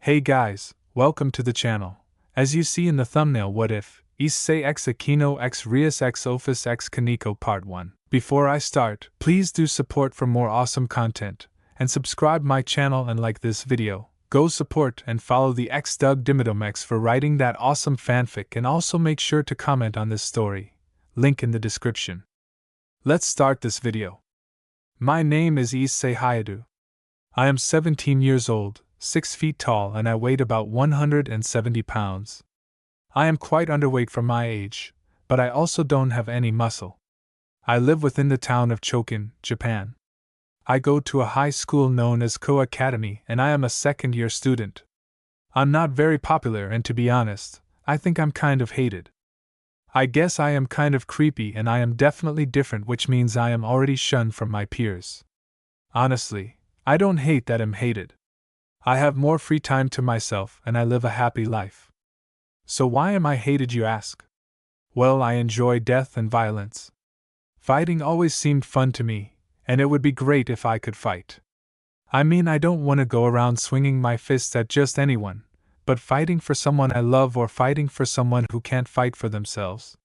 Hey guys, welcome to the channel. As you see in the thumbnail, what if issei x akeno x rias x ophis x koneko part 1. Before I start, please do support for more awesome content, and subscribe my channel and like this video. Go support and follow the X Doug Dimidomex for writing that awesome fanfic, and also make sure to comment on this story. Link in the description. Let's start this video. My name is Issei Hydra. I am 17 years old, 6 feet tall, and I weighed about 170 pounds. I am quite underweight for my age, but I also don't have any muscle. I live within the town of Chokin, Japan. I go to a high school known as Ko Academy, and I am a second-year student. I'm not very popular, and to be honest, I think I'm kind of hated. I guess I am kind of creepy, and I am definitely different, which means I am already shunned from my peers. Honestly, I don't hate that I'm hated. I have more free time to myself, and I live a happy life. So why am I hated, you ask? Well, I enjoy death and violence. Fighting always seemed fun to me, and it would be great if I could fight. I mean, I don't want to go around swinging my fists at just anyone, but fighting for someone I love or fighting for someone who can't fight for themselves.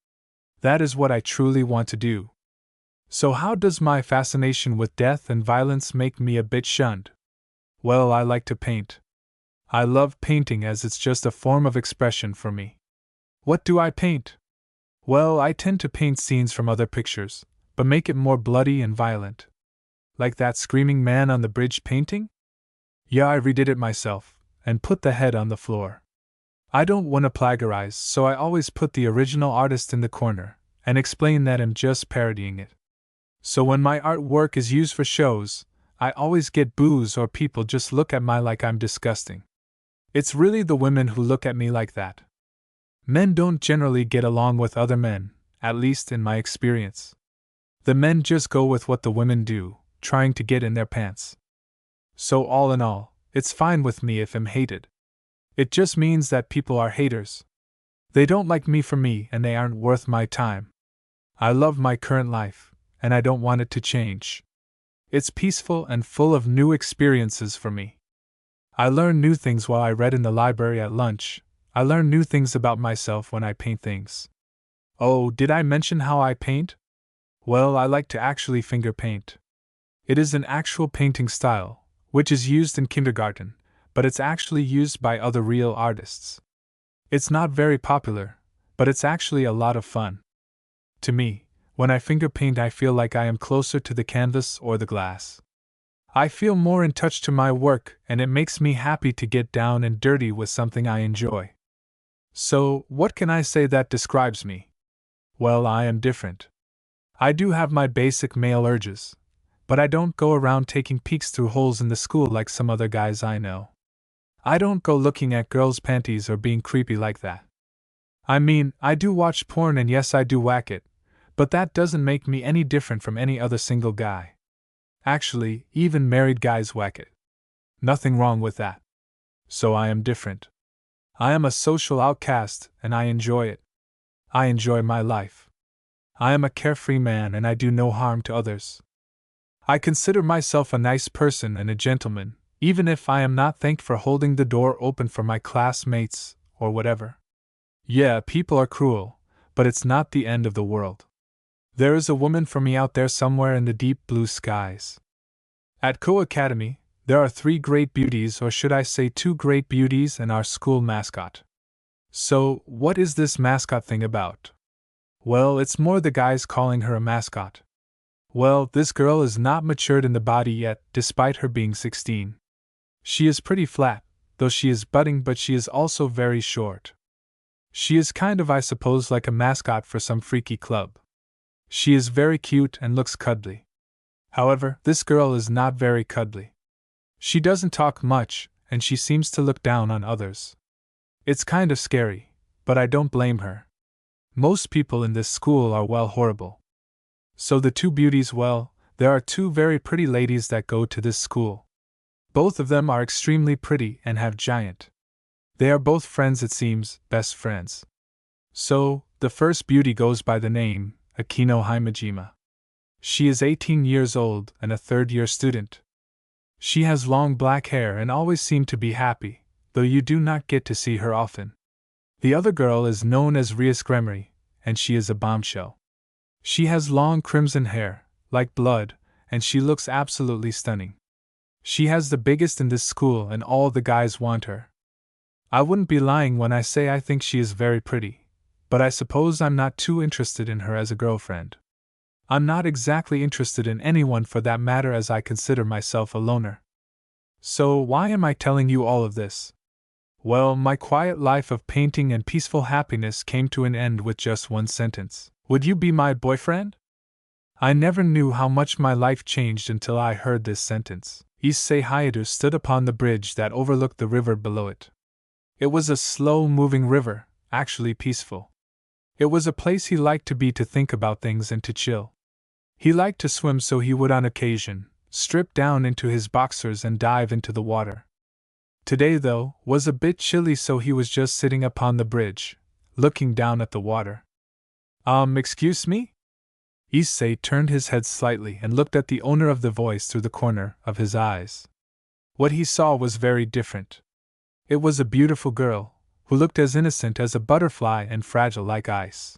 That is what I truly want to do. So how does my fascination with death and violence make me a bit shunned? Well, I like to paint. I love painting as it's just a form of expression for me. What do I paint? Well, I tend to paint scenes from other pictures, but make it more bloody and violent. Like that screaming man on the bridge painting? Yeah, I redid it myself, and put the head on the floor. I don't want to plagiarize, so I always put the original artist in the corner, and explain that I'm just parodying it. So when my artwork is used for shows, I always get boos or people just look at me like I'm disgusting. It's really the women who look at me like that. Men don't generally get along with other men, at least in my experience. The men just go with what the women do, trying to get in their pants. So all in all, it's fine with me if I'm hated. It just means that people are haters. They don't like me for me, and they aren't worth my time. I love my current life, and I don't want it to change. It's peaceful and full of new experiences for me. I learn new things while I read in the library at lunch. I learn new things about myself when I paint things. Oh, did I mention how I paint? Well, I like to actually finger paint. It is an actual painting style, which is used in kindergarten, but it's actually used by other real artists. It's not very popular, but it's actually a lot of fun. To me, when I finger paint, I feel like I am closer to the canvas or the glass. I feel more in touch to my work, and it makes me happy to get down and dirty with something I enjoy. So, what can I say that describes me? Well, I am different. I do have my basic male urges, but I don't go around taking peeks through holes in the school like some other guys I know. I don't go looking at girls' panties or being creepy like that. I mean, I do watch porn, and yes, I do whack it, but that doesn't make me any different from any other single guy. Actually, even married guys whack it. Nothing wrong with that. So I am different. I am a social outcast, and I enjoy it. I enjoy my life. I am a carefree man, and I do no harm to others. I consider myself a nice person and a gentleman, even if I am not thanked for holding the door open for my classmates, or whatever. Yeah, people are cruel, but it's not the end of the world. There is a woman for me out there somewhere in the deep blue skies. At Ko Academy, there are 3 great beauties, or should I say 2 great beauties, and our school mascot. So, what is this mascot thing about? Well, it's more the guys calling her a mascot. Well, this girl is not matured in the body yet, despite her being 16. She is pretty flat, though she is budding, but she is also very short. She is kind of, I suppose, like a mascot for some freaky club. She is very cute and looks cuddly. However, this girl is not very cuddly. She doesn't talk much, and she seems to look down on others. It's kind of scary, but I don't blame her. Most people in this school are horrible. So the 2 beauties, well, there are 2 very pretty ladies that go to this school. Both of them are extremely pretty and have giant. They are both friends, it seems, best friends. So, the first beauty goes by the name Akeno Himajima. She is 18 years old and a 3rd-year student. She has long black hair and always seemed to be happy, though you do not get to see her often. The other girl is known as Rias, and she is a bombshell. She has long crimson hair, like blood, and she looks absolutely stunning. She has the biggest in this school and all the guys want her. I wouldn't be lying when I say I think she is very pretty, but I suppose I'm not too interested in her as a girlfriend. I'm not exactly interested in anyone for that matter, as I consider myself a loner. So why am I telling you all of this? Well, my quiet life of painting and peaceful happiness came to an end with just one sentence. Would you be my boyfriend? I never knew how much my life changed until I heard this sentence. Issei Hydra stood upon the bridge that overlooked the river below it. It was a slow-moving river, actually peaceful. It was a place he liked to be, to think about things and to chill. He liked to swim, so he would on occasion strip down into his boxers and dive into the water. Today, though, was a bit chilly, so he was just sitting upon the bridge, looking down at the water. Excuse me? Issei turned his head slightly and looked at the owner of the voice through the corner of his eyes. What he saw was very different. It was a beautiful girl, who looked as innocent as a butterfly and fragile like ice.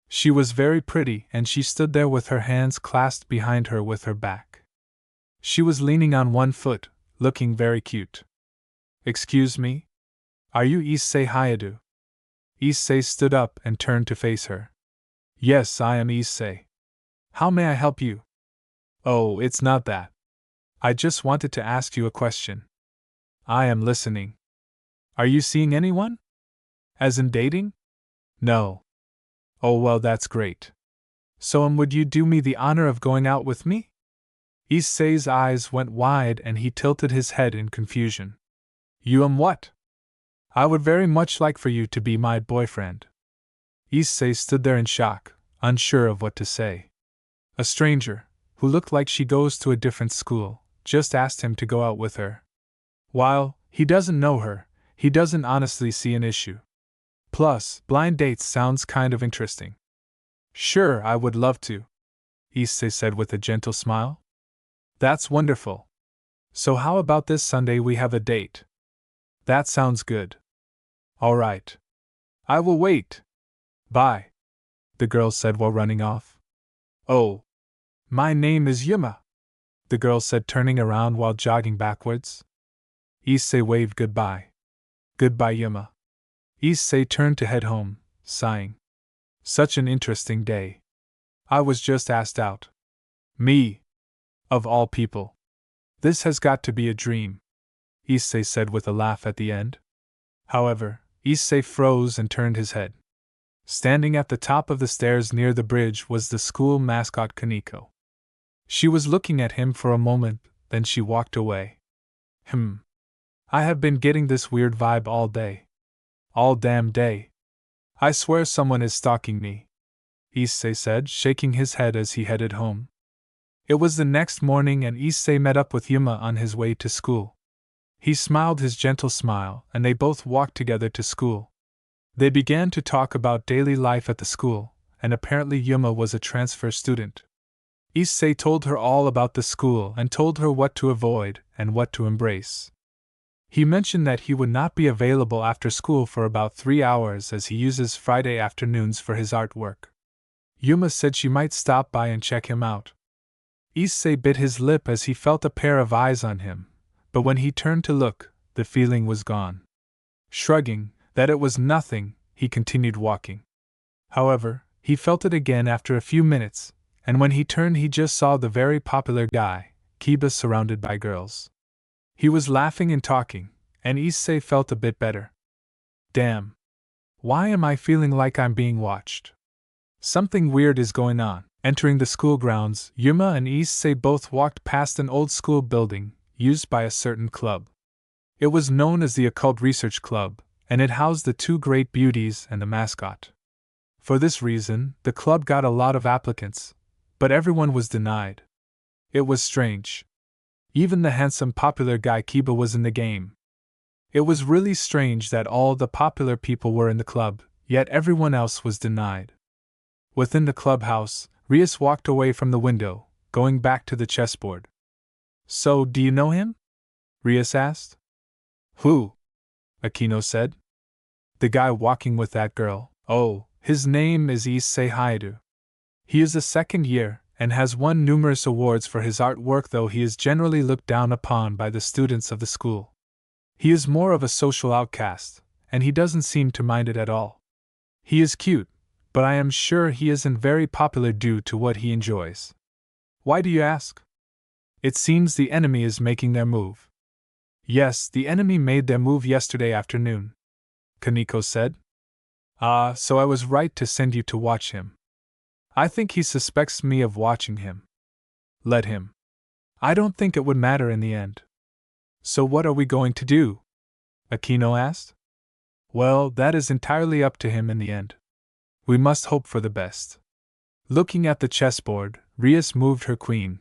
She was very pretty, and she stood there with her hands clasped behind her with her back. She was leaning on one foot, looking very cute. Excuse me? Are you Issei Hydra? Issei stood up and turned to face her. Yes, I am Issei. How may I help you? Oh, it's not that. I just wanted to ask you a question. I am listening. Are you seeing anyone? As in dating? No. Oh, well, that's great. So, would you do me the honor of going out with me? Issei's eyes went wide and he tilted his head in confusion. You what? I would very much like for you to be my boyfriend. Issei stood there in shock, unsure of what to say. A stranger, who looked like she goes to a different school, just asked him to go out with her. While he doesn't know her, he doesn't honestly see an issue. Plus, blind dates sounds kind of interesting. Sure, I would love to, Issei said with a gentle smile. That's wonderful. So how about this Sunday we have a date? That sounds good. All right. I will wait. Bye, the girl said while running off. Oh. My name is Yuma, the girl said, turning around while jogging backwards. Issei waved goodbye. Goodbye, Yuma. Issei turned to head home, sighing. Such an interesting day. I was just asked out. Me. Of all people. This has got to be a dream, Issei said with a laugh at the end. However, Issei froze and turned his head. Standing at the top of the stairs near the bridge was the school mascot Koneko. She was looking at him for a moment, then she walked away. I have been getting this weird vibe all day. All damn day. I swear someone is stalking me, Issei said, shaking his head as he headed home. It was the next morning and Issei met up with Yuma on his way to school. He smiled his gentle smile and they both walked together to school. They began to talk about daily life at the school, and apparently Yuma was a transfer student. Issei told her all about the school and told her what to avoid and what to embrace. He mentioned that he would not be available after school for about 3 hours as he uses Friday afternoons for his artwork. Yuma said she might stop by and check him out. Issei bit his lip as he felt a pair of eyes on him, but when he turned to look, the feeling was gone. Shrugging that it was nothing, he continued walking. However, he felt it again after a few minutes, and when he turned he just saw the very popular guy, Kiba, surrounded by girls. He was laughing and talking, and Issei felt a bit better. Damn. Why am I feeling like I'm being watched? Something weird is going on. Entering the school grounds, Yuma and Issei both walked past an old school building, used by a certain club. It was known as the Occult Research Club, and it housed the 2 great beauties and the mascot. For this reason, the club got a lot of applicants, but everyone was denied. It was strange. Even the handsome popular guy Kiba was in the game. It was really strange that all the popular people were in the club, yet everyone else was denied. Within the clubhouse, Rias walked away from the window, going back to the chessboard. So, do you know him? Rias asked. Who? Akeno said. The guy walking with that girl. Oh, his name is Issei Hydra. He is a second year, and has won numerous awards for his artwork, though he is generally looked down upon by the students of the school. He is more of a social outcast, and he doesn't seem to mind it at all. He is cute, but I am sure he isn't very popular due to what he enjoys. Why do you ask? It seems the enemy is making their move. Yes, the enemy made their move yesterday afternoon, Koneko said. Ah, so I was right to send you to watch him. I think he suspects me of watching him. Let him. I don't think it would matter in the end. So what are we going to do? Akeno asked. Well, that is entirely up to him in the end. We must hope for the best. Looking at the chessboard, Rias moved her queen.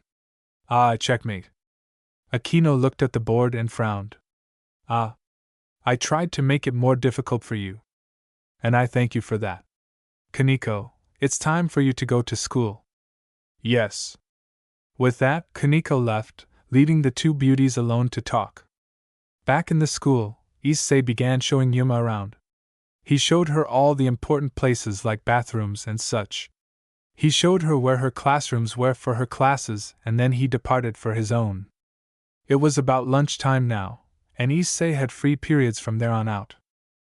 Ah, checkmate. Akeno looked at the board and frowned. Ah. I tried to make it more difficult for you. And I thank you for that. Koneko, it's time for you to go to school. Yes. With that, Koneko left, leaving the two beauties alone to talk. Back in the school, issei began showing Yuma around. He showed her all the important places like bathrooms and such. He showed her where her classrooms were for her classes, and then he departed for his own. It was about lunchtime now, and issei had free periods from there on out.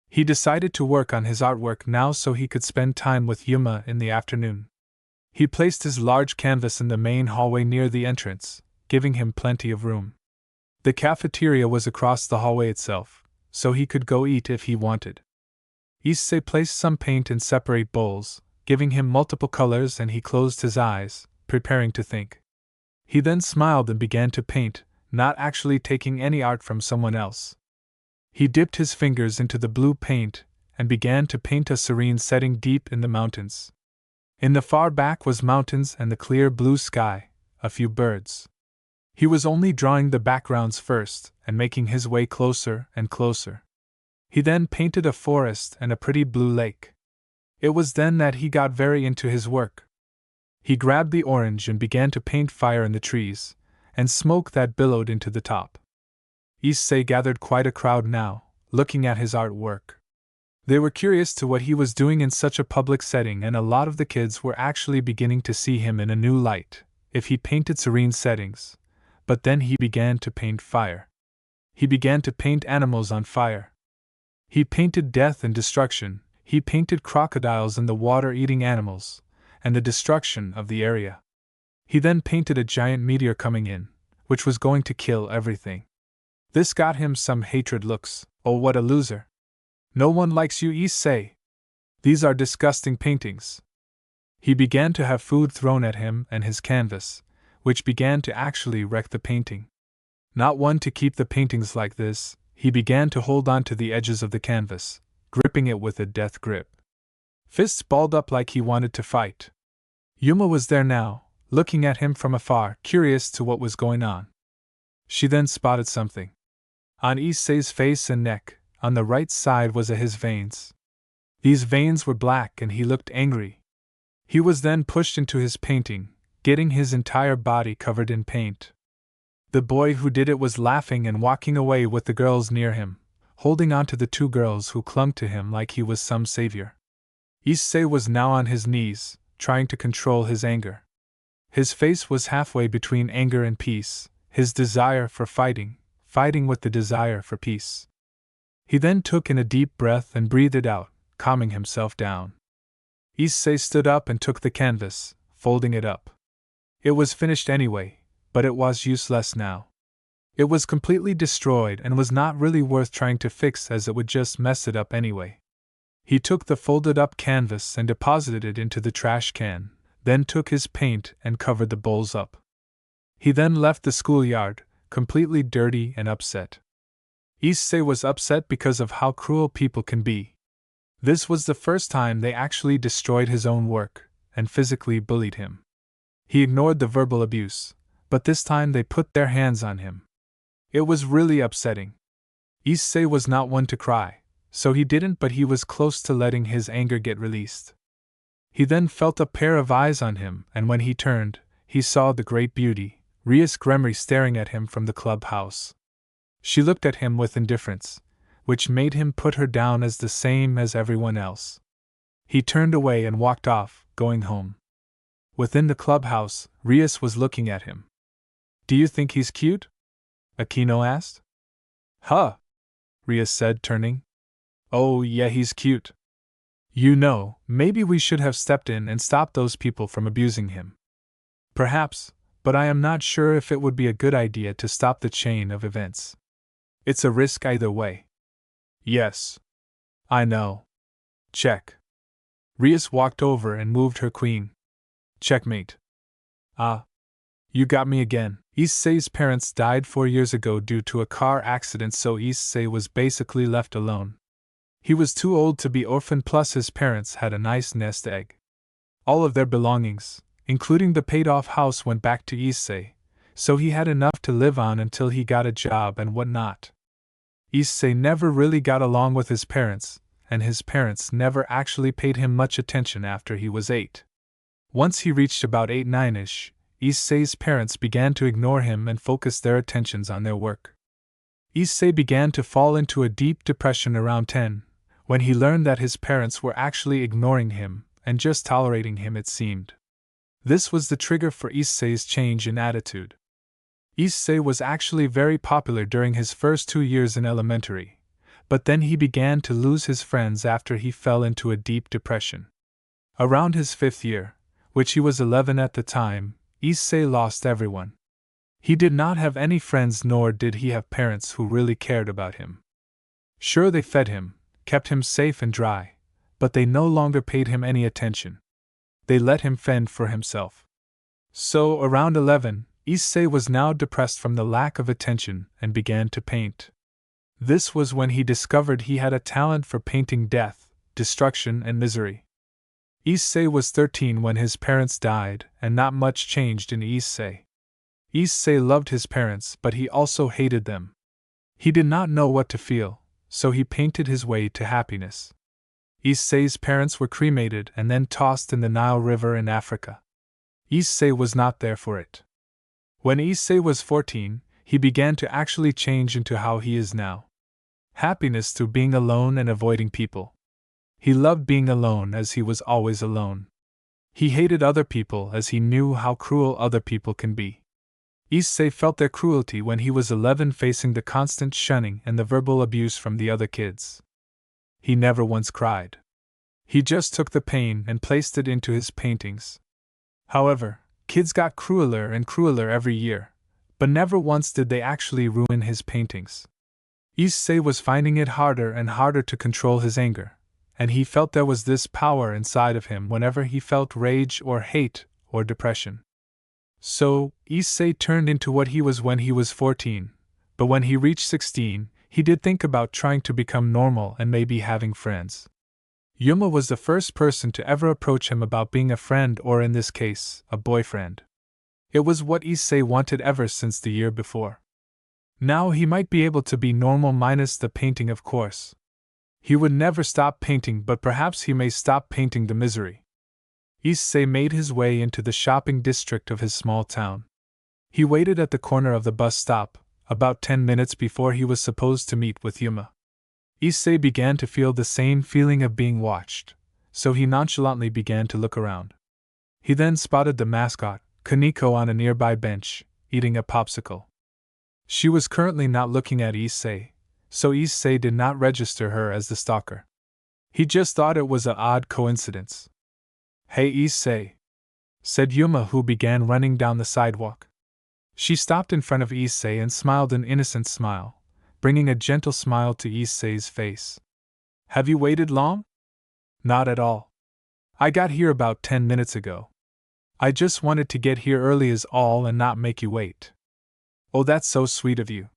He decided to work on his artwork now so he could spend time with Yuma in the afternoon. He placed his large canvas in the main hallway near the entrance, giving him plenty of room. The cafeteria was across the hallway itself, so he could go eat if he wanted. Issei placed some paint in separate bowls, giving him multiple colors, and he closed his eyes, preparing to think. He then smiled and began to paint, not actually taking any art from someone else. He dipped his fingers into the blue paint and began to paint a serene setting deep in the mountains. In the far back was mountains and the clear blue sky, a few birds. He was only drawing the backgrounds first and making his way closer and closer. He then painted a forest and a pretty blue lake. It was then that he got very into his work. He grabbed the orange and began to paint fire in the trees, and smoke that billowed into the top. Issei gathered quite a crowd now, looking at his artwork. They were curious to what he was doing in such a public setting, and a lot of the kids were actually beginning to see him in a new light, if he painted serene settings. But then he began to paint fire. He began to paint animals on fire. He painted death and destruction, he painted crocodiles and the water-eating animals, and the destruction of the area. He then painted a giant meteor coming in, which was going to kill everything. This got him some hatred looks. Oh, what a loser. No one likes you, issei. These are disgusting paintings. He began to have food thrown at him and his canvas, which began to actually wreck the painting. Not one to keep the paintings like this, he began to hold on to the edges of the canvas, gripping it with a death grip. Fists balled up like he wanted to fight. Yuma was there now, looking at him from afar, curious to what was going on. She then spotted something. On Issei's face and neck, on the right side was his veins. These veins were black and he looked angry. He was then pushed into his painting, getting his entire body covered in paint. The boy who did it was laughing and walking away with the girls near him, holding on to the two girls who clung to him like he was some savior. Issei was now on his knees, trying to control his anger. His face was halfway between anger and peace, his desire for fighting with the desire for peace. He then took in a deep breath and breathed it out, calming himself down. Issei stood up and took the canvas, folding it up. It was finished anyway, but it was useless now. It was completely destroyed and was not really worth trying to fix, as it would just mess it up anyway. He took the folded up canvas and deposited it into the trash can, then took his paint and covered the bowls up. He then left the schoolyard, completely dirty and upset. Issei was upset because of how cruel people can be. This was the first time they actually destroyed his own work, and physically bullied him. He ignored the verbal abuse, but this time they put their hands on him. It was really upsetting. Issei was not one to cry, so he didn't, but he was close to letting his anger get released. He then felt a pair of eyes on him, and when he turned, he saw the great beauty, Rias staring at him from the clubhouse. She looked at him with indifference, which made him put her down as the same as everyone else. He turned away and walked off, going home. Within the clubhouse, Rias was looking at him. "Do you think he's cute?" Akeno asked. "Huh," Rias said, turning. "Oh, yeah, he's cute. You know, maybe we should have stepped in and stopped those people from abusing him." "Perhaps, but I am not sure if it would be a good idea to stop the chain of events. It's a risk either way." "Yes. I know. Check." Rias walked over and moved her queen. "Checkmate." "Ah. You got me again." Issei's parents died 4 years ago due to a car accident, so Issei was basically left alone. He was too old to be orphaned, plus his parents had a nice nest egg. All of their belongings, including the paid-off house, went back to Issei, so he had enough to live on until he got a job and whatnot. Issei never really got along with his parents, and his parents never actually paid him much attention after he was 8. Once he reached about 8-9ish, Issei's parents began to ignore him and focus their attentions on their work. Issei began to fall into a deep depression around 10, when he learned that his parents were actually ignoring him and just tolerating him, it seemed. This was the trigger for Issei's change in attitude. Issei was actually very popular during his first 2 years in elementary, but then he began to lose his friends after he fell into a deep depression. Around his 5th year, which he was 11 at the time, Issei lost everyone. He did not have any friends, nor did he have parents who really cared about him. Sure, they fed him, kept him safe and dry, but they no longer paid him any attention. They let him fend for himself. So, around 11, Issei was now depressed from the lack of attention and began to paint. This was when he discovered he had a talent for painting death, destruction, and misery. Issei was 13 when his parents died, and not much changed in Issei. Issei loved his parents, but he also hated them. He did not know what to feel, so he painted his way to happiness. Issei's parents were cremated and then tossed in the Nile River in Africa. Issei was not there for it. When Issei was 14, he began to actually change into how he is now. Happiness through being alone and avoiding people. He loved being alone as he was always alone. He hated other people as he knew how cruel other people can be. Issei felt their cruelty when he was 11, facing the constant shunning and the verbal abuse from the other kids. He never once cried. He just took the pain and placed it into his paintings. However, kids got crueler and crueler every year, but never once did they actually ruin his paintings. Issei was finding it harder and harder to control his anger, and he felt there was this power inside of him whenever he felt rage or hate or depression. So, Issei turned into what he was when he was 14, but when he reached 16, he did think about trying to become normal and maybe having friends. Yuma was the first person to ever approach him about being a friend, or in this case, a boyfriend. It was what Issei wanted ever since the year before. Now he might be able to be normal minus the painting, of course. He would never stop painting, but perhaps he may stop painting the misery. Issei made his way into the shopping district of his small town. He waited at the corner of the bus stop, about 10 minutes before he was supposed to meet with Yuma. Issei began to feel the same feeling of being watched, so he nonchalantly began to look around. He then spotted the mascot, Koneko, on a nearby bench, eating a popsicle. She was currently not looking at Issei, so Issei did not register her as the stalker. He just thought it was an odd coincidence. "Hey Issei," said Yuma, who began running down the sidewalk. She stopped in front of Issei and smiled an innocent smile, bringing a gentle smile to Issei's face. "Have you waited long?" "Not at all. I got here about 10 minutes ago. I just wanted to get here early is all and not make you wait." "Oh, that's so sweet of you,"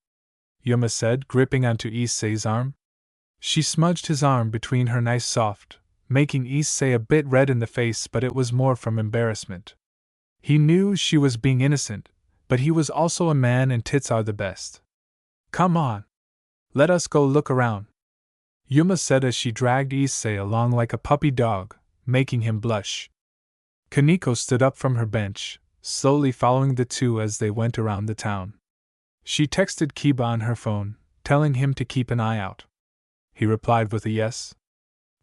Yuma said, gripping onto Issei's arm. She smudged his arm between her nice soft, making Issei a bit red in the face, but it was more from embarrassment. He knew she was being innocent, but he was also a man and tits are the best. "Come on. Let us go look around," Yuma said as she dragged Issei along like a puppy dog, making him blush. Koneko stood up from her bench, slowly following the two as they went around the town. She texted Kiba on her phone, telling him to keep an eye out. he replied with a yes.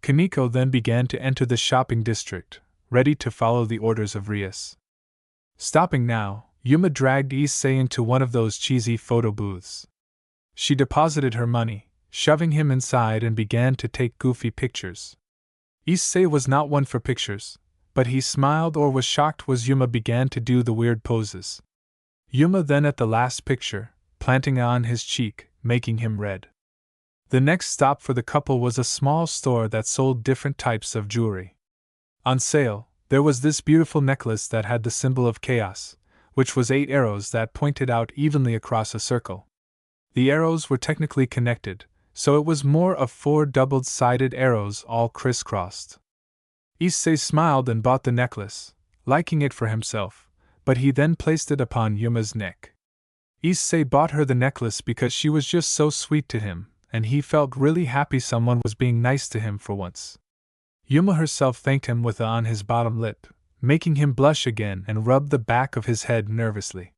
Koneko then began to enter the shopping district, ready to follow the orders of Rias. Stopping now, Yuma dragged Issei into one of those cheesy photo booths. She deposited her money, shoving him inside, and began to take goofy pictures. Issei was not one for pictures, but he smiled or was shocked as Yuma began to do the weird poses. Yuma then at the last picture, planting on his cheek, making him red. The next stop for the couple was a small store that sold different types of jewelry. On sale, there was this beautiful necklace that had the symbol of chaos, which was 8 arrows that pointed out evenly across a circle. The arrows were technically connected, so it was more of 4 double-sided arrows all crisscrossed. Issei smiled and bought the necklace, liking it for himself, but he then placed it upon Yuma's neck. Issei bought her the necklace because she was just so sweet to him, and he felt really happy someone was being nice to him for once. Yuma herself thanked him with on his bottom lip, making him blush again and rubbed the back of his head nervously.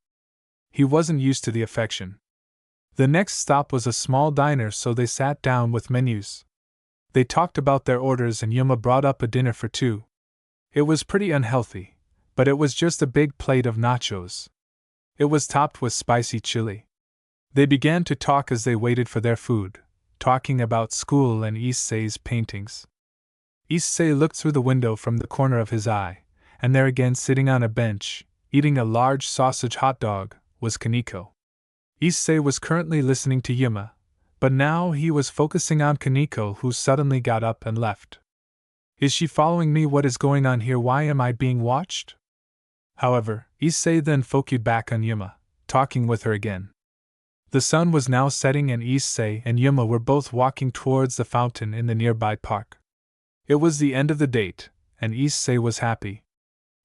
He wasn't used to the affection. The next stop was a small diner, so they sat down with menus. They talked about their orders and Yuma brought up a dinner for 2. It was pretty unhealthy, but it was just a big plate of nachos. It was topped with spicy chili. They began to talk as they waited for their food, talking about school and Issei's paintings. Issei looked through the window from the corner of his eye, and there again sitting on a bench, eating a large sausage hot dog, was Koneko. Issei was currently listening to Yuma, but now he was focusing on Koneko, who suddenly got up and left. Is she following me? What is going on here? Why am I being watched? However, Issei then focused back on Yuma, talking with her again. The sun was now setting and Issei and Yuma were both walking towards the fountain in the nearby park. It was the end of the date, and Issei was happy.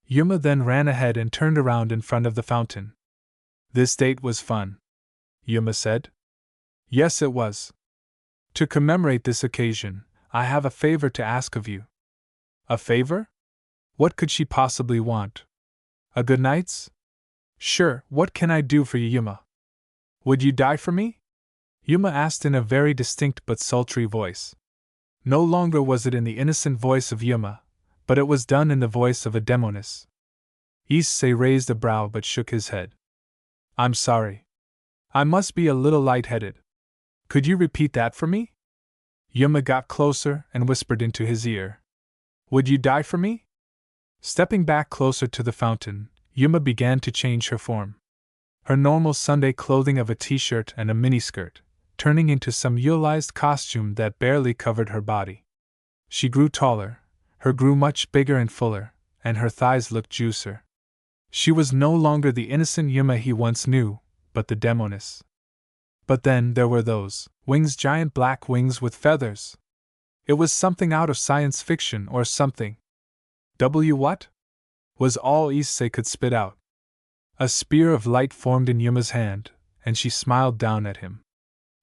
Yuma then ran ahead and turned around in front of the fountain. This date was fun, Yuma said. Yes, it was. To commemorate this occasion, I have a favor to ask of you. A favor? What could she possibly want? A good night's? Sure, what can I do for you, Yuma? Would you die for me? Yuma asked in a very distinct but sultry voice. No longer was it in the innocent voice of Yuma, but it was done in the voice of a demoness. Issei raised a brow but shook his head. I'm sorry. I must be a little light-headed. Could you repeat that for me? Yuma got closer and whispered into his ear. Would you die for me? Stepping back closer to the fountain, Yuma began to change her form. Her normal Sunday clothing of a t-shirt and a miniskirt, turning into some utilized costume that barely covered her body. She grew taller, her grew much bigger and fuller, and her thighs looked juicier. She was no longer the innocent Yuma he once knew, but the demoness. But then there were those wings, giant black wings with feathers. It was something out of science fiction or something. What? Was all Issei could spit out. A spear of light formed in Yuma's hand, and she smiled down at him.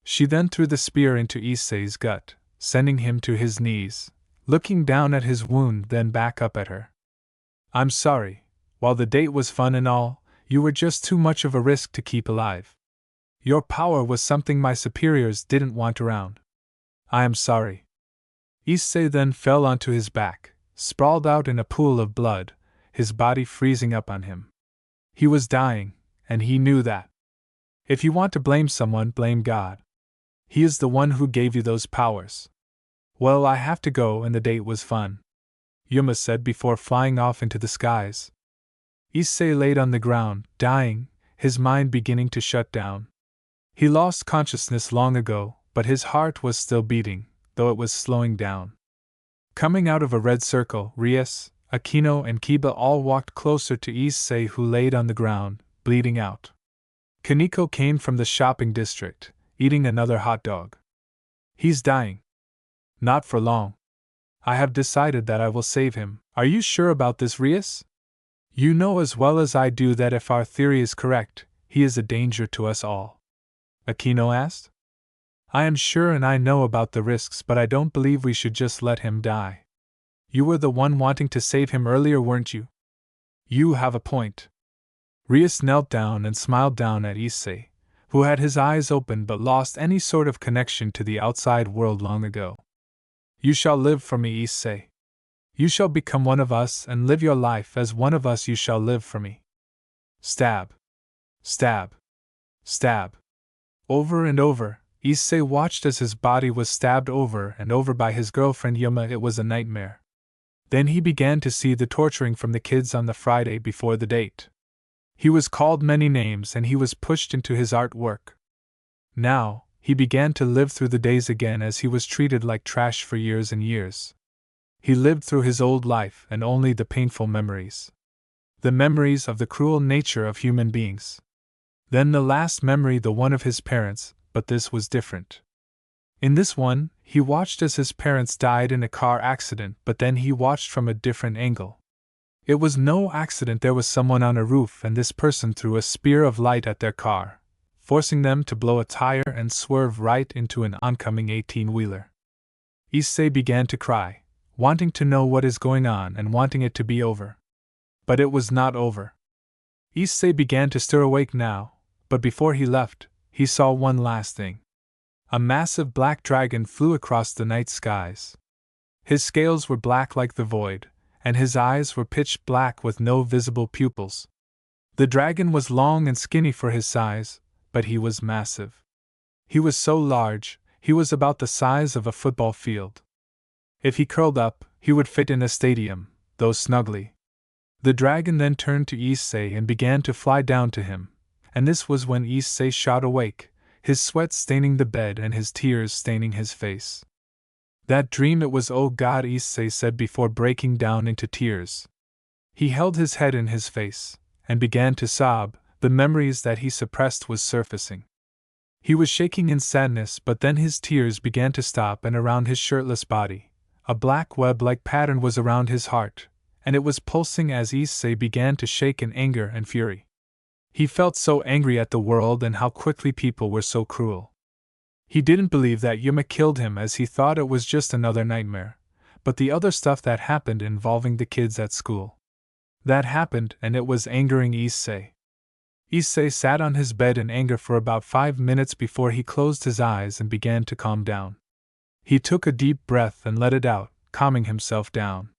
She then threw the spear into Issei's gut, sending him to his knees, looking down at his wound then back up at her. I'm sorry, while the date was fun and all, you were just too much of a risk to keep alive. Your power was something my superiors didn't want around. I am sorry. Issei then fell onto his back, sprawled out in a pool of blood, his body freezing up on him. He was dying, and he knew that. If you want to blame someone, blame God. He is the one who gave you those powers. Well, I have to go, and the date was fun, Yuma said before flying off into the skies. Issei laid on the ground, dying, his mind beginning to shut down. He lost consciousness long ago, but his heart was still beating, though it was slowing down. Coming out of a red circle, Rias, Akeno and Kiba all walked closer to Issei, who laid on the ground, bleeding out. Koneko came from the shopping district, eating another hot dog. He's dying. Not for long. I have decided that I will save him. Are you sure about this, Rias? You know as well as I do that if our theory is correct, he is a danger to us all. Akeno asked. I am sure and I know about the risks, but I don't believe we should just let him die. You were the one wanting to save him earlier, weren't you? You have a point. Rias knelt down and smiled down at Issei, who had his eyes open but lost any sort of connection to the outside world long ago. You shall live for me, issei. You shall become one of us and live your life as one of us. You shall live for me. Stab. Stab. Stab. Over and over, Issei watched as his body was stabbed over and over by his girlfriend Yuma. It was a nightmare. Then he began to see the torturing from the kids on the Friday before the date. He was called many names and he was pushed into his artwork. Now, he began to live through the days again as he was treated like trash for years and years. He lived through his old life and only the painful memories. The memories of the cruel nature of human beings. Then the last memory, the one of his parents, but this was different. In this one, he watched as his parents died in a car accident, but then he watched from a different angle. It was no accident. There was someone on a roof and this person threw a spear of light at their car, forcing them to blow a tire and swerve right into an oncoming 18-wheeler. Issei began to cry, wanting to know what is going on and wanting it to be over. But it was not over. Issei began to stir awake now, but before he left, he saw one last thing. A massive black dragon flew across the night skies. His scales were black like the void, and his eyes were pitch black with no visible pupils. The dragon was long and skinny for his size, but he was massive. He was so large, he was about the size of a football field. If he curled up, he would fit in a stadium, though snugly. The dragon then turned to Issei and began to fly down to him, and this was when Issei shot awake, his sweat staining the bed and his tears staining his face. That dream, it was, oh God, Issei said before breaking down into tears. He held his head in his face, and began to sob. The memories that he suppressed was surfacing. He was shaking in sadness, but then his tears began to stop, and around his shirtless body, a black web-like pattern was around his heart, and it was pulsing as Issei began to shake in anger and fury. He felt so angry at the world and how quickly people were so cruel. He didn't believe that Yuma killed him, as he thought it was just another nightmare, but the other stuff that happened involving the kids at school. That happened, and it was angering Issei. Issei sat on his bed in anger for about 5 minutes before he closed his eyes and began to calm down. He took a deep breath and let it out, calming himself down.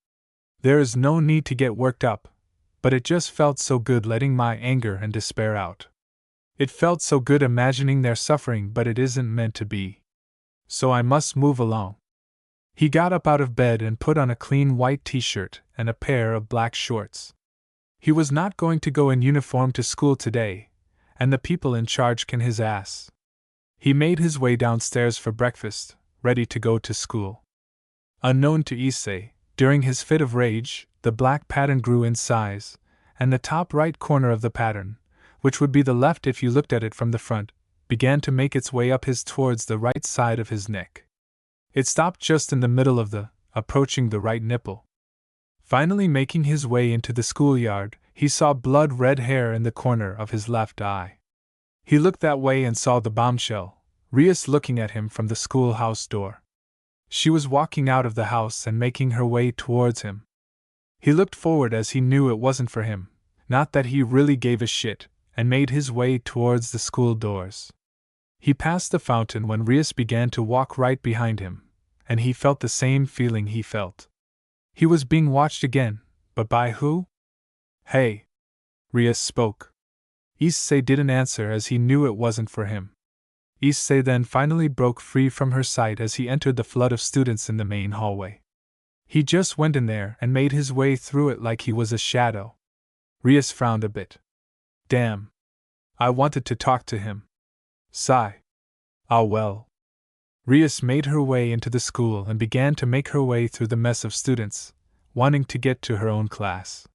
There is no need to get worked up, but it just felt so good letting my anger and despair out. It felt so good imagining their suffering, but it isn't meant to be. So I must move along. He got up out of bed and put on a clean white t-shirt and a pair of black shorts. He was not going to go in uniform to school today, and the people in charge can his ass. He made his way downstairs for breakfast, ready to go to school. Unknown to Issei, during his fit of rage, the black pattern grew in size, and the top right corner of the pattern, which would be the left if you looked at it from the front, began to make its way up towards the right side of his neck. It stopped just in the middle of approaching the right nipple. Finally making his way into the schoolyard, he saw blood-red hair in the corner of his left eye. He looked that way and saw the bombshell, Rias, looking at him from the schoolhouse door. She was walking out of the house and making her way towards him. He looked forward as he knew it wasn't for him, not that he really gave a shit, and made his way towards the school doors. He passed the fountain when Rias began to walk right behind him, and he felt the same feeling he felt. He was being watched again, but by who? Hey! Rias spoke. Issei didn't answer as he knew it wasn't for him. Issei then finally broke free from her sight as he entered the flood of students in the main hallway. He just went in there and made his way through it like he was a shadow. Rias frowned a bit. Damn. I wanted to talk to him. Sigh. Ah well. Rias made her way into the school and began to make her way through the mess of students, wanting to get to her own class.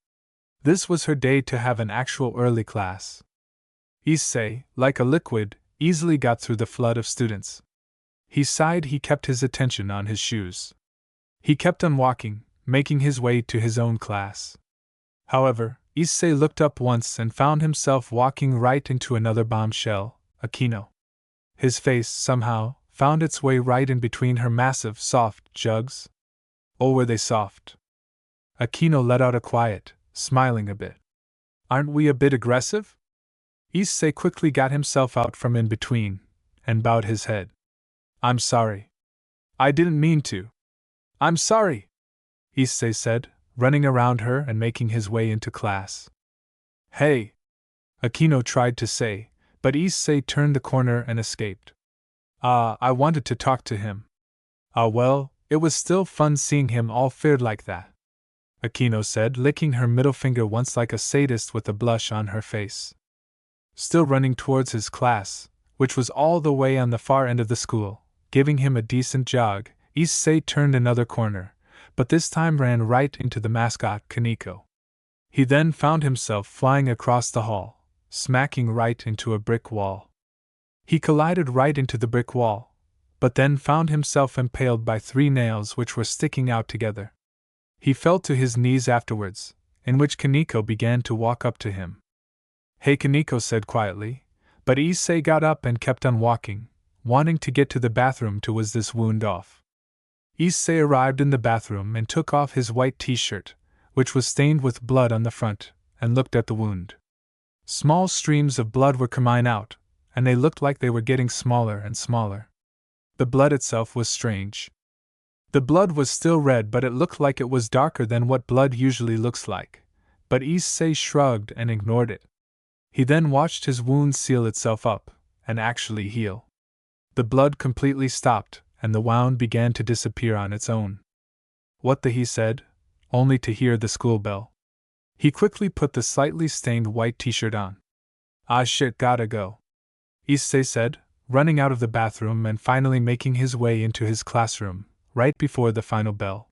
This was her day to have an actual early class. Issei, like a liquid, easily got through the flood of students. He sighed. He kept his attention on his shoes. He kept on walking, making his way to his own class. However, Issei looked up once and found himself walking right into another bombshell, Akeno. His face, somehow, found its way right in between her massive, soft jugs. Oh, were they soft! Akeno let out a quiet, smiling a bit. Aren't we a bit aggressive? Issei quickly got himself out from in between, and bowed his head. I'm sorry. I didn't mean to. I'm sorry, Issei said, running around her and making his way into class. Hey! Akeno tried to say, but Issei turned the corner and escaped. I wanted to talk to him. Well, it was still fun seeing him all feared like that, Akeno said, licking her middle finger once like a sadist with a blush on her face. Still running towards his class, which was all the way on the far end of the school, giving him a decent jog, Issei turned another corner, but this time ran right into the mascot Koneko. He then found himself flying across the hall, smacking right into a brick wall. He collided right into the brick wall, but then found himself impaled by 3 nails which were sticking out together. He fell to his knees afterwards, in which Koneko began to walk up to him. Hey, Koneko said quietly, but Issei got up and kept on walking, wanting to get to the bathroom to wash this wound off. Issei arrived in the bathroom and took off his white t-shirt, which was stained with blood on the front, and looked at the wound. Small streams of blood were coming out, and they looked like they were getting smaller and smaller. The blood itself was strange. The blood was still red, but it looked like it was darker than what blood usually looks like, but Issei shrugged and ignored it. He then watched his wound seal itself up, and actually heal. The blood completely stopped, and the wound began to disappear on its own. What the he said, only to hear the school bell. He quickly put the slightly stained white t-shirt on. Ah shit, gotta go, Issei said, running out of the bathroom and finally making his way into his classroom, right before the final bell.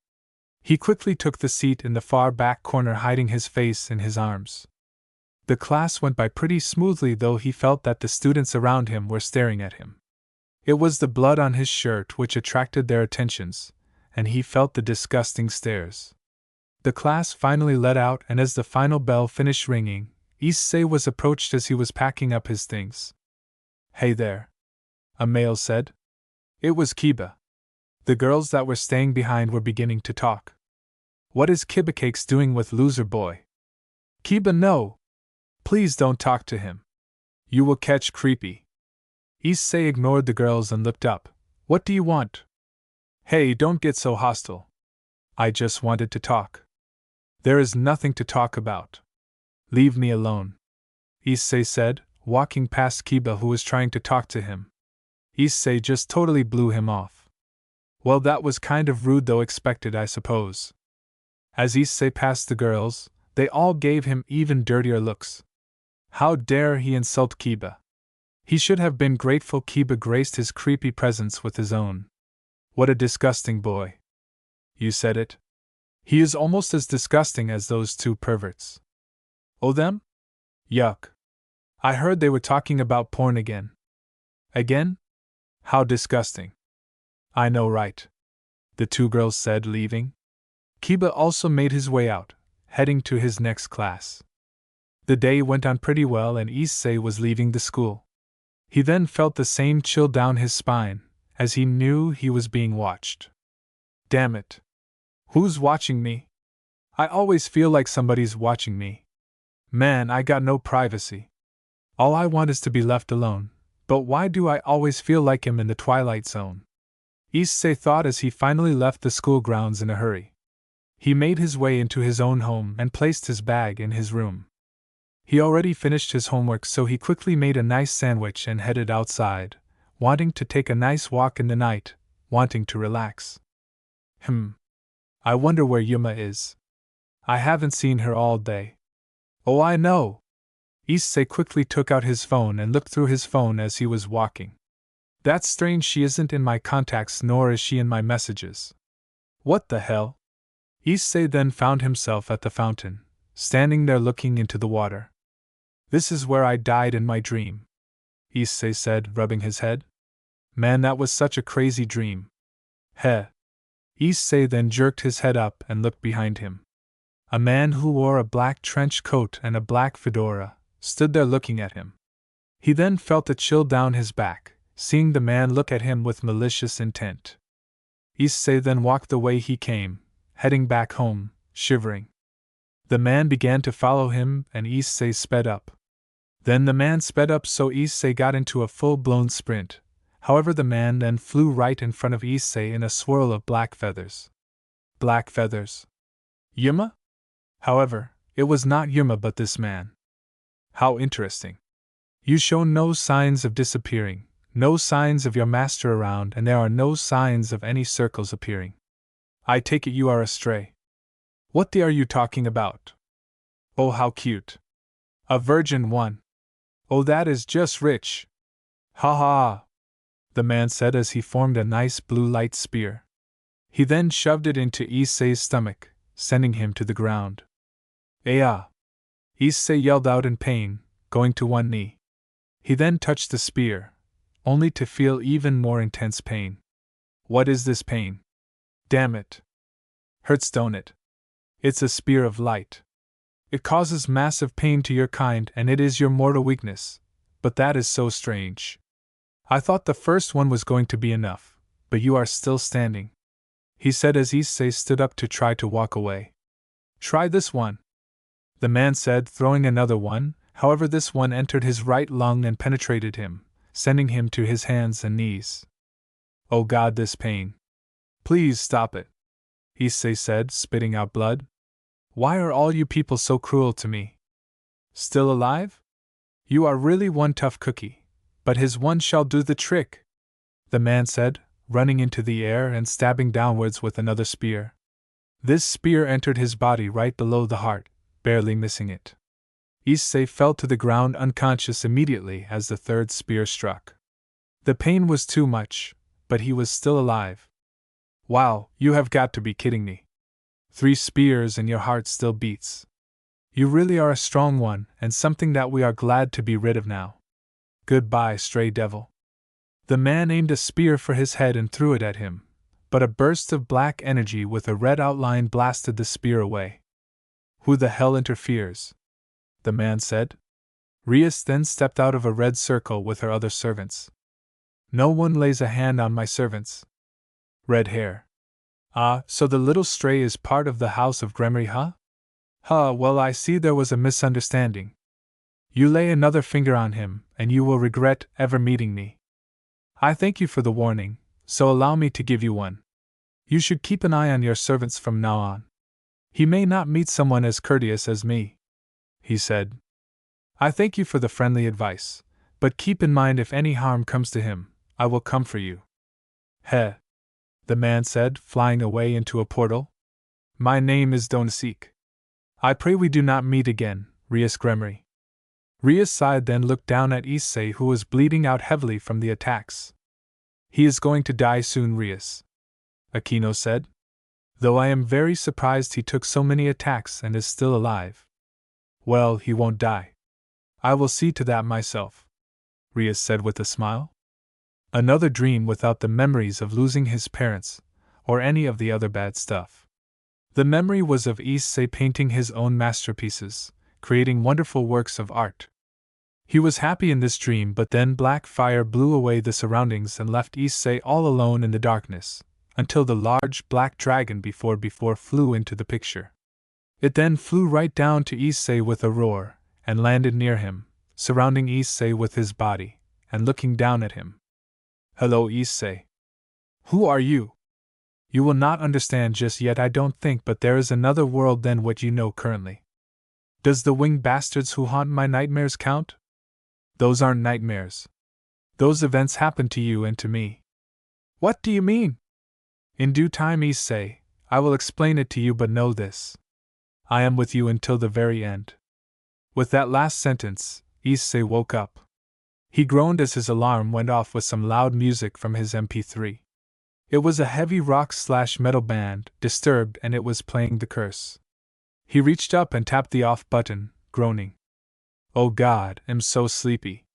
He quickly took the seat in the far back corner, hiding his face in his arms. The class went by pretty smoothly, though he felt that the students around him were staring at him. It was the blood on his shirt which attracted their attentions, and he felt the disgusting stares. The class finally let out, and as the final bell finished ringing, Issei was approached as he was packing up his things. Hey there, a male said. It was Kiba. The girls that were staying behind were beginning to talk. What is Kiba Cakes doing with loser boy? Kiba, no! Please don't talk to him. You will catch creepy. Issei ignored the girls and looked up. What do you want? Hey, don't get so hostile. I just wanted to talk. There is nothing to talk about. Leave me alone, Issei said, walking past Kiba, who was trying to talk to him. Issei just totally blew him off. Well, that was kind of rude, though expected, I suppose. As Issei passed the girls, they all gave him even dirtier looks. How dare he insult Kiba? He should have been grateful Kiba graced his creepy presence with his own. What a disgusting boy. You said it. He is almost as disgusting as those 2 perverts. Oh, them? Yuck. I heard they were talking about porn again. Again? How disgusting. I know, right? The 2 girls said, leaving. Kiba also made his way out, heading to his next class. The day went on pretty well, and Issei was leaving the school. He then felt the same chill down his spine, as he knew he was being watched. Damn it. Who's watching me? I always feel like somebody's watching me. Man, I got no privacy. All I want is to be left alone, but why do I always feel like I'm in the Twilight Zone? Issei thought as he finally left the school grounds in a hurry. He made his way into his own home and placed his bag in his room. He already finished his homework, so he quickly made a nice sandwich and headed outside, wanting to take a nice walk in the night, wanting to relax. I wonder where Yuma is. I haven't seen her all day. Oh, I know! Issei quickly took out his phone and looked through his phone as he was walking. That's strange, she isn't in my contacts, nor is she in my messages. What the hell? Issei then found himself at the fountain, standing there looking into the water. This is where I died in my dream, Issei said, rubbing his head. Man, that was such a crazy dream. Heh. Issei then jerked his head up and looked behind him. A man who wore a black trench coat and a black fedora stood there looking at him. He then felt a chill down his back, seeing the man look at him with malicious intent. Issei then walked the way he came, heading back home, shivering. The man began to follow him, and Issei sped up. Then the man sped up so Issei got into a full-blown sprint. However, the man then flew right in front of Issei in a swirl of black feathers. Black feathers. Yuma? However, it was not Yuma but this man. How interesting. You show no signs of disappearing, no signs of your master around, and there are no signs of any circles appearing. I take it you are astray. What are you talking about? Oh, how cute. A virgin one. Oh, that is just rich. Ha ha, the man said as he formed a nice blue light spear. He then shoved it into Issei's stomach, sending him to the ground. Aya! Issei yelled out in pain, going to one knee. He then touched the spear, only to feel even more intense pain. What is this pain? Damn it. Hurts, don't it? It's a spear of light. It causes massive pain to your kind, and it is your mortal weakness, but that is so strange. I thought the first one was going to be enough, but you are still standing, he said as Issei stood up to try to walk away. Try this one, the man said, throwing another one. However, this one entered his right lung and penetrated him, sending him to his hands and knees. Oh God, this pain. Please stop it, Issei said, spitting out blood. Why are all you people so cruel to me? Still alive? You are really one tough cookie, but his one shall do the trick, the man said, running into the air and stabbing downwards with another spear. This spear entered his body right below the heart, barely missing it. Issei fell to the ground unconscious immediately as the third spear struck. The pain was too much, but he was still alive. Wow, you have got to be kidding me. 3 spears and your heart still beats. You really are a strong one, and something that we are glad to be rid of now. Goodbye, stray devil. The man aimed a spear for his head and threw it at him, but a burst of black energy with a red outline blasted the spear away. Who the hell interferes? The man said. Rias then stepped out of a red circle with her other servants. No one lays a hand on my servants. Red hair. Ah, so the little stray is part of the house of Gremory, huh? Huh, well, I see there was a misunderstanding. You lay another finger on him, and you will regret ever meeting me. I thank you for the warning, so allow me to give you one. You should keep an eye on your servants from now on. He may not meet someone as courteous as me, he said. I thank you for the friendly advice, but keep in mind if any harm comes to him, I will come for you. Heh, the man said, flying away into a portal. My name is Donseek. I pray we do not meet again, Rias Gremory. Rias sighed, then looked down at Issei, who was bleeding out heavily from the attacks. He is going to die soon, Rias, Akeno said. Though I am very surprised he took so many attacks and is still alive. Well, he won't die. I will see to that myself, Rias said with a smile. Another dream without the memories of losing his parents, or any of the other bad stuff. The memory was of Issei painting his own masterpieces, creating wonderful works of art. He was happy in this dream, but then black fire blew away the surroundings and left Issei all alone in the darkness, until the large black dragon before flew into the picture. It then flew right down to Issei with a roar, and landed near him, surrounding Issei with his body, and looking down at him. Hello, Issei. Who are you? You will not understand just yet, I don't think, but there is another world than what you know currently. Does the winged bastards who haunt my nightmares count? Those aren't nightmares. Those events happened to you and to me. What do you mean? In due time, Issei, I will explain it to you, but know this. I am with you until the very end. With that last sentence, Issei woke up. He groaned as his alarm went off with some loud music from his MP3. It was a heavy rock/metal band, Disturbed, and it was playing The Curse. He reached up and tapped the off button, groaning. Oh God, I'm so sleepy.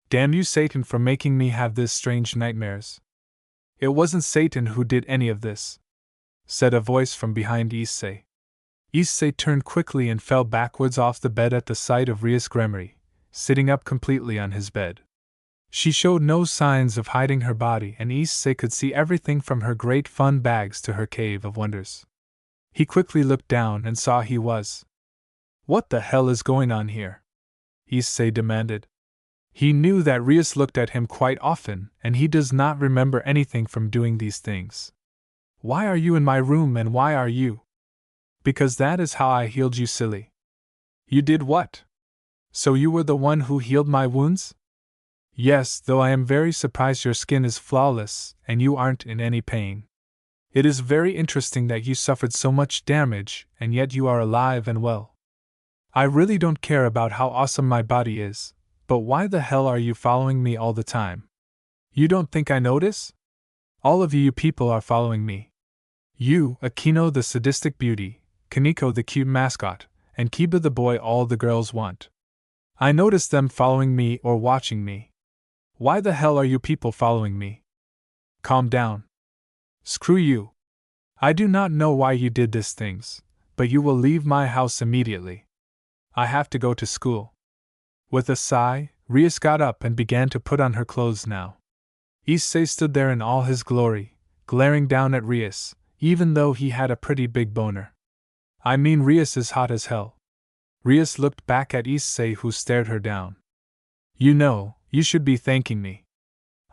Damn you, Satan, for making me have these strange nightmares. It wasn't Satan who did any of this, said a voice from behind Issei. Issei turned quickly and fell backwards off the bed at the sight of Rias Gremory, sitting up completely on his bed. She showed no signs of hiding her body, and Issei could see everything from her great fun bags to her cave of wonders. He quickly looked down and saw he was. What the hell is going on here? Issei demanded. He knew that Rias looked at him quite often, and he does not remember anything from doing these things. Why are you in my room and why are you? Because that is how I healed you, silly. You did what? So you were the one who healed my wounds? Yes, though I am very surprised your skin is flawless and you aren't in any pain. It is very interesting that you suffered so much damage and yet you are alive and well. I really don't care about how awesome my body is, but why the hell are you following me all the time? You don't think I notice? All of you people are following me. You, Akeno the sadistic beauty, Koneko the cute mascot, and Kiba the boy all the girls want. I notice them following me or watching me. Why the hell are you people following me? Calm down. Screw you. I do not know why you did these things, but you will leave my house immediately. I have to go to school. With a sigh, Rias got up and began to put on her clothes now. Issei stood there in all his glory, glaring down at Rias, even though he had a pretty big boner. I mean, Rias is hot as hell. Rias looked back at Issei, who stared her down. You know, you should be thanking me.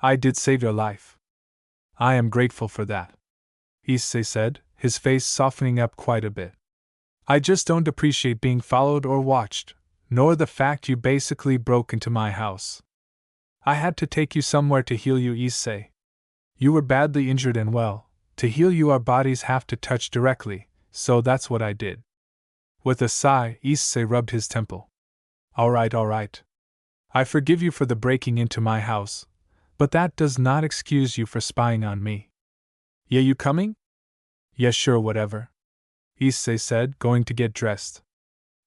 I did save your life. I am grateful for that, Issei said, his face softening up quite a bit. I just don't appreciate being followed or watched, nor the fact you basically broke into my house. I had to take you somewhere to heal you, Issei. You were badly injured and well, to heal you our bodies have to touch directly, so that's what I did. With a sigh, Issei rubbed his temple. Alright. I forgive you for the breaking into my house, but that does not excuse you for spying on me. Yeah, you coming? Yeah, sure, whatever, Issei said, going to get dressed.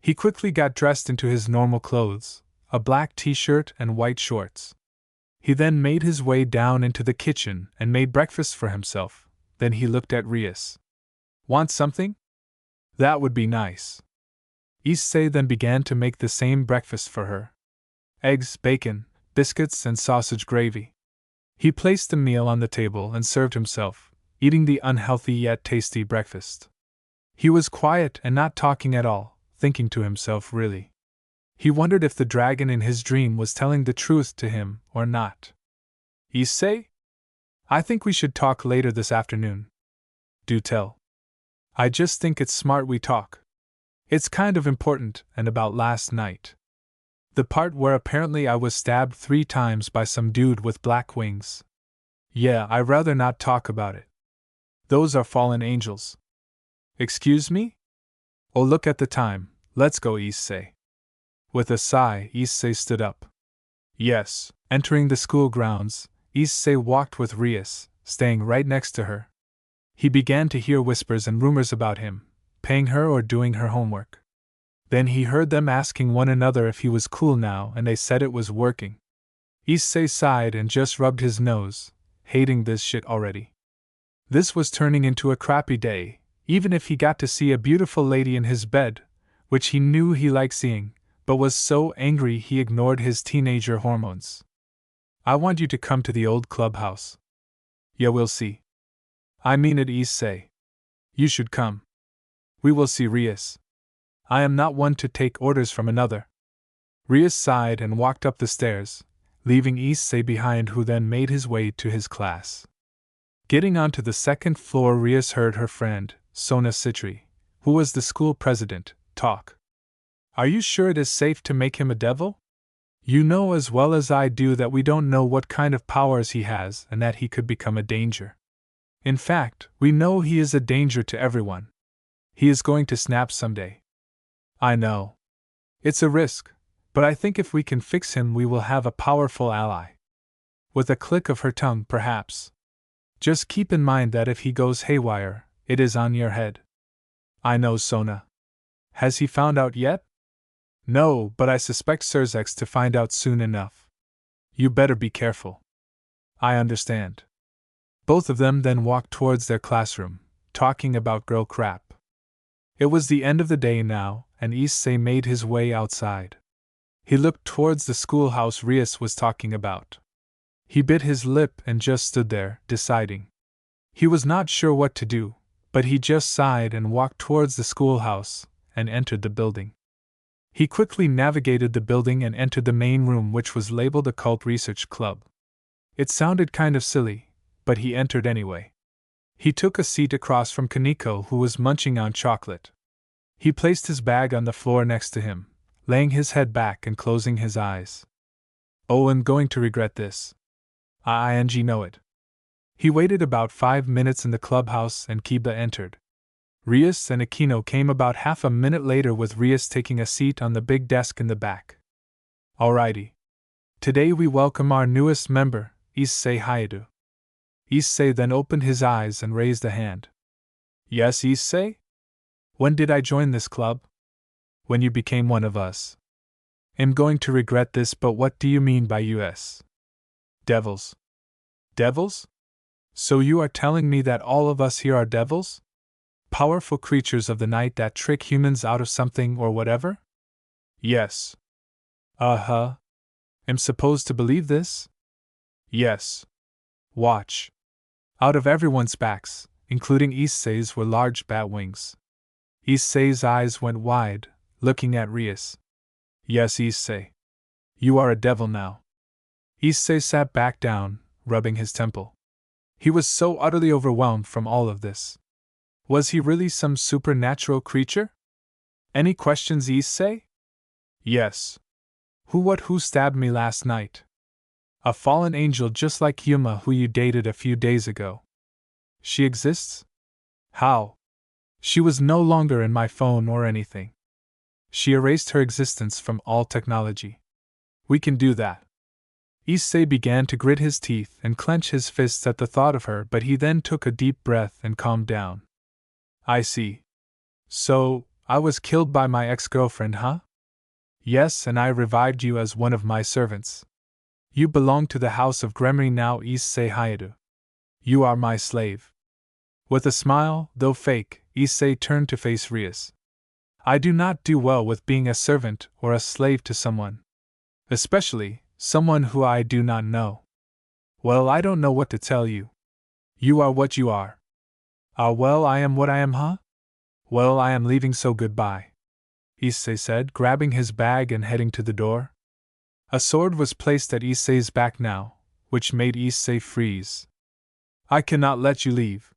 He quickly got dressed into his normal clothes, a black t-shirt and white shorts. He then made his way down into the kitchen and made breakfast for himself. Then he looked at Rias. Want something? That would be nice. Issei then began to make the same breakfast for her. Eggs, bacon, biscuits, and sausage gravy. He placed the meal on the table and served himself, eating the unhealthy yet tasty breakfast. He was quiet and not talking at all, thinking to himself really. He wondered if the dragon in his dream was telling the truth to him or not. Issei? I think we should talk later this afternoon. Do tell. I just think it's smart we talk. It's kind of important and about last night. The part where apparently I was stabbed 3 times by some dude with black wings. Yeah, I'd rather not talk about it. Those are fallen angels. Excuse me? Oh, look at the time, let's go, Issei. With a sigh, Issei stood up. Yes, entering the school grounds, Issei walked with Rias, staying right next to her. He began to hear whispers and rumors about him, paying her or doing her homework. Then he heard them asking one another if he was cool now, and they said it was working. Issei sighed and just rubbed his nose, hating this shit already. This was turning into a crappy day, even if he got to see a beautiful lady in his bed, which he knew he liked seeing, but was so angry he ignored his teenager hormones. I want you to come to the old clubhouse. Yeah, we'll see. I mean it, Issei. You should come. We will see, Rias. I am not one to take orders from another. Rias sighed and walked up the stairs, leaving Issei behind, who then made his way to his class. Getting onto the 2nd floor, Rias heard her friend, Sona Citri, who was the school president, talk. Are you sure it is safe to make him a devil? You know as well as I do that we don't know what kind of powers he has and that he could become a danger. In fact, we know he is a danger to everyone. He is going to snap someday. I know. It's a risk, but I think if we can fix him we will have a powerful ally. With a click of her tongue, perhaps. Just keep in mind that if he goes haywire, it is on your head. I know, Sona. Has he found out yet? No, but I suspect sirzechs to find out soon enough. You better be careful. I understand. Both of them then walked towards their classroom, talking about girl crap. It was the end of the day now, and Issei made his way outside. He looked towards the schoolhouse Rias was talking about. He bit his lip and just stood there, deciding. He was not sure what to do, but he just sighed and walked towards the schoolhouse, and entered the building. He quickly navigated the building and entered the main room, which was labeled Occult Research Club. It sounded kind of silly, but he entered anyway. He took a seat across from Koneko, who was munching on chocolate. He placed his bag on the floor next to him, laying his head back and closing his eyes. Oh, I'm going to regret this. I know it. He waited about 5 minutes in the clubhouse and Kiba entered. Rias and Akeno came about half a minute later, with Rias taking a seat on the big desk in the back. Alrighty. Today we welcome our newest member, Issei Hydra. Issei then opened his eyes and raised a hand. Yes, Issei? When did I join this club? When you became one of us. I'm going to regret this, but what do you mean by us? Devils. Devils? So you are telling me that all of us here are devils? Powerful creatures of the night that trick humans out of something or whatever? Yes. I'm supposed to believe this? Yes. Watch. Out of everyone's backs, including Issei's, were large bat wings. Issei's eyes went wide, looking at Rias. Yes, Issei. You are a devil now. Issei sat back down, rubbing his temple. He was so utterly overwhelmed from all of this. Was he really some supernatural creature? Any questions, Issei? Yes. Who stabbed me last night? A fallen angel just like Yuma, who you dated a few days ago. She exists? How? She was no longer in my phone or anything. She erased her existence from all technology. We can do that. Issei began to grit his teeth and clench his fists at the thought of her, but he then took a deep breath and calmed down. I see. So, I was killed by my ex-girlfriend, huh? Yes, and I revived you as one of my servants. You belong to the house of Gremory now, Issei Hydra. You are my slave. With a smile, though fake, Issei turned to face Rias. I do not do well with being a servant or a slave to someone. Especially, someone who I do not know. Well, I don't know what to tell you. You are what you are. Well, I am what I am, huh? Well, I am leaving, so goodbye. Issei said, grabbing his bag and heading to the door. A sword was placed at Issei's back now, which made Issei freeze. I cannot let you leave.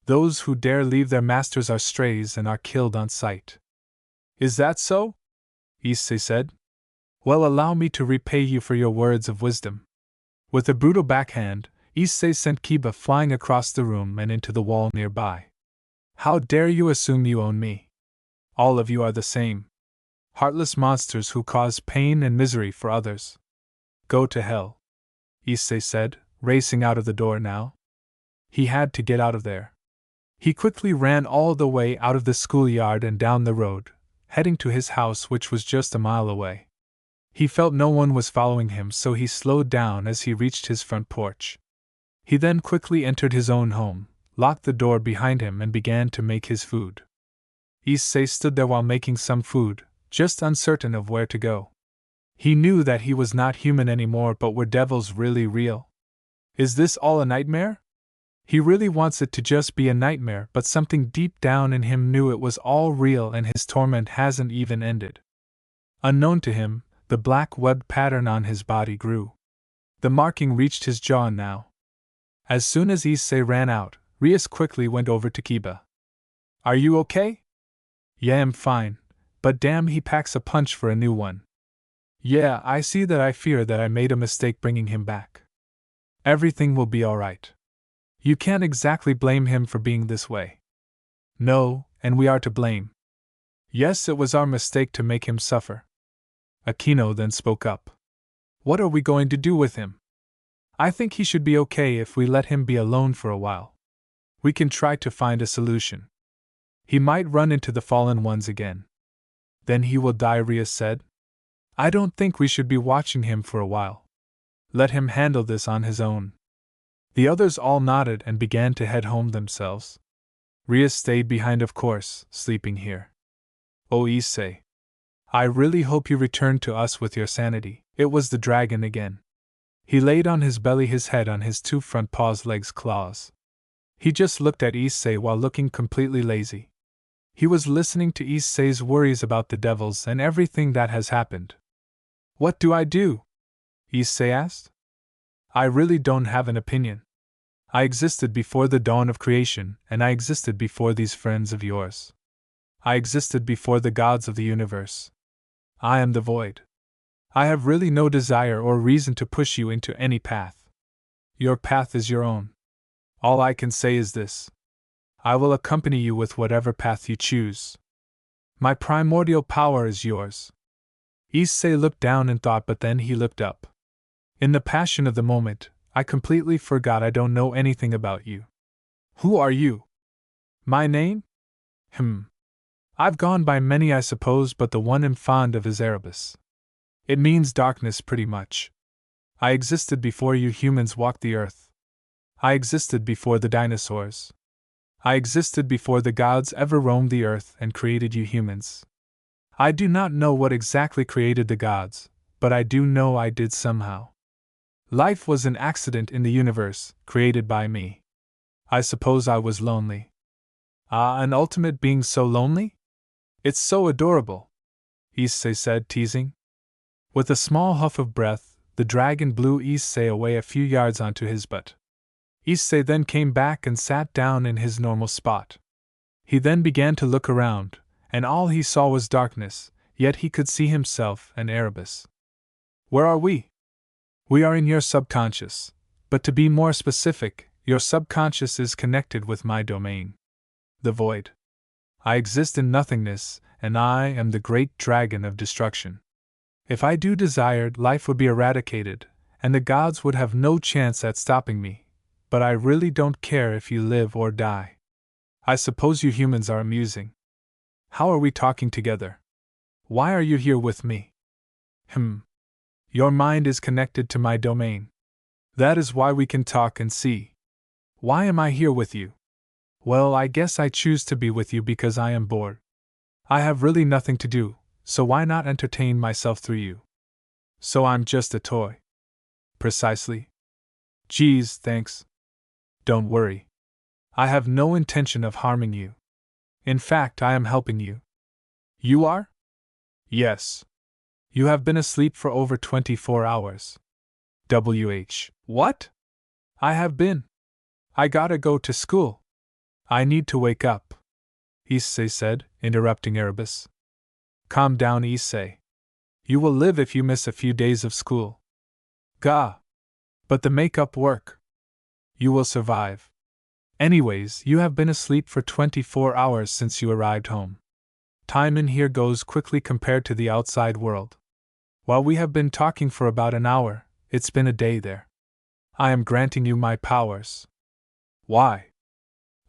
Those who dare leave their masters are strays and are killed on sight. Is that so? Issei said. Well, allow me to repay you for your words of wisdom. With a brutal backhand, Issei sent Kiba flying across the room and into the wall nearby. How dare you assume you own me? All of you are the same. Heartless monsters who cause pain and misery for others. Go to hell, Issei said, racing out of the door now. He had to get out of there. He quickly ran all the way out of the schoolyard and down the road, heading to his house, which was just a mile away. He felt no one was following him, so he slowed down as he reached his front porch. He then quickly entered his own home, locked the door behind him, and began to make his food. Issei stood there while making some food, just uncertain of where to go. He knew that he was not human anymore, but were devils really real? Is this all a nightmare? He really wants it to just be a nightmare, but something deep down in him knew it was all real, and his torment hasn't even ended. Unknown to him, the black webbed pattern on his body grew. The marking reached his jaw now. As soon as Issei ran out, Rias quickly went over to Kiba. Are you okay? Yeah, I'm fine, but damn, he packs a punch for a new one. Yeah, I see that. I fear that I made a mistake bringing him back. Everything will be alright. You can't exactly blame him for being this way. No, and we are to blame. Yes, it was our mistake to make him suffer. Akeno then spoke up. What are we going to do with him? I think he should be okay if we let him be alone for a while. We can try to find a solution. He might run into the fallen ones again. Then he will die, Rias said. I don't think we should be watching him for a while. Let him handle this on his own. The others all nodded and began to head home themselves. Rias stayed behind, of course, sleeping here. Oh, Issei. I really hope you return to us with your sanity. It was the dragon again. He laid on his belly, his head on his two front paws, legs, claws. He just looked at Issei while looking completely lazy. He was listening to Issei's worries about the devils and everything that has happened. What do I do? Issei asked. I really don't have an opinion. I existed before the dawn of creation, and I existed before these friends of yours. I existed before the gods of the universe. I am the void. I have really no desire or reason to push you into any path. Your path is your own. All I can say is this. I will accompany you with whatever path you choose. My primordial power is yours. Issei looked down and thought, but then he looked up. In the passion of the moment, I completely forgot I don't know anything about you. Who are you? My name? I've gone by many, I suppose, but the one I'm fond of is Arabus. It means darkness, pretty much. I existed before you humans walked the earth. I existed before the dinosaurs. I existed before the gods ever roamed the earth and created you humans. I do not know what exactly created the gods, but I do know I did somehow. Life was an accident in the universe, created by me. I suppose I was lonely. Ah, an ultimate being so lonely? It's so adorable, Issei said, teasing. With a small huff of breath, the dragon blew Issei away a few yards onto his butt. Issei then came back and sat down in his normal spot. He then began to look around, and all he saw was darkness, yet he could see himself and Arabus. Where are we? We are in your subconscious, but to be more specific, your subconscious is connected with my domain. The void. I exist in nothingness, and I am the great dragon of destruction. If I do desired, life would be eradicated, and the gods would have no chance at stopping me, but I really don't care if you live or die. I suppose you humans are amusing. How are we talking together? Why are you here with me? Your mind is connected to my domain. That is why we can talk and see. Why am I here with you? Well, I guess I choose to be with you because I am bored. I have really nothing to do, so why not entertain myself through you? So I'm just a toy. Precisely. Geez, thanks. Don't worry. I have no intention of harming you. In fact, I am helping you. You are? Yes. You have been asleep for over 24 hours. What? I have been. I gotta go to school. I need to wake up, Issei said, interrupting Arabus. Calm down, Issei. You will live if you miss a few days of school. Gah! But the makeup work. You will survive. Anyways, you have been asleep for 24 hours since you arrived home. Time in here goes quickly compared to the outside world. While we have been talking for about an hour, it's been a day there. I am granting you my powers. Why?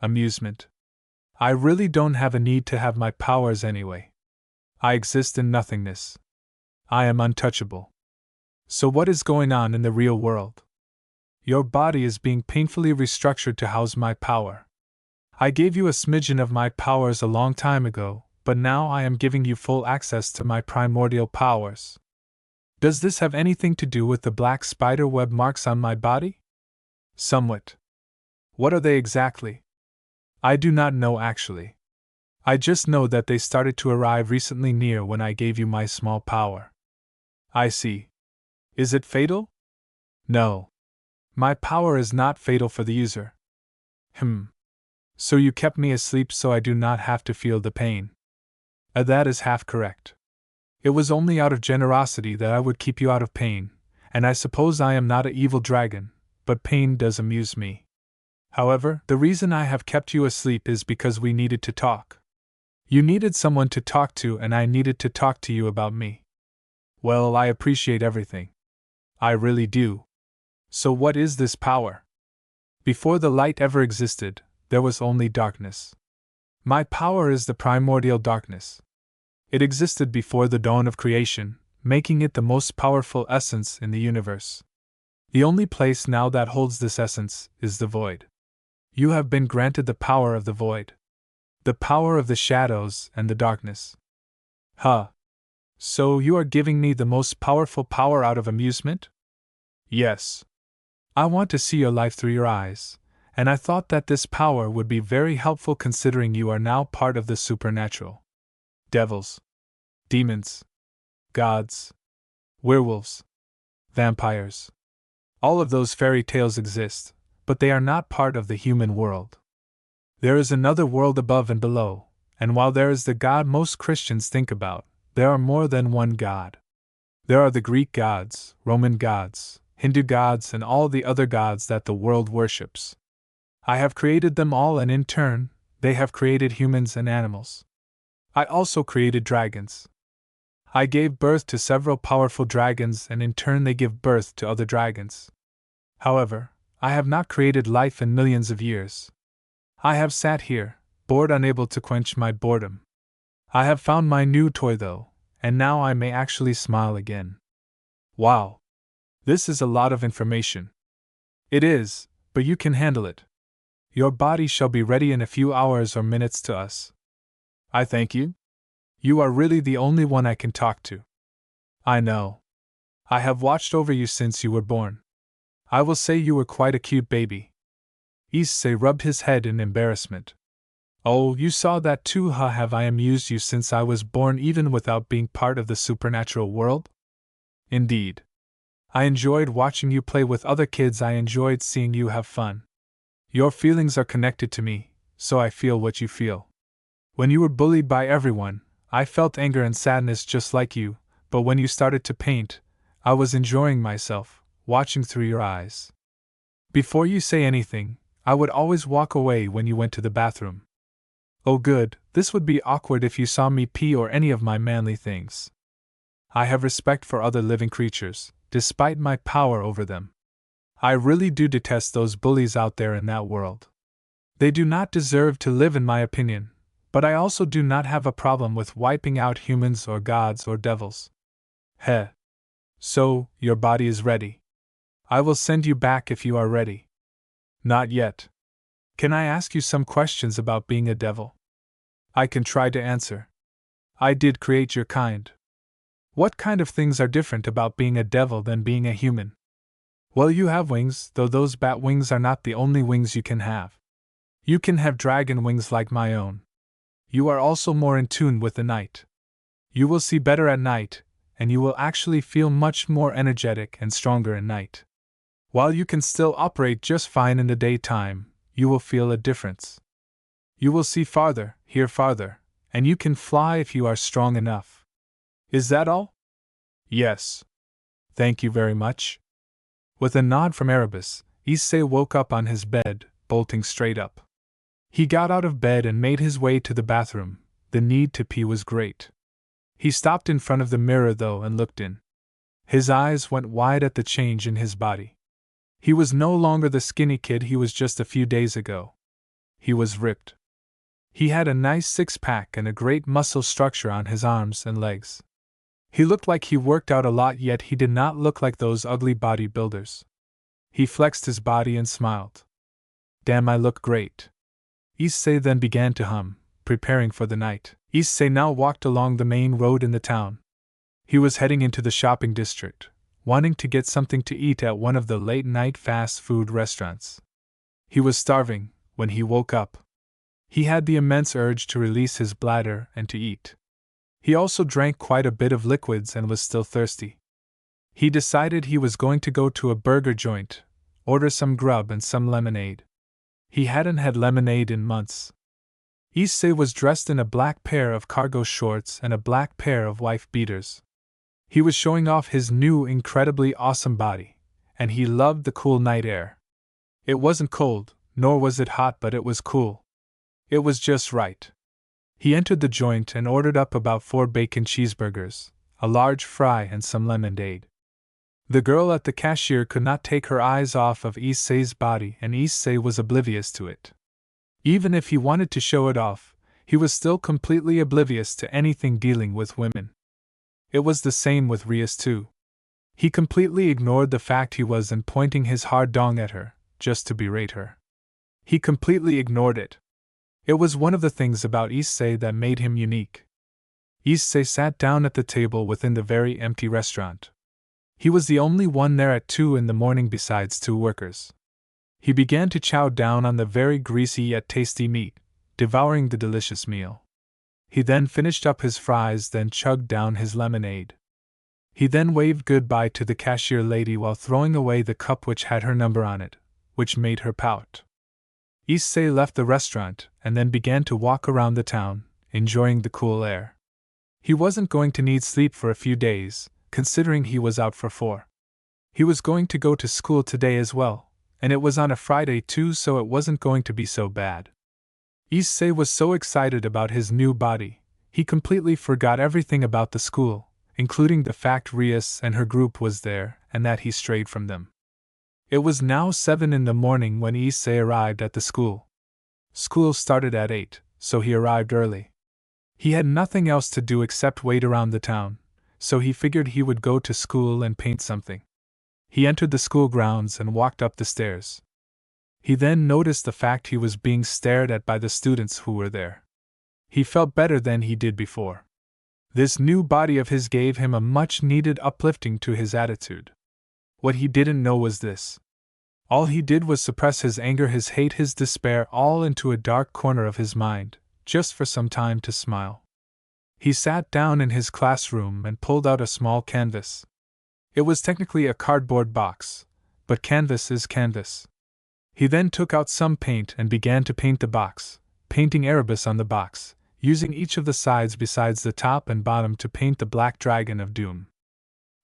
Amusement. I really don't have a need to have my powers anyway. I exist in nothingness. I am untouchable. So what is going on in the real world? Your body is being painfully restructured to house my power. I gave you a smidgen of my powers a long time ago, but now I am giving you full access to my primordial powers. Does this have anything to do with the black spider web marks on my body? Somewhat. What are they exactly? I do not know actually. I just know that they started to arrive recently near when I gave you my small power. I see. Is it fatal? No. My power is not fatal for the user. So you kept me asleep so I do not have to feel the pain. That is half correct. It was only out of generosity that I would keep you out of pain, and I suppose I am not an evil dragon, but pain does amuse me. However, the reason I have kept you asleep is because we needed to talk. You needed someone to talk to, and I needed to talk to you about me. Well, I appreciate everything. I really do. So what is this power? Before the light ever existed, there was only darkness. My power is the primordial darkness. It existed before the dawn of creation, making it the most powerful essence in the universe. The only place now that holds this essence is the void. You have been granted the power of the void. The power of the shadows and the darkness. So you are giving me the most powerful power out of amusement? Yes. I want to see your life through your eyes, and I thought that this power would be very helpful considering you are now part of the supernatural. Devils, demons, gods, werewolves, vampires. All of those fairy tales exist, but they are not part of the human world. There is another world above and below, and while there is the God most Christians think about, there are more than one God. There are the Greek gods, Roman gods, Hindu gods, and all the other gods that the world worships. I have created them all, and in turn, they have created humans and animals. I also created dragons. I gave birth to several powerful dragons, and in turn they give birth to other dragons. However, I have not created life in millions of years. I have sat here, bored, unable to quench my boredom. I have found my new toy though, and now I may actually smile again. Wow! This is a lot of information. It is, but you can handle it. Your body shall be ready in a few hours or minutes to us. I thank you. You are really the only one I can talk to. I know. I have watched over you since you were born. I will say you were quite a cute baby. Issei rubbed his head in embarrassment. Oh, you saw that too, have I amused you since I was born even without being part of the supernatural world? Indeed. I enjoyed watching you play with other kids, I enjoyed seeing you have fun. Your feelings are connected to me, so I feel what you feel. When you were bullied by everyone, I felt anger and sadness just like you, but when you started to paint, I was enjoying myself, watching through your eyes. Before you say anything, I would always walk away when you went to the bathroom. Oh good, this would be awkward if you saw me pee or any of my manly things. I have respect for other living creatures, despite my power over them. I really do detest those bullies out there in that world. They do not deserve to live in my opinion, but I also do not have a problem with wiping out humans or gods or devils. Heh. So, your body is ready. I will send you back if you are ready. Not yet. Can I ask you some questions about being a devil? I can try to answer. I did create your kind. What kind of things are different about being a devil than being a human? Well, you have wings, though those bat wings are not the only wings you can have. You can have dragon wings like my own. You are also more in tune with the night. You will see better at night, and you will actually feel much more energetic and stronger at night. While you can still operate just fine in the daytime, you will feel a difference. You will see farther, hear farther, and you can fly if you are strong enough. Is that all? Yes. Thank you very much. With a nod from Arabus, Issei woke up on his bed, bolting straight up. He got out of bed and made his way to the bathroom. The need to pee was great. He stopped in front of the mirror though and looked in. His eyes went wide at the change in his body. He was no longer the skinny kid he was just a few days ago. He was ripped. He had a nice six-pack and a great muscle structure on his arms and legs. He looked like he worked out a lot, yet he did not look like those ugly bodybuilders. He flexed his body and smiled. Damn, I look great. Issei then began to hum, preparing for the night. Issei now walked along the main road in the town. He was heading into the shopping district, wanting to get something to eat at one of the late-night fast food restaurants. He was starving when he woke up. He had the immense urge to release his bladder and to eat. He also drank quite a bit of liquids and was still thirsty. He decided he was going to go to a burger joint, order some grub and some lemonade. He hadn't had lemonade in months. Issei was dressed in a black pair of cargo shorts and a black pair of wife beaters. He was showing off his new incredibly awesome body, and he loved the cool night air. It wasn't cold, nor was it hot, but it was cool. It was just right. He entered the joint and ordered up about 4 bacon cheeseburgers, a large fry and some lemonade. The girl at the cashier could not take her eyes off of Issei's body, and Issei was oblivious to it. Even if he wanted to show it off, he was still completely oblivious to anything dealing with women. It was the same with Rias too. He completely ignored the fact he was and pointing his hard dong at her, just to berate her. He completely ignored it. It was one of the things about Issei that made him unique. Issei sat down at the table within the very empty restaurant. He was the only one there at 2 in the morning besides 2 workers. He began to chow down on the very greasy yet tasty meat, devouring the delicious meal. He then finished up his fries, then chugged down his lemonade. He then waved goodbye to the cashier lady while throwing away the cup which had her number on it, which made her pout. Issei left the restaurant and then began to walk around the town, enjoying the cool air. He wasn't going to need sleep for a few days, considering he was out for 4. He was going to go to school today as well, and it was on a Friday too, so it wasn't going to be so bad. Issei was so excited about his new body, he completely forgot everything about the school, including the fact Rias and her group was there and that he strayed from them. It was now 7 in the morning when Issei arrived at the school. School started at 8, so he arrived early. He had nothing else to do except wait around the town, so he figured he would go to school and paint something. He entered the school grounds and walked up the stairs. He then noticed the fact he was being stared at by the students who were there. He felt better than he did before. This new body of his gave him a much-needed uplifting to his attitude. What he didn't know was this. All he did was suppress his anger, his hate, his despair all into a dark corner of his mind, just for some time to smile. He sat down in his classroom and pulled out a small canvas. It was technically a cardboard box, but canvas is canvas. He then took out some paint and began to paint the box, painting Arabus on the box, using each of the sides besides the top and bottom to paint the black dragon of doom.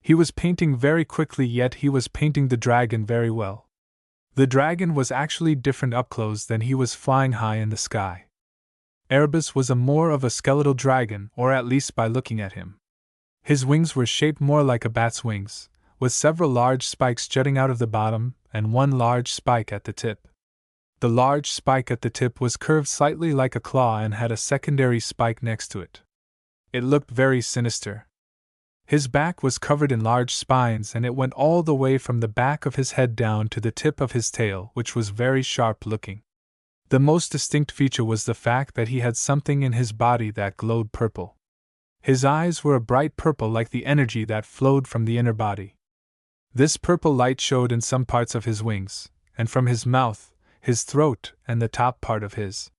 He was painting very quickly, yet he was painting the dragon very well. The dragon was actually different up close than he was flying high in the sky. Arabus was more of a skeletal dragon, or at least by looking at him. His wings were shaped more like a bat's wings, with several large spikes jutting out of the bottom and one large spike at the tip. The large spike at the tip was curved slightly like a claw and had a secondary spike next to it. It looked very sinister. His back was covered in large spines and it went all the way from the back of his head down to the tip of his tail, which was very sharp looking. The most distinct feature was the fact that he had something in his body that glowed purple. His eyes were a bright purple like the energy that flowed from the inner body. This purple light showed in some parts of his wings, and from his mouth, his throat, and the top part of his.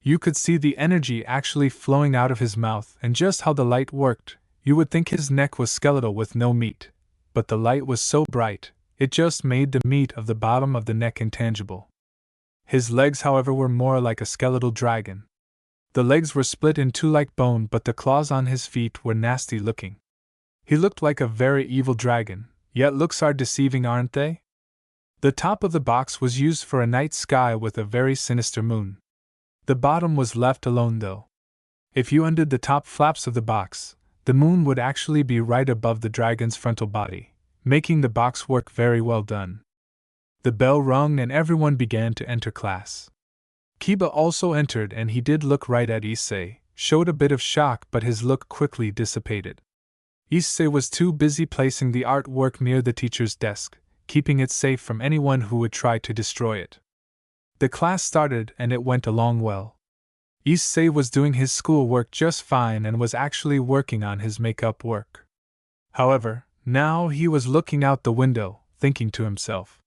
You could see the energy actually flowing out of his mouth, and just how the light worked, you would think his neck was skeletal with no meat, but the light was so bright, it just made the meat of the bottom of the neck intangible. His legs, however, were more like a skeletal dragon. The legs were split in two like bone, but the claws on his feet were nasty looking. He looked like a very evil dragon, yet looks are deceiving, aren't they? The top of the box was used for a night sky with a very sinister moon. The bottom was left alone though. If you undid the top flaps of the box, the moon would actually be right above the dragon's frontal body, making the box work very well done. The bell rung and everyone began to enter class. Kiba also entered and he did look right at Issei, showed a bit of shock, but his look quickly dissipated. Issei was too busy placing the artwork near the teacher's desk, keeping it safe from anyone who would try to destroy it. The class started and it went along well. Issei was doing his schoolwork just fine and was actually working on his makeup work. However, now he was looking out the window, thinking to himself.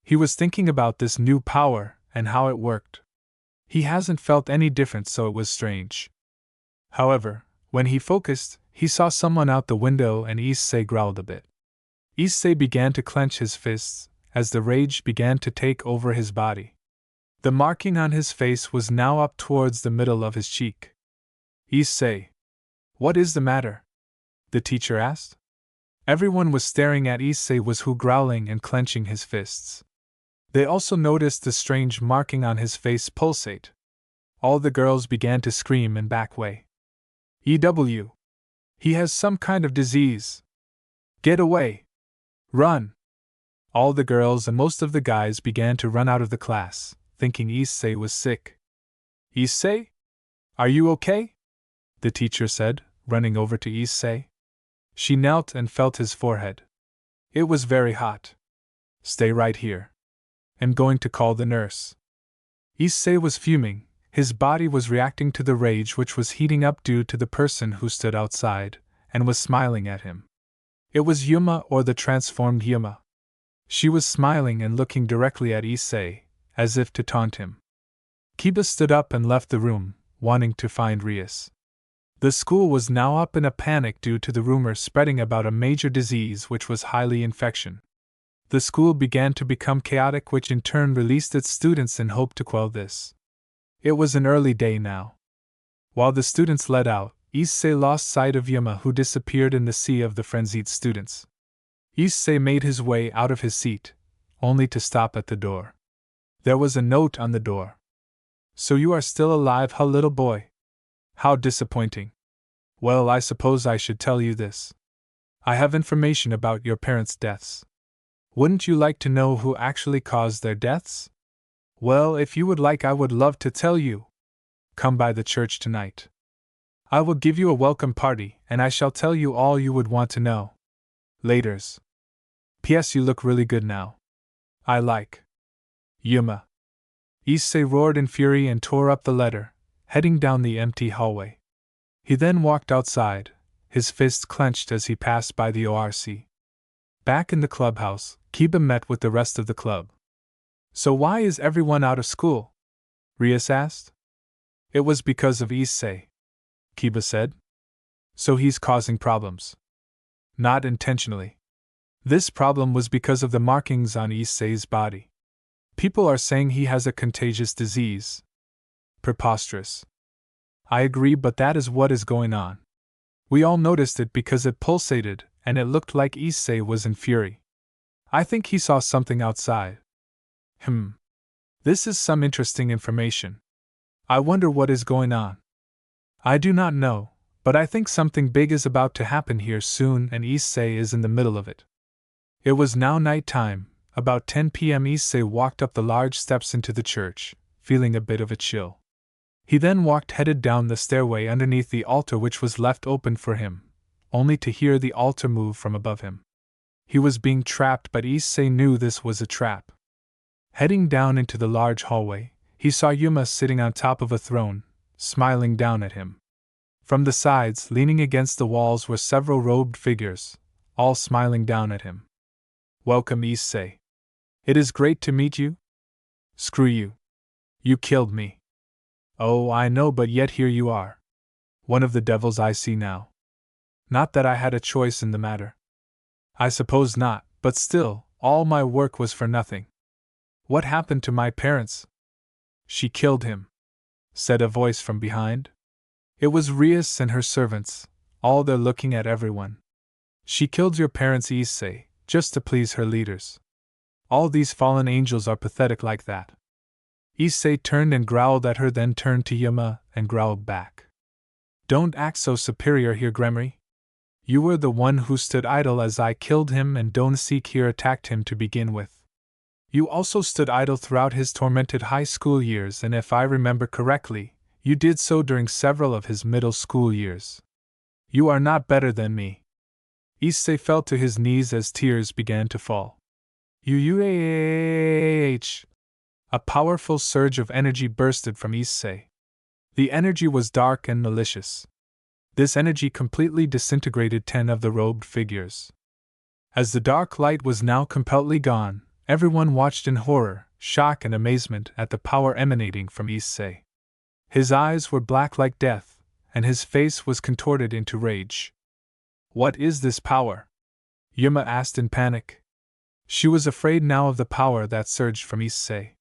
He was thinking about this new power and how it worked. He hasn't felt any difference, so it was strange. However, when he focused, he saw someone out the window and Issei growled a bit. Issei began to clench his fists as the rage began to take over his body. The marking on his face was now up towards the middle of his cheek. Issei, what is the matter? The teacher asked. Everyone was staring at Issei was who growling and clenching his fists. They also noticed the strange marking on his face pulsate. All the girls began to scream and back way. EW. He has some kind of disease. Get away. Run. All the girls and most of the guys began to run out of the class, thinking Issei was sick. Issei? Are you okay? The teacher said, running over to Issei. She knelt and felt his forehead. It was very hot. Stay right here. I'm going to call the nurse. Issei was fuming, his body was reacting to the rage which was heating up due to the person who stood outside, and was smiling at him. It was Yuma, or the transformed Yuma. She was smiling and looking directly at Issei, as if to taunt him. Kiba stood up and left the room, wanting to find Rias. The school was now up in a panic due to the rumor spreading about a major disease which was highly infectious. The school began to become chaotic, which in turn released its students in hope to quell this. It was an early day now. While the students let out, Issei lost sight of Yuma, who disappeared in the sea of the frenzied students. Issei made his way out of his seat, only to stop at the door. There was a note on the door. "So you are still alive, huh, little boy? How disappointing. Well, I suppose I should tell you this. I have information about your parents' deaths. Wouldn't you like to know who actually caused their deaths? Well, if you would like, I would love to tell you. Come by the church tonight. I will give you a welcome party, and I shall tell you all you would want to know. Laters. P.S. You look really good now. I like. Yuma." Issei roared in fury and tore up the letter, heading down the empty hallway. He then walked outside, his fists clenched as he passed by the ORC. Back in the clubhouse, Kiba met with the rest of the club. "So why is everyone out of school?" Rias asked. "It was because of Issei," Kiba said. "So he's causing problems." "Not intentionally. This problem was because of the markings on Issei's body. People are saying he has a contagious disease." Preposterous. "I agree, but that is what is going on. We all noticed it because it pulsated, and it looked like Issei was in fury. I think he saw something outside." This is some interesting information. I wonder what is going on. "I do not know, but I think something big is about to happen here soon, and Issei is in the middle of it." It was now night time. About 10 p.m. Issei walked up the large steps into the church, feeling a bit of a chill. He then walked headed down the stairway underneath the altar, which was left open for him, only to hear the altar move from above him. He was being trapped, but Issei knew this was a trap. Heading down into the large hallway, he saw Yuma sitting on top of a throne, smiling down at him. From the sides, leaning against the walls, were several robed figures, all smiling down at him. "Welcome, Issei. It is great to meet you." "Screw you. You killed me." "Oh, I know, but yet here you are. One of the devils I see now. Not that I had a choice in the matter." "I suppose not, but still, all my work was for nothing." "What happened to my parents?" "She killed him," said a voice from behind. It was Rias and her servants, all there looking at everyone. "She killed your parents, Issei, just to please her leaders. All these fallen angels are pathetic like that." Issei turned and growled at her, then turned to Yuma and growled back. "Don't act so superior here, Gremory. You were the one who stood idle as I killed him, and Don't Seek here attacked him to begin with. You also stood idle throughout his tormented high school years, and if I remember correctly, you did so during several of his middle school years. You are not better than me." Issei fell to his knees as tears began to fall. "Uuah!" A powerful surge of energy bursted from Issei. The energy was dark and malicious. This energy completely disintegrated 10 of the robed figures. As the dark light was now completely gone, everyone watched in horror, shock, and amazement at the power emanating from Issei. His eyes were black like death, and his face was contorted into rage. "What is this power?" Yuma asked in panic. She was afraid now of the power that surged from Issei.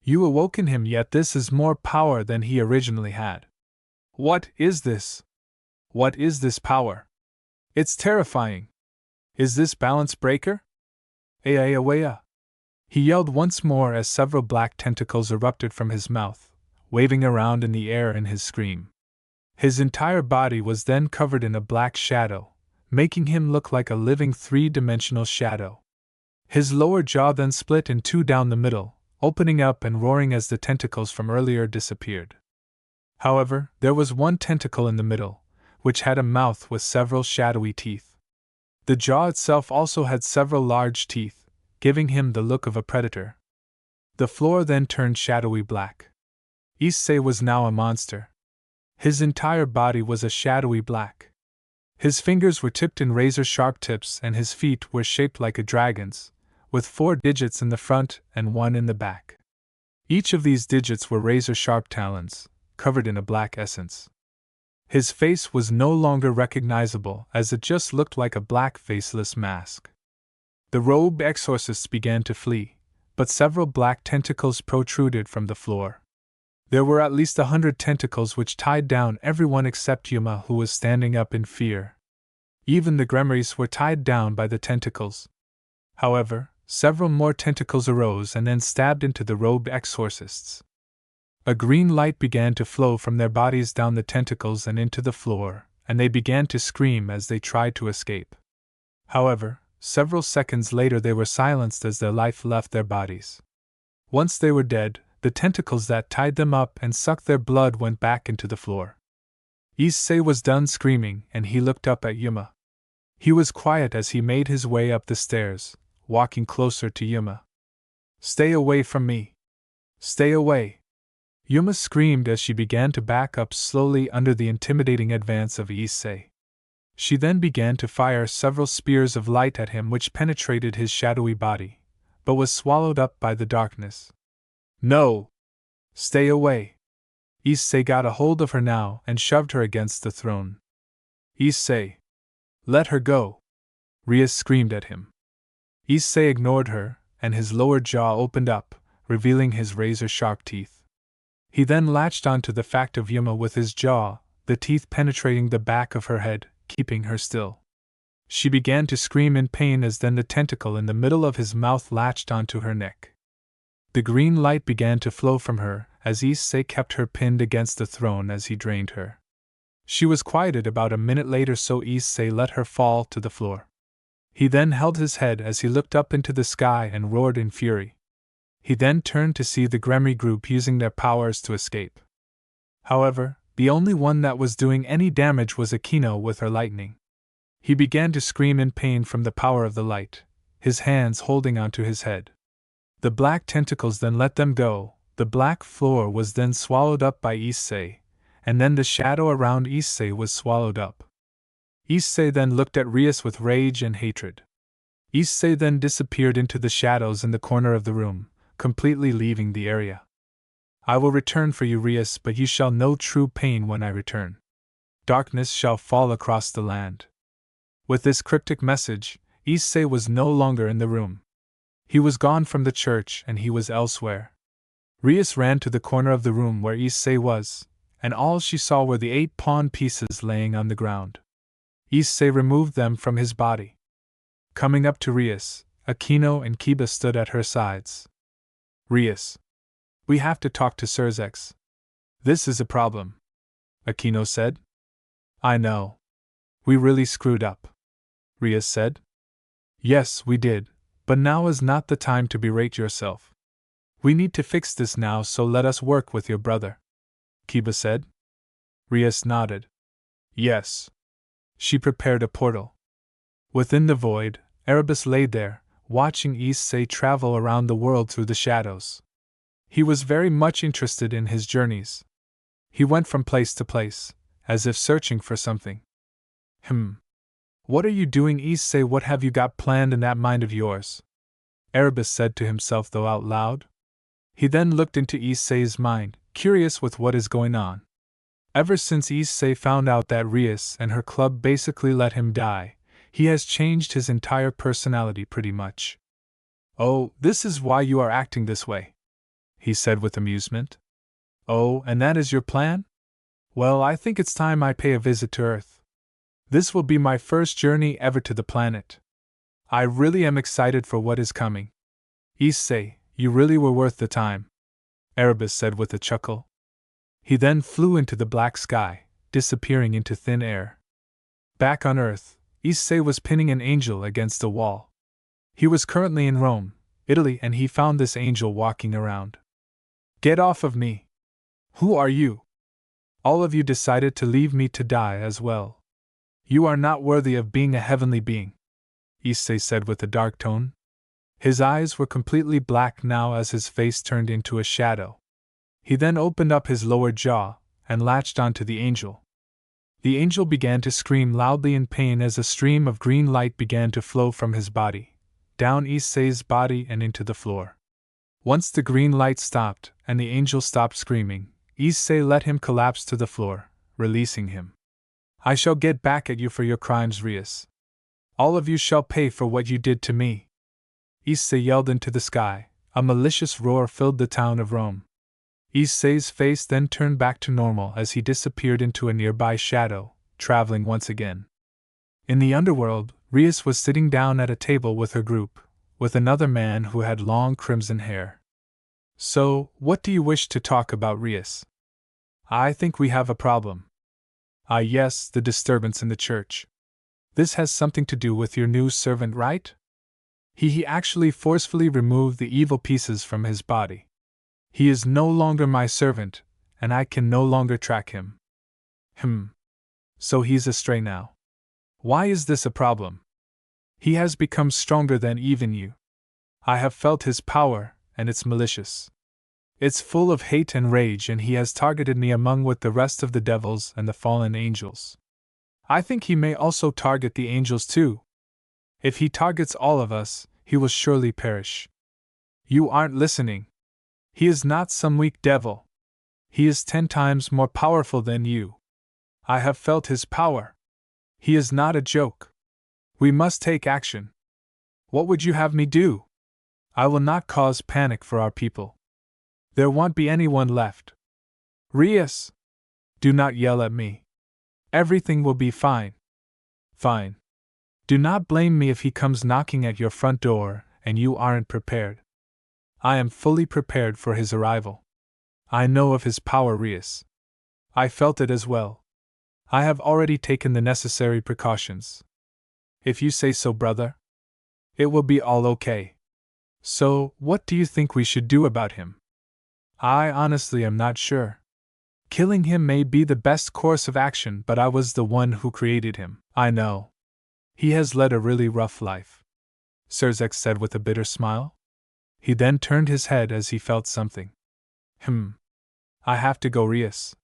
"You awoke in him, yet this is more power than he originally had. What is this? What is this power? It's terrifying. Is this balance breaker? Ayawaya!" He yelled once more as several black tentacles erupted from his mouth, waving around in the air in his scream. His entire body was then covered in a black shadow, making him look like a living three-dimensional shadow. His lower jaw then split in two down the middle, opening up and roaring as the tentacles from earlier disappeared. However, there was one tentacle in the middle, which had a mouth with several shadowy teeth. The jaw itself also had several large teeth, giving him the look of a predator. The floor then turned shadowy black. Issei was now a monster. His entire body was a shadowy black. His fingers were tipped in razor-sharp tips, and his feet were shaped like a dragon's, with 4 digits in the front and 1 in the back. Each of these digits were razor-sharp talons, covered in a black essence. His face was no longer recognizable, as it just looked like a black faceless mask. The robed exorcists began to flee, but several black tentacles protruded from the floor. There were at least 100 tentacles which tied down everyone except Yuma, who was standing up in fear. Even the gremlins were tied down by the tentacles. However, several more tentacles arose and then stabbed into the robed exorcists. A green light began to flow from their bodies down the tentacles and into the floor, and they began to scream as they tried to escape. However, several seconds later they were silenced as their life left their bodies. Once they were dead, the tentacles that tied them up and sucked their blood went back into the floor. Issei was done screaming, and he looked up at Yuma. He was quiet as he made his way up the stairs, walking closer to Yuma. "Stay away from me! Stay away!" Yuma screamed as she began to back up slowly under the intimidating advance of Issei. She then began to fire several spears of light at him which penetrated his shadowy body, but was swallowed up by the darkness. "No! Stay away!" Issei got a hold of her now and shoved her against the throne. "Issei! Let her go!" Rias screamed at him. Issei ignored her, and his lower jaw opened up, revealing his razor-sharp teeth. He then latched onto the fact of Yuma with his jaw, the teeth penetrating the back of her head, keeping her still. She began to scream in pain as then the tentacle in the middle of his mouth latched onto her neck. The green light began to flow from her, as Issei kept her pinned against the throne as he drained her. She was quieted about a minute later, so Issei let her fall to the floor. He then held his head as he looked up into the sky and roared in fury. He then turned to see the Gremry group using their powers to escape. However, the only one that was doing any damage was Akeno with her lightning. He began to scream in pain from the power of the light, his hands holding onto his head. The black tentacles then let them go, the black floor was then swallowed up by Issei, and then the shadow around Issei was swallowed up. Issei then looked at Rias with rage and hatred. Issei then disappeared into the shadows in the corner of the room, completely leaving the area. "I will return for you, Rias, but you shall know true pain when I return. Darkness shall fall across the land." With this cryptic message, Issei was no longer in the room. He was gone from the church and he was elsewhere. Rias ran to the corner of the room where Issei was, and all she saw were the 8 pawn pieces laying on the ground. Issei removed them from his body. Coming up to Rias, Akeno and Kiba stood at her sides. "Rias, we have to talk to sirzechs. This is a problem," Akeno said. "I know. We really screwed up," Rias said. "Yes, we did, but now is not the time to berate yourself. We need to fix this now, so let us work with your brother," Kiba said. Rias nodded. "Yes." She prepared a portal. Within the void, Arabus lay there, watching Issei travel around the world through the shadows. He was very much interested in his journeys. He went from place to place, as if searching for something. What are you doing, Issei? What have you got planned in that mind of yours?" Arabus said to himself, though out loud. He then looked into Issei's mind, curious with what is going on. Ever since Issei found out that Rias and her club basically let him die, he has changed his entire personality pretty much. "Oh, this is why you are acting this way," he said with amusement. "Oh, and that is your plan? Well, I think it's time I pay a visit to Earth. This will be my first journey ever to the planet. I really am excited for what is coming. Issei, you really were worth the time," Arabus said with a chuckle. He then flew into the black sky, disappearing into thin air. Back on Earth, Issei was pinning an angel against a wall. He was currently in Rome, Italy, and he found this angel walking around. "Get off of me! Who are you? All of you decided to leave me to die as well. You are not worthy of being a heavenly being," Issei said with a dark tone. His eyes were completely black now as his face turned into a shadow. He then opened up his lower jaw and latched onto the angel. The angel began to scream loudly in pain as a stream of green light began to flow from his body, down issei's body and into the floor. Once the green light stopped and the angel stopped screaming, Issei let him collapse to the floor, releasing him. I shall get back at you for your crimes, Rias. All of you shall pay for what you did to me. Issei yelled into the sky. A malicious roar filled the town of Rome. Issei's face then turned back to normal as he disappeared into a nearby shadow, traveling once again. In the underworld, Rias was sitting down at a table with her group, with another man who had long crimson hair. So, what do you wish to talk about, Rias? I think we have a problem. Ah, yes, the disturbance in the church. This has something to do with your new servant, right? He actually forcefully removed the evil pieces from his body. He is no longer my servant, and I can no longer track him. So he's astray now. Why is this a problem? He has become stronger than even you. I have felt his power, and it's malicious. It's full of hate and rage, and he has targeted me among with the rest of the devils and the fallen angels. I think he may also target the angels too. If he targets all of us, he will surely perish. You aren't listening. He is not some weak devil. He is 10 times more powerful than you. I have felt his power. He is not a joke. We must take action. What would you have me do? I will not cause panic for our people. There won't be anyone left. Rias! Do not yell at me. Everything will be fine. Fine. Do not blame me if he comes knocking at your front door and you aren't prepared. I am fully prepared for his arrival. I know of his power, Rias. I felt it as well. I have already taken the necessary precautions. If you say so, brother. It will be all okay. So, what do you think we should do about him? I honestly am not sure. Killing him may be the best course of action, but I was the one who created him. I know. He has led a really rough life, Sirzechs said with a bitter smile. He then turned his head as he felt something. I have to go, Rias.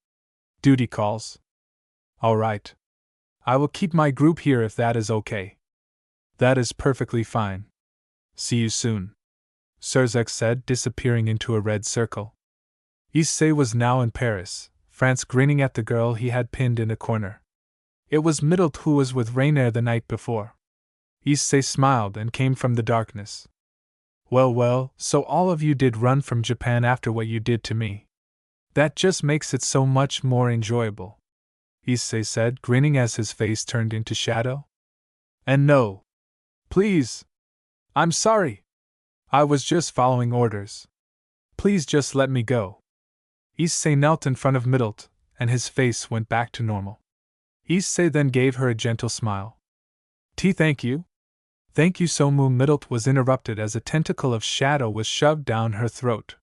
Duty calls. All right. I will keep my group here if that is okay. That is perfectly fine. See you soon, Sirzechs said, disappearing into a red circle. Issei was now in Paris, France, grinning at the girl he had pinned in a corner. It was Middlet who was with Rainier the night before. Issei smiled and came from the darkness. Well, so all of you did run from Japan after what you did to me. That just makes it so much more enjoyable, Issei said, grinning as his face turned into shadow. And no. Please. I'm sorry. I was just following orders. Please just let me go. Issei knelt in front of Middlet, and his face went back to normal. Issei then gave her a gentle smile. Thank you. Thank you so much. Middlet was interrupted as a tentacle of shadow was shoved down her throat.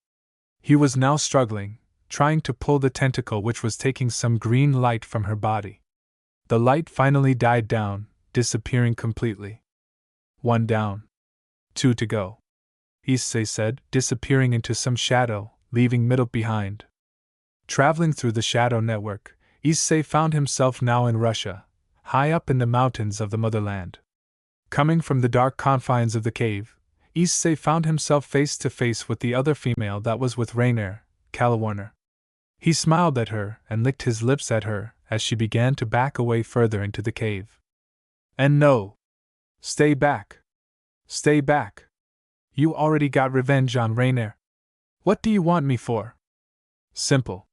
He was now struggling, trying to pull the tentacle which was taking some green light from her body. The light finally died down, disappearing completely. 1 down. 2 to go, Issei said, disappearing into some shadow, leaving Middlet behind. Traveling through the shadow network, Issei found himself now in Russia, high up in the mountains of the motherland. Coming from the dark confines of the cave, Issei found himself face to face with the other female that was with Rainier, Kalawarner. He smiled at her and licked his lips at her as she began to back away further into the cave. And no! Stay back! Stay back! You already got revenge on Rainier. What do you want me for? Simple,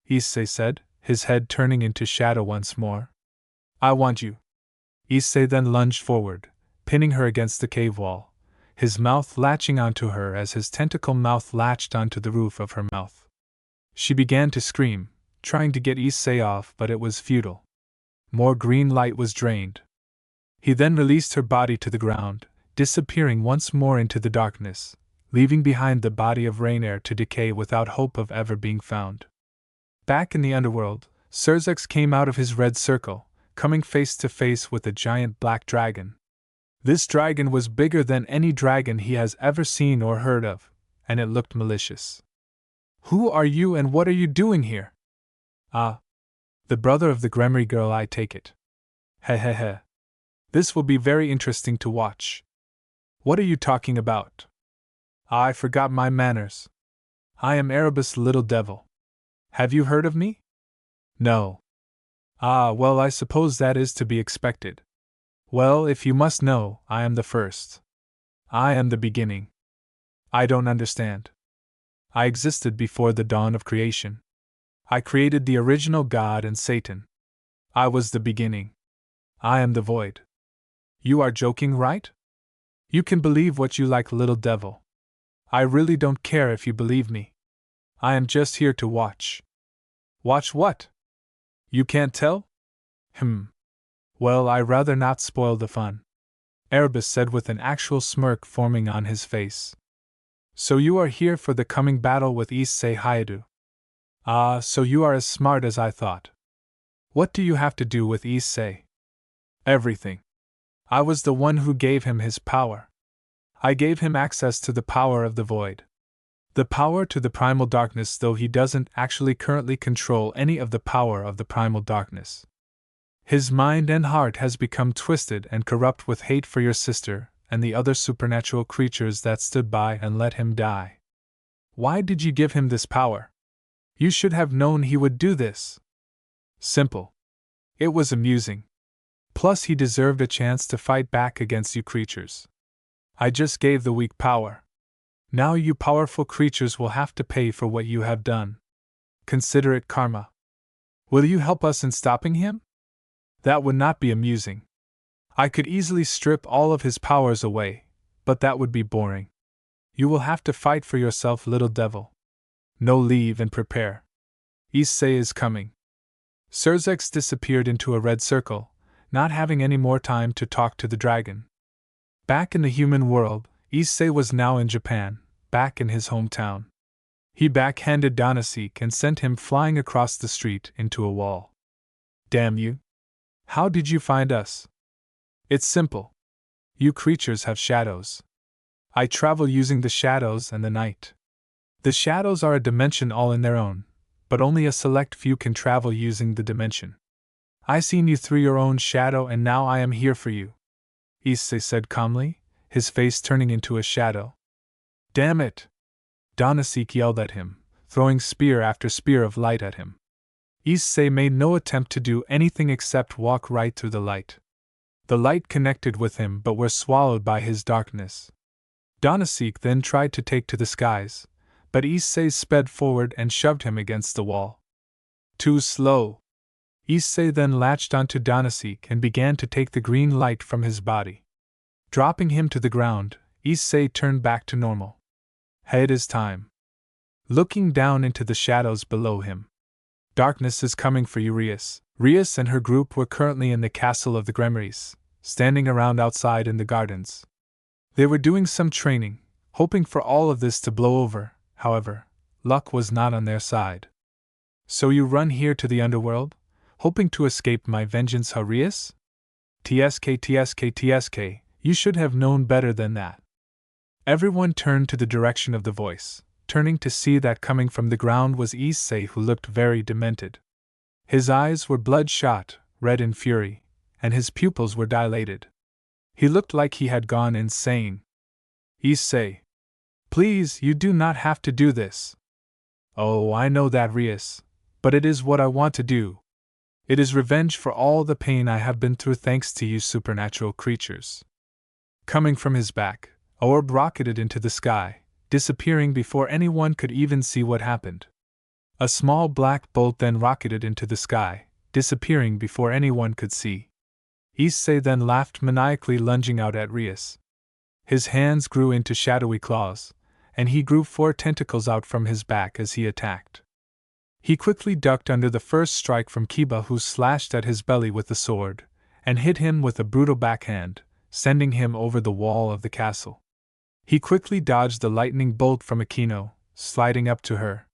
Issei said, his head turning into shadow once more. I want you. Issei then lunged forward, pinning her against the cave wall, his mouth latching onto her as his tentacle mouth latched onto the roof of her mouth. She began to scream, trying to get Issei off, but it was futile. More green light was drained. He then released her body to the ground, disappearing once more into the darkness, leaving behind the body of Rainier to decay without hope of ever being found. Back in the underworld, Sirzechs came out of his red circle, coming face to face with a giant black dragon. This dragon was bigger than any dragon he has ever seen or heard of, and it looked malicious. Who are you and what are you doing here? Ah. The brother of the Gremory girl, I take it. Hehehe. This will be very interesting to watch. What are you talking about? I forgot my manners. I am Arabus, little devil. Have you heard of me? No. Ah, well, I suppose that is to be expected. Well, if you must know, I am the first. I am the beginning. I don't understand. I existed before the dawn of creation. I created the original God and Satan. I was the beginning. I am the void. You are joking, right? You can believe what you like, little devil. I really don't care if you believe me. I am just here to watch. Watch what? You can't tell? Well, I rather not spoil the fun, Arabus said with an actual smirk forming on his face. So you are here for the coming battle with issei Hydra. Ah, so you are as smart as I thought. What do you have to do with issei? Everything. I was the one who gave him his power. I gave him access to the power of the void. The power to the primal darkness, though he doesn't actually currently control any of the power of the primal darkness. His mind and heart has become twisted and corrupt with hate for your sister and the other supernatural creatures that stood by and let him die. Why did you give him this power? You should have known he would do this. Simple. It was amusing. Plus, he deserved a chance to fight back against you creatures. I just gave the weak power. Now you powerful creatures will have to pay for what you have done. Consider it karma. Will you help us in stopping him? That would not be amusing. I could easily strip all of his powers away, but that would be boring. You will have to fight for yourself, little devil. No, leave and prepare. Issei is coming. Sirzechs disappeared into a red circle, not having any more time to talk to the dragon. Back in the human world, Issei was now in Japan, back in his hometown. He backhanded Donasek and sent him flying across the street into a wall. Damn you! How did you find us? It's simple. You creatures have shadows. I travel using the shadows and the night. The shadows are a dimension all in their own, but only a select few can travel using the dimension. I seen you through your own shadow and now I am here for you, Issei said calmly, his face turning into a shadow. Damn it! Donasek yelled at him, throwing spear after spear of light at him. Issei made no attempt to do anything except walk right through the light. The light connected with him but were swallowed by his darkness. Donasek then tried to take to the skies, but Issei sped forward and shoved him against the wall. Too slow. Issei then latched onto Donasek and began to take the green light from his body. Dropping him to the ground, Issei turned back to normal. Hey, it is time. Looking down into the shadows below him. Darkness is coming for you, Rias. Rias and her group were currently in the castle of the Gremries, standing around outside in the gardens. They were doing some training, hoping for all of this to blow over. However, luck was not on their side. So you run here to the underworld, hoping to escape my vengeance, Rias? TSK, you should have known better than that. Everyone turned to the direction of the voice, turning to see that coming from the ground was Issei, who looked very demented. His eyes were bloodshot, red in fury, and his pupils were dilated. He looked like he had gone insane. Issei, please, you do not have to do this. Oh, I know that, Rias, but it is what I want to do. It is revenge for all the pain I have been through thanks to you supernatural creatures. Coming from his back, an orb rocketed into the sky, disappearing before anyone could even see what happened. A small black bolt then rocketed into the sky, disappearing before anyone could see. Issei then laughed maniacally, lunging out at Rias. His hands grew into shadowy claws, and he grew 4 tentacles out from his back as he attacked. He quickly ducked under the first strike from Kiba, who slashed at his belly with the sword, and hit him with a brutal backhand, sending him over the wall of the castle. He quickly dodged the lightning bolt from Akeno, sliding up to her.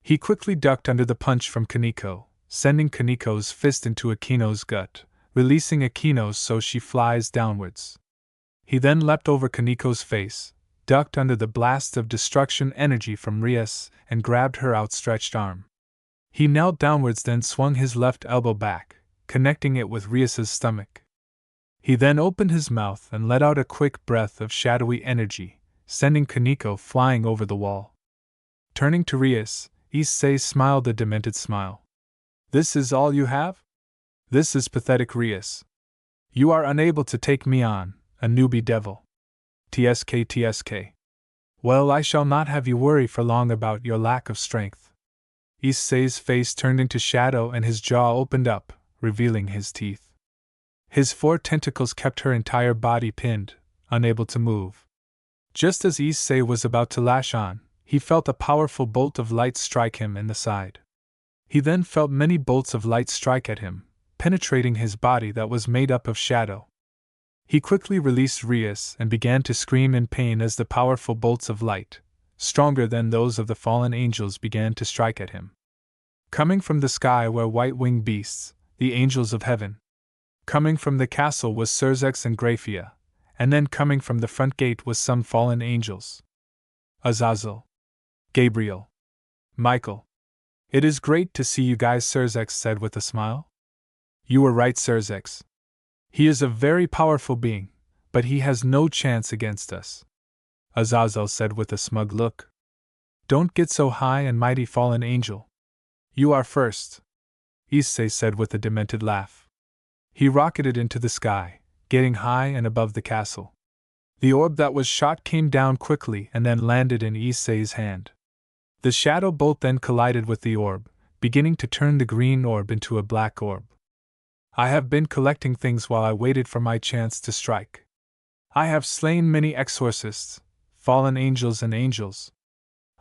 He quickly ducked under the punch from Koneko, sending Koneko's fist into Akeno's gut, releasing Akeno so she flies downwards. He then leapt over Koneko's face, ducked under the blast of destruction energy from Rias, and grabbed her outstretched arm. He knelt downwards, then swung his left elbow back, connecting it with Rias's stomach. He then opened his mouth and let out a quick breath of shadowy energy, sending Koneko flying over the wall. Turning to Rias, issei smiled a demented smile. "This is all you have? This is pathetic, Rias. You are unable to take me on, a newbie devil. Tsk. Well, I shall not have you worry for long about your lack of strength." Issei's face turned into shadow and his jaw opened up, revealing his teeth. His 4 tentacles kept her entire body pinned, unable to move. Just as Issei was about to lash on, he felt a powerful bolt of light strike him in the side. He then felt many bolts of light strike at him, penetrating his body that was made up of shadow. He quickly released Rias and began to scream in pain as the powerful bolts of light, stronger than those of the fallen angels, began to strike at him. Coming from the sky were white-winged beasts, the angels of heaven. Coming from the castle was sirzechs and graphia, and then coming from the front gate was some fallen angels. Azazel. Gabriel. Michael. "It is great to see you guys," sirzechs said with a smile. "You were right, sirzechs. He is a very powerful being, but he has no chance against us," Azazel said with a smug look. "Don't get so high and mighty, fallen angel. You are first," Issei said with a demented laugh. He rocketed into the sky, getting high and above the castle. The orb that was shot came down quickly and then landed in Issei's hand. The shadow bolt then collided with the orb, beginning to turn the green orb into a black orb. "I have been collecting things while I waited for my chance to strike. I have slain many exorcists, fallen angels and angels.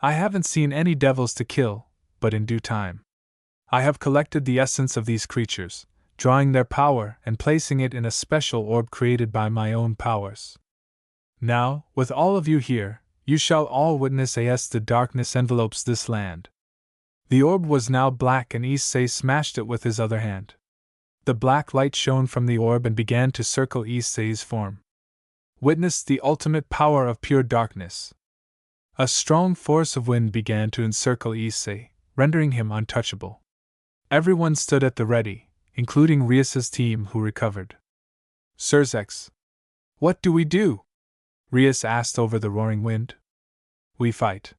I haven't seen any devils to kill, but in due time. I have collected the essence of these creatures, drawing their power and placing it in a special orb created by my own powers. Now, with all of you here, you shall all witness as the darkness envelopes this land." The orb was now black and Issei smashed it with his other hand. The black light shone from the orb and began to circle Issei's form. Witness the ultimate power of pure darkness. A strong force of wind began to encircle Issei, rendering him untouchable. Everyone stood at the ready, including Rias's team, who recovered. "Sirzechs, what do we do?" Rias asked over the roaring wind. "We fight.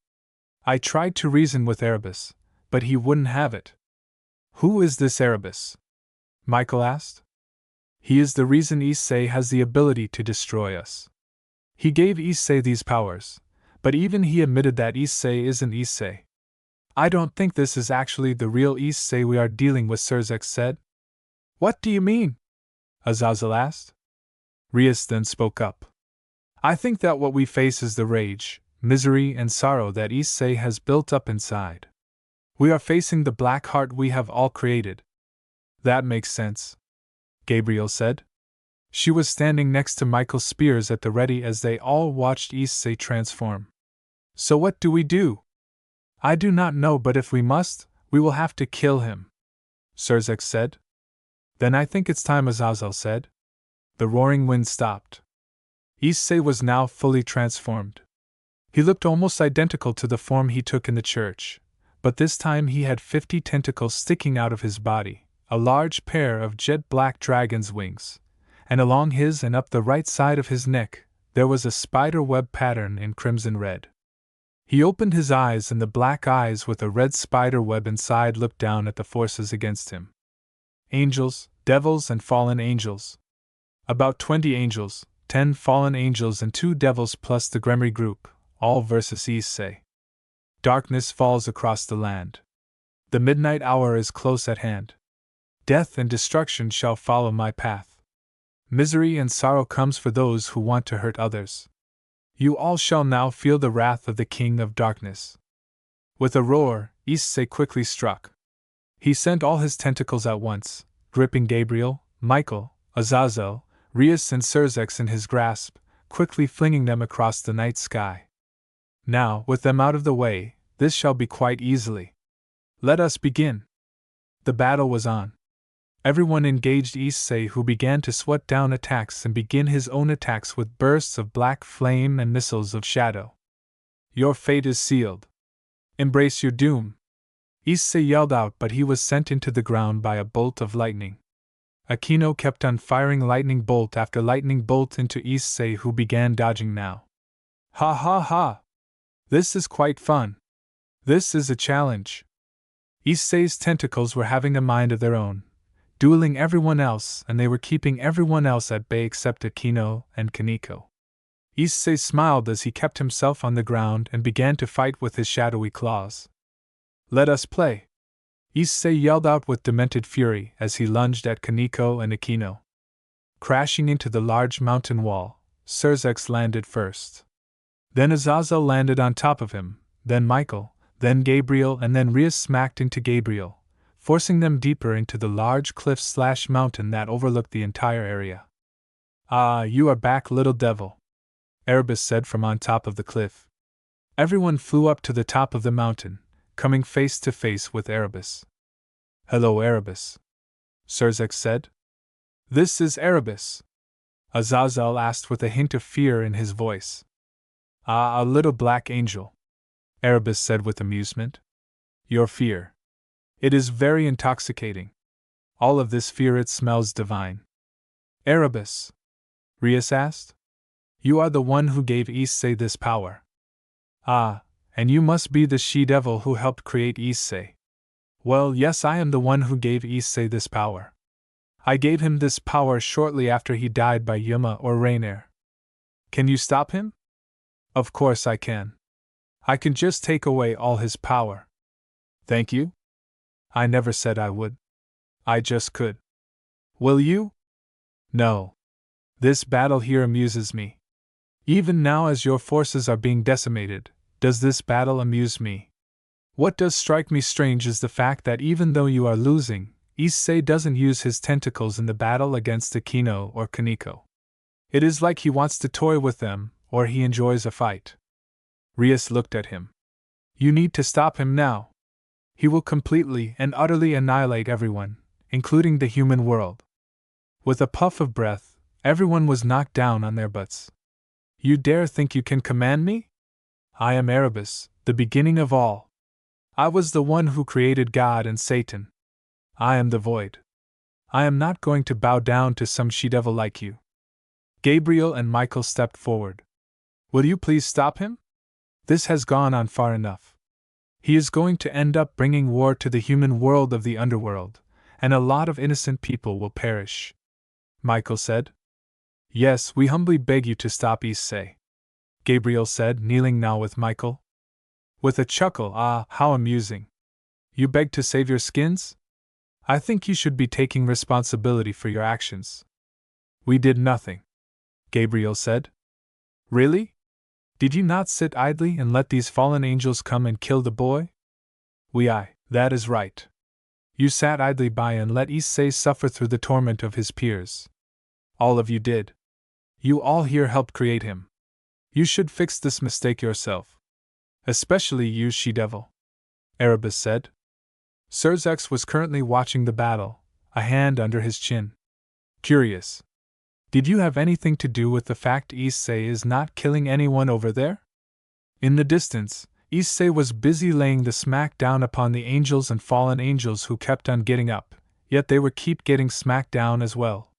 I tried to reason with Arabus, but he wouldn't have it." "Who is this Arabus?" Michael asked. "He is the reason Issei has the ability to destroy us. He gave Issei these powers, but even he admitted that Issei isn't Issei." "I don't think this is actually the real Issei we are dealing with," sirzechs said. "What do you mean?" Azazel asked. Rias then spoke up. "I think that what we face is the rage, misery, and sorrow that Issei has built up inside. We are facing the black heart we have all created." "That makes sense," Gabriel said. She was standing next to Michael's spears at the ready as they all watched Issei transform. "So what do we do?" "I do not know, but if we must, we will have to kill him," sirzechs said. "Then I think it's time," Azazel said. The roaring wind stopped. Issei was now fully transformed. He looked almost identical to the form he took in the church, but this time he had 50 tentacles sticking out of his body, a large pair of jet-black dragon's wings, and along his and up the right side of his neck, there was a spider web pattern in crimson red. He opened his eyes, and the black eyes with a red spider web inside looked down at the forces against him. Angels, devils, and fallen angels. About 20 angels, 10 fallen angels, and 2 devils plus the Gremry group, all versus Issei. Darkness falls across the land. The midnight hour is close at hand. Death and destruction shall follow my path. Misery and sorrow comes for those who want to hurt others. You all shall now feel the wrath of the King of Darkness. With a roar, Issei quickly struck. He sent all his tentacles at once, gripping Gabriel, Michael, Azazel, Rias, and sirzechs in his grasp, quickly flinging them across the night sky. Now, with them out of the way, this shall be quite easily. Let us begin. The battle was on. Everyone engaged Issei, who began to sweat down attacks and begin his own attacks with bursts of black flame and missiles of shadow. "Your fate is sealed. Embrace your doom." Issei yelled out, but he was sent into the ground by a bolt of lightning. Akeno kept on firing lightning bolt after lightning bolt into Issei, who began dodging now. Ha ha ha! This is quite fun. This is a challenge. Issei's tentacles were having a mind of their own, dueling everyone else, and they were keeping everyone else at bay except Akeno and Koneko. Issei smiled as he kept himself on the ground and began to fight with his shadowy claws. Let us play! Issei yelled out with demented fury as he lunged at Koneko and Akeno. Crashing into the large mountain wall, Sirzechs landed first. Then Azazel landed on top of him, then Michael, then Gabriel, and then Rias smacked into Gabriel, forcing them deeper into the large cliff/mountain that overlooked the entire area. Ah, you are back, little devil, Arabus said from on top of the cliff. Everyone flew up to the top of the mountain, coming face to face with Arabus. Hello, Arabus, Sirzechs said. This is Arabus, Azazel asked with a hint of fear in his voice. Ah, a little black angel, Arabus said with amusement. Your fear. It is very intoxicating. All of this fear, it smells divine. Arabus, Rias asked. You are the one who gave Issei this power. Ah, and you must be the she-devil who helped create Issei. Well, yes, I am the one who gave Issei this power. I gave him this power shortly after he died by Yuma or Rainier. Can you stop him? Of course I can. I can just take away all his power. Thank you? I never said I would. I just could. Will you? No. This battle here amuses me. Even now, as your forces are being decimated, does this battle amuse me? What does strike me strange is the fact that even though you are losing, Issei doesn't use his tentacles in the battle against Akeno or Koneko. It is like he wants to toy with them, or he enjoys a fight. Rias looked at him. You need to stop him now. He will completely and utterly annihilate everyone, including the human world. With a puff of breath, everyone was knocked down on their butts. You dare think you can command me? I am Arabus, the beginning of all. I was the one who created God and Satan. I am the void. I am not going to bow down to some she-devil like you. Gabriel and Michael stepped forward. Will you please stop him? This has gone on far enough. He is going to end up bringing war to the human world of the underworld, and a lot of innocent people will perish. Michael said. Yes, we humbly beg you to stop Issei, Gabriel said, kneeling now with Michael. With a chuckle, ah, how amusing. You beg to save your skins? I think you should be taking responsibility for your actions. We did nothing, Gabriel said. Really? Did you not sit idly and let these fallen angels come and kill the boy? That is right. You sat idly by and let Issei suffer through the torment of his peers. All of you did. You all here helped create him. You should fix this mistake yourself. Especially you, she-devil, Arabus said. Sirzechs was currently watching the battle, a hand under his chin. Curious. Did you have anything to do with the fact Issei is not killing anyone over there? In the distance, Issei was busy laying the smack down upon the angels and fallen angels who kept on getting up, yet they would keep getting smacked down as well.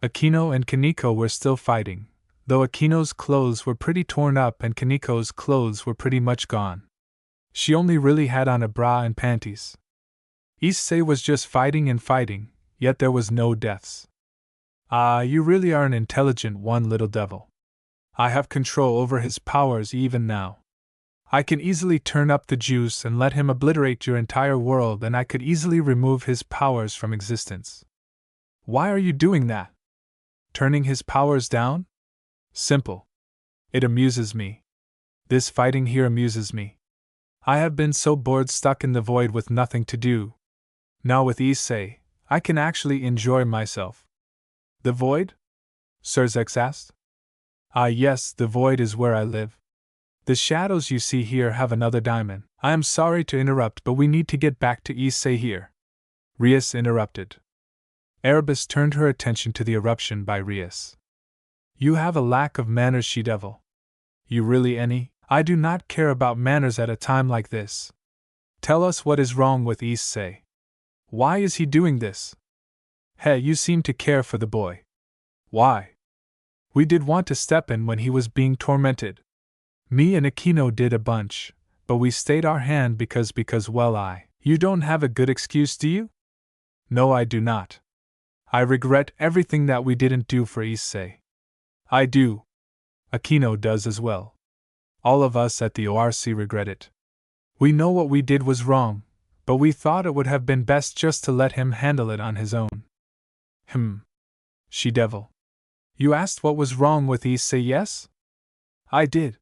Akeno and Koneko were still fighting, though Akeno's clothes were pretty torn up and Koneko's clothes were pretty much gone. She only really had on a bra and panties. Issei was just fighting and fighting, yet there was no deaths. Ah, you really are an intelligent one, little devil. I have control over his powers even now. I can easily turn up the juice and let him obliterate your entire world, and I could easily remove his powers from existence. Why are you doing that? Turning his powers down? Simple. It amuses me. This fighting here amuses me. I have been so bored, stuck in the void with nothing to do. Now with Issei, I can actually enjoy myself. The void? Sirzechs asked. Ah yes, the void is where I live. The shadows you see here have another diamond. I am sorry to interrupt, but we need to get back to Issei here. Rias interrupted. Arabus turned her attention to the eruption by Rias. You have a lack of manners, she-devil. You really any? I do not care about manners at a time like this. Tell us what is wrong with Issei. Why is he doing this? Hey, you seem to care for the boy. Why? We did want to step in when he was being tormented. Me and Akeno did a bunch, but we stayed our hand because you don't have a good excuse, do you? No, I do not. I regret everything that we didn't do for issei. I do. Akeno does as well. All of us at the ORC regret it. We know what we did was wrong, but we thought it would have been best just to let him handle it on his own. She-devil. You asked what was wrong with issei, yes? I did.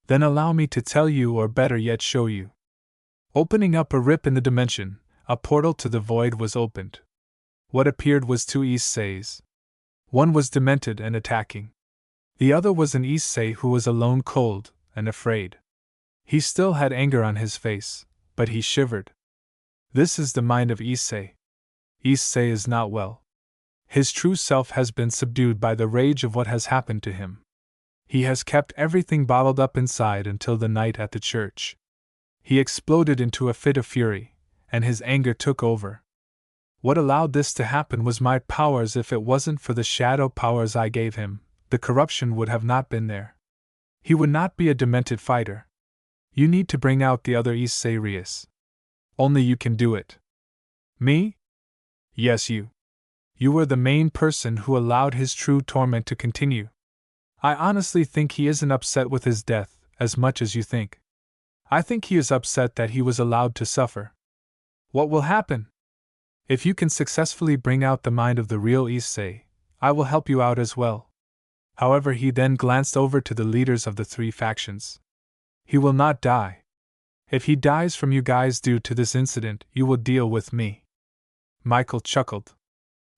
Then allow me to tell you, or better yet show you. Opening up a rip in the dimension, a portal to the void was opened. What appeared was two isseis. One was demented and attacking. The other was an issei who was alone, cold, and afraid. He still had anger on his face, but he shivered. This is the mind of issei. Issei is not well. His true self has been subdued by the rage of what has happened to him. He has kept everything bottled up inside until the night at the church. He exploded into a fit of fury, and his anger took over. What allowed this to happen was my powers. If it wasn't for the shadow powers I gave him, the corruption would have not been there. He would not be a demented fighter. You need to bring out the other issei, Rias. Only you can do it. Me? Yes, you. You were the main person who allowed his true torment to continue. I honestly think he isn't upset with his death as much as you think. I think he is upset that he was allowed to suffer. What will happen? If you can successfully bring out the mind of the real issei, I will help you out as well. However, he then glanced over to the leaders of the three factions. He will not die. If he dies from you guys due to this incident, you will deal with me. Michael chuckled.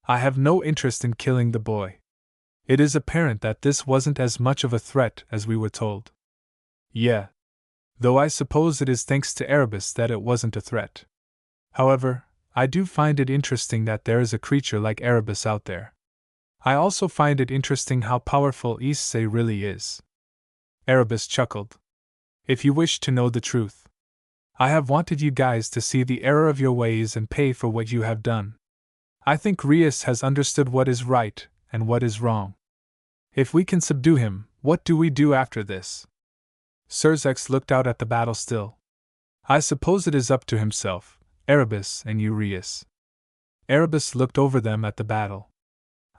I have no interest in killing the boy. It is apparent that this wasn't as much of a threat as we were told. Yeah. Though I suppose it is thanks to Arabus that it wasn't a threat. However, I do find it interesting that there is a creature like Arabus out there. I also find it interesting how powerful issei really is. Arabus chuckled. If you wish to know the truth, I have wanted you guys to see the error of your ways and pay for what you have done. I think Rias has understood what is right and what is wrong. If we can subdue him, what do we do after this? Sirzechs looked out at the battle still. I suppose it is up to himself, Arabus and you, Rias. Arabus looked over them at the battle.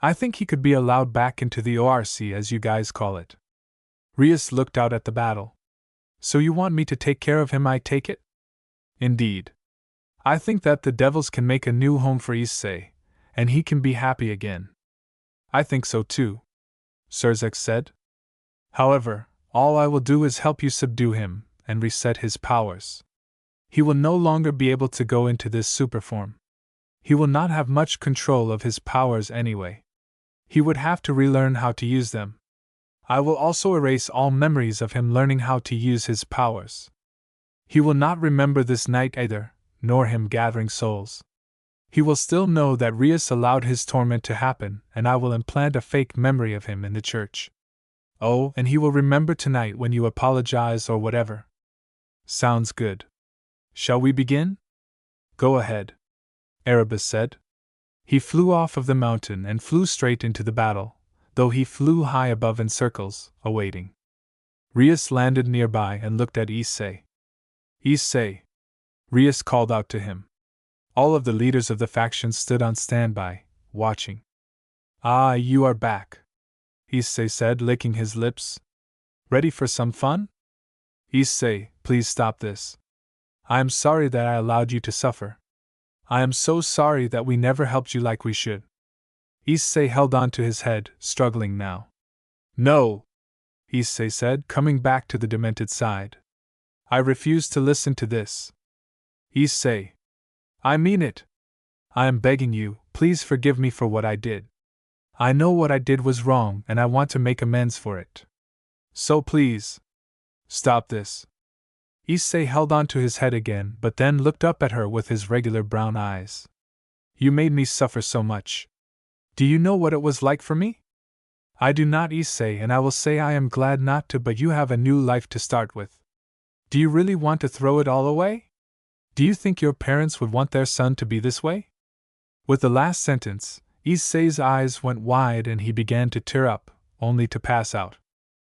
I think he could be allowed back into the ORC, as you guys call it. Rias looked out at the battle. So you want me to take care of him, I take it? Indeed. I think that the devils can make a new home for issei, and he can be happy again. I think so too, Sirzechs said. However, all I will do is help you subdue him and reset his powers. He will no longer be able to go into this superform. He will not have much control of his powers anyway. He would have to relearn how to use them. I will also erase all memories of him learning how to use his powers. He will not remember this night either, nor him gathering souls. He will still know that Rias allowed his torment to happen, and I will implant a fake memory of him in the church. Oh, and he will remember tonight when you apologize or whatever. Sounds good. Shall we begin? Go ahead, Arabus said. He flew off of the mountain and flew straight into the battle, though he flew high above in circles, awaiting. Rias landed nearby and looked at issei. Issei, Rias called out to him. All of the leaders of the factions stood on standby, watching. Ah, you are back, issei said, licking his lips. Ready for some fun? Issei, please stop this. I am sorry that I allowed you to suffer. I am so sorry that we never helped you like we should. Issei held on to his head, struggling now. No, issei said, coming back to the demented side. I refuse to listen to this. Issei, I mean it. I am begging you, please forgive me for what I did. I know what I did was wrong and I want to make amends for it. So please, stop this. Issei held on to his head again, but then looked up at her with his regular brown eyes. You made me suffer so much. Do you know what it was like for me? I do not, issei, and I will say I am glad not to, but you have a new life to start with. Do you really want to throw it all away? Do you think your parents would want their son to be this way? With the last sentence, Issei's eyes went wide and he began to tear up, only to pass out.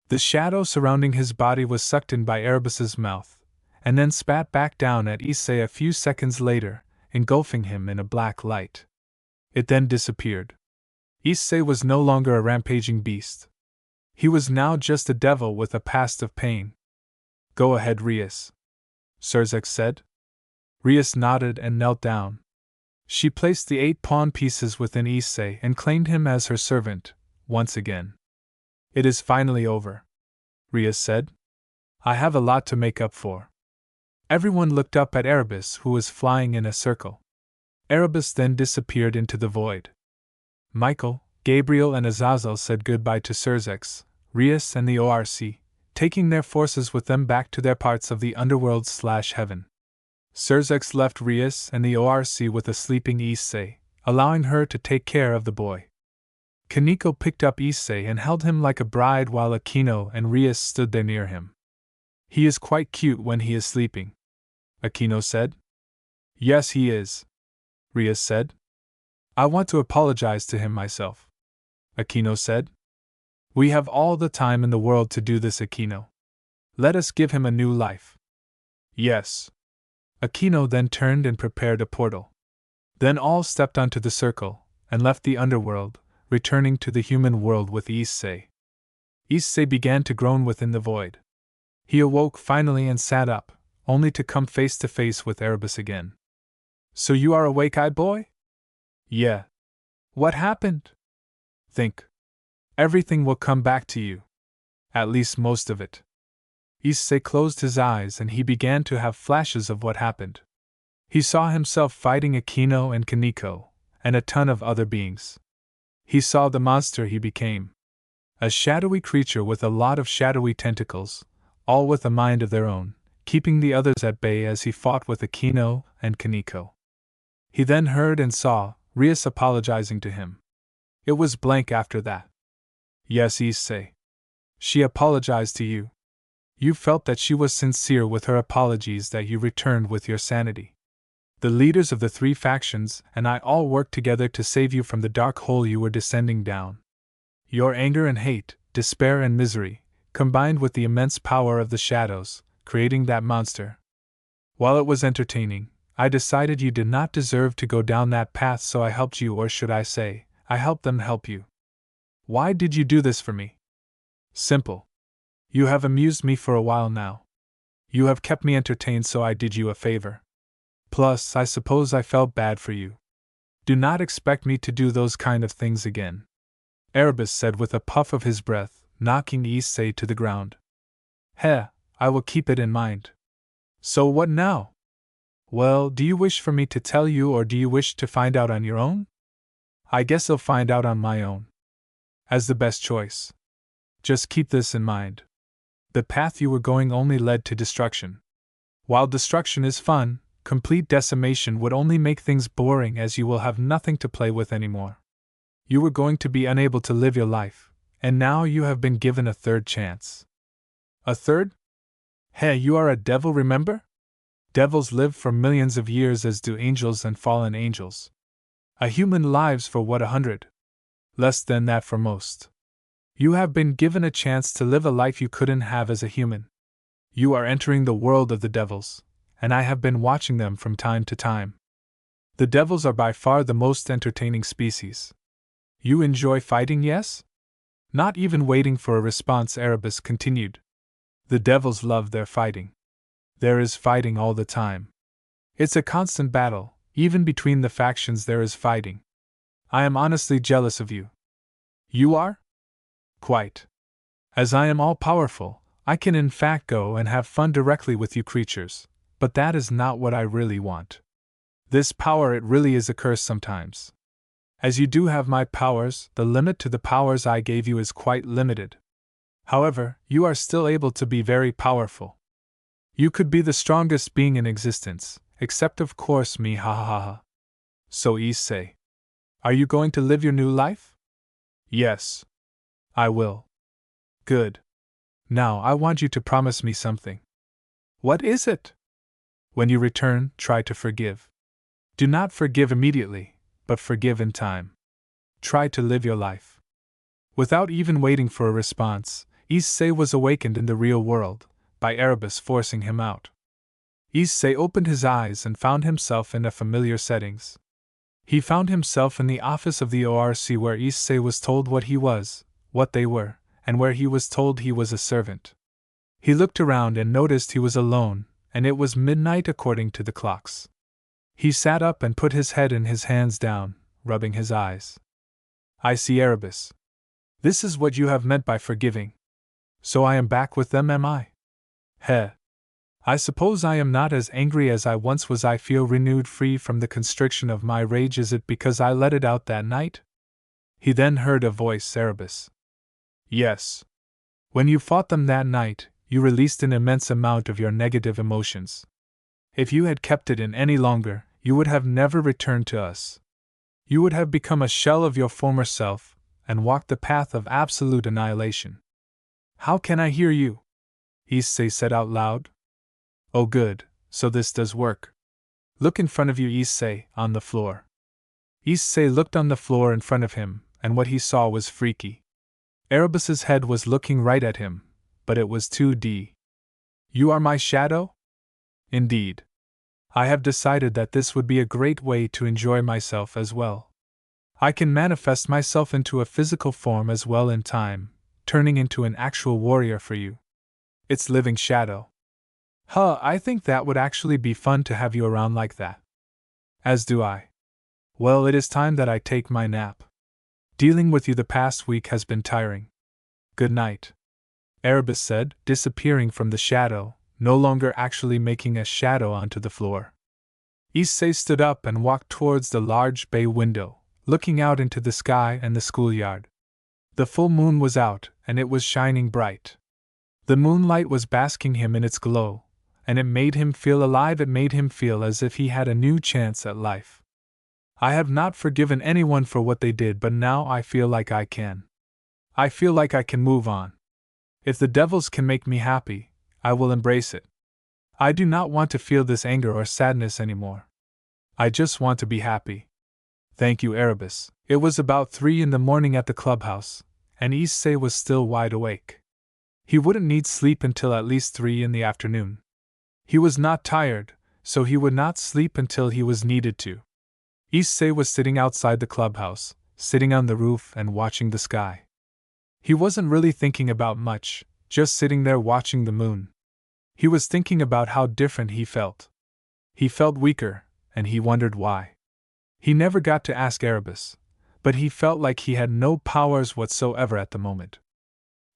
The shadow surrounding his body was sucked in by Arabus's mouth, and then spat back down at Issei a few seconds later, engulfing him in a black light. It then disappeared. Issei was no longer a rampaging beast. He was now just a devil with a past of pain. Go ahead, Rias, Sirzechs said. Rias nodded and knelt down. She placed the 8 pawn pieces within Issei and claimed him as her servant, once again. It is finally over, Rias said. I have a lot to make up for. Everyone looked up at Arabus, who was flying in a circle. Arabus then disappeared into the void. Michael, Gabriel and Azazel said goodbye to Sirzechs, Rias and the ORC, taking their forces with them back to their parts of the underworld/heaven. Sirzechs left Rias and the ORC with a sleeping Issei, allowing her to take care of the boy. Koneko picked up Issei and held him like a bride while Akeno and Rias stood there near him. He is quite cute when he is sleeping, Akeno said. Yes, he is, Rias said. I want to apologize to him myself, Akeno said. We have all the time in the world to do this, Akeno. Let us give him a new life. Yes. Akeno then turned and prepared a portal. Then all stepped onto the circle, and left the underworld, returning to the human world with Issei. Issei began to groan within the void. He awoke finally and sat up, only to come face to face with Arabus again. So you are awake, boy? Yeah. What happened? Think. Everything will come back to you. At least most of it. Issei closed his eyes and he began to have flashes of what happened. He saw himself fighting Akeno and Koneko, and a ton of other beings. He saw the monster he became. A shadowy creature with a lot of shadowy tentacles, all with a mind of their own, keeping the others at bay as he fought with Akeno and Koneko. He then heard and saw Rias apologizing to him. It was blank after that. Yes, Issei. She apologized to you. You felt that she was sincere with her apologies, that you returned with your sanity. The leaders of the 3 factions and I all worked together to save you from the dark hole you were descending down. Your anger and hate, despair and misery, combined with the immense power of the shadows, creating that monster. While it was entertaining, I decided you did not deserve to go down that path, so I helped you, or should I say, I helped them help you. Why did you do this for me? Simple. You have amused me for a while now. You have kept me entertained, so I did you a favor. Plus, I suppose I felt bad for you. Do not expect me to do those kind of things again, Arabus said with a puff of his breath, knocking Issei to the ground. Heh, I will keep it in mind. So what now? Well, do you wish for me to tell you, or do you wish to find out on your own? I guess I'll find out on my own. As the best choice. Just keep this in mind. The path you were going only led to destruction. While destruction is fun, complete decimation would only make things boring, as you will have nothing to play with anymore. You were going to be unable to live your life, and now you have been given a 3rd chance. A 3rd? Hey, you are a devil, remember? Devils live for millions of years, as do angels and fallen angels. A human lives for 100? Less than that for most. You have been given a chance to live a life you couldn't have as a human. You are entering the world of the devils, and I have been watching them from time to time. The devils are by far the most entertaining species. You enjoy fighting, yes? Not even waiting for a response, Arabus continued. The devils love their fighting. There is fighting all the time. It's a constant battle, even between the factions there is fighting. I am honestly jealous of you. You are? Quite. As I am all-powerful, I can in fact go and have fun directly with you creatures, but that is not what I really want. This power, it really is a curse sometimes. As you do have my powers, the limit to the powers I gave you is quite limited. However, you are still able to be very powerful. You could be the strongest being in existence, except of course me, ha ha ha. So Issei, are you going to live your new life? Yes. I will. Good. Now I want you to promise me something. What is it? When you return, try to forgive. Do not forgive immediately, but forgive in time. Try to live your life. Without even waiting for a response, Issei was awakened in the real world, by Arabus forcing him out. Issei opened his eyes and found himself in a familiar settings. He found himself in the office of the ORC where Issei was told what he was, what they were, and where he was told he was a servant. He looked around and noticed he was alone, and it was midnight according to the clocks. He sat up and put his head and his hands down, rubbing his eyes. I see, Arabus. This is what you have meant by forgiving. So I am back with them, am I? Heh. I suppose I am not as angry as I once was. I feel renewed, free from the constriction of my rage. Is it because I let it out that night? He then heard a voice, Arabus. Yes. When you fought them that night, you released an immense amount of your negative emotions. If you had kept it in any longer, you would have never returned to us. You would have become a shell of your former self, and walked the path of absolute annihilation. How can I hear you? Issei said out loud. Oh good, so this does work. Look in front of you, Issei, on the floor. Issei looked on the floor in front of him, and what he saw was freaky. Arabus's head was looking right at him, but it was 2D. You are my shadow? Indeed. I have decided that this would be a great way to enjoy myself as well. I can manifest myself into a physical form as well in time, turning into an actual warrior for you. It's living shadow. I think that would actually be fun to have you around like that. As do I. Well, it is time that I take my nap. Dealing with you the past week has been tiring. Good night. Arabus said, disappearing from the shadow, no longer actually making a shadow onto the floor. Issei stood up and walked towards the large bay window, looking out into the sky and the schoolyard. The full moon was out, and it was shining bright. The moonlight was basking him in its glow, and it made him feel alive. It made him feel as if he had a new chance at life. I have not forgiven anyone for what they did, but now I feel like I can. I feel like I can move on. If the devils can make me happy, I will embrace it. I do not want to feel this anger or sadness anymore. I just want to be happy. Thank you, Arabus. It was about 3 in the morning at the clubhouse, and Issei was still wide awake. He wouldn't need sleep until at least 3 in the afternoon. He was not tired, so he would not sleep until he was needed to. Issei was sitting outside the clubhouse, sitting on the roof and watching the sky. He wasn't really thinking about much, just sitting there watching the moon. He was thinking about how different he felt. He felt weaker, and he wondered why. He never got to ask Arabus, but he felt like he had no powers whatsoever at the moment.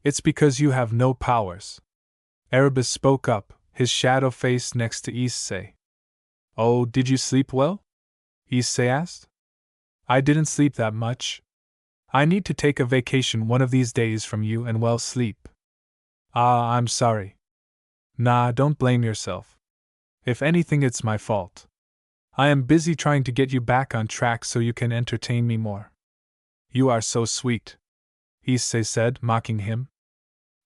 It's because you have no powers. Arabus spoke up, his shadow face next to Issei. Oh, did you sleep well? Issei asked. I didn't sleep that much. I need to take a vacation one of these days from you and well sleep. Ah, I'm sorry. Nah, don't blame yourself. If anything, it's my fault. I am busy trying to get you back on track so you can entertain me more. You are so sweet, Issei said, mocking him.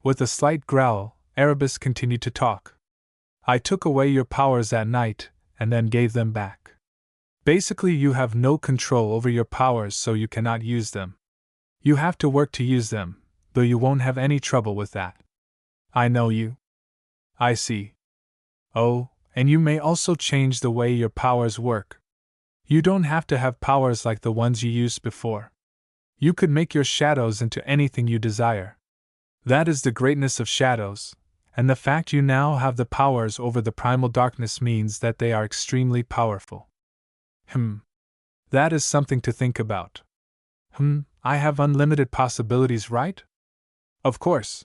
With a slight growl, Arabus continued to talk. I took away your powers that night, and then gave them back. Basically, you have no control over your powers, so you cannot use them. You have to work to use them, though you won't have any trouble with that. I know you. I see. Oh, and you may also change the way your powers work. You don't have to have powers like the ones you used before. You could make your shadows into anything you desire. That is the greatness of shadows, and the fact you now have the powers over the primal darkness means that they are extremely powerful. That is something to think about. I have unlimited possibilities, right? Of course.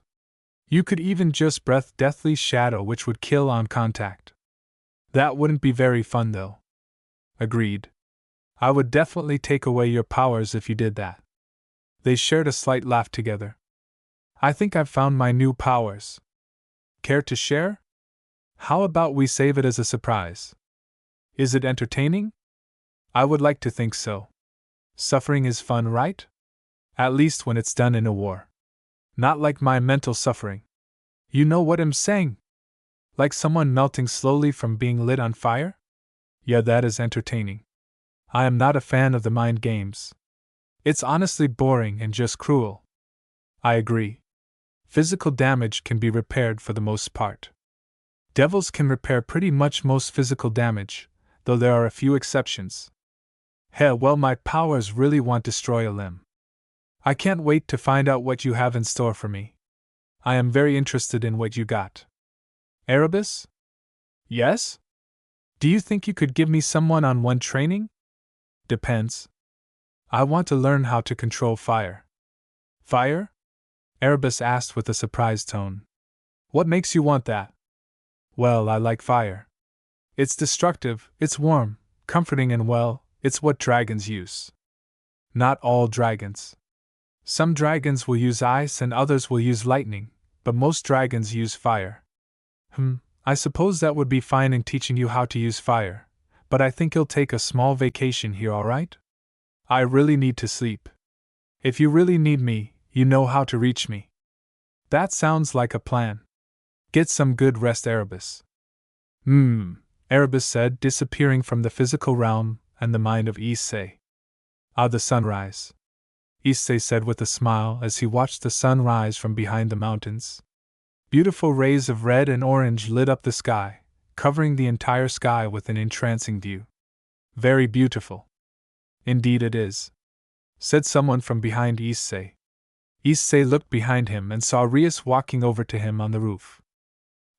You could even just breath deathly shadow, which would kill on contact. That wouldn't be very fun, though. Agreed. I would definitely take away your powers if you did that. They shared a slight laugh together. I think I've found my new powers. Care to share? How about we save it as a surprise? Is it entertaining? I would like to think so. Suffering is fun, right? At least when it's done in a war. Not like my mental suffering. You know what I'm saying? Like someone melting slowly from being lit on fire? Yeah, that is entertaining. I am not a fan of the mind games. It's honestly boring and just cruel. I agree. Physical damage can be repaired for the most part. Devils can repair pretty much most physical damage, though there are a few exceptions. Well, my powers really want to destroy a limb. I can't wait to find out what you have in store for me. I am very interested in what you got. Arabus? Yes? Do you think you could give me some one-on-one training? Depends. I want to learn how to control fire. Fire? Arabus asked with a surprised tone. What makes you want that? Well, I like fire. It's destructive, it's warm, comforting, and well, it's what dragons use. Not all dragons. Some dragons will use ice and others will use lightning, but most dragons use fire. I suppose that would be fine in teaching you how to use fire, but I think you'll take a small vacation here, alright? I really need to sleep. If you really need me, you know how to reach me. That sounds like a plan. Get some good rest, Arabus. Arabus said, disappearing from the physical realm and the mind of issei. The sunrise. Issei said with a smile as he watched the sun rise from behind the mountains. Beautiful rays of red and orange lit up the sky, covering the entire sky with an entrancing view. Very beautiful. Indeed it is, said someone from behind Issei. Issei looked behind him and saw Rias walking over to him on the roof.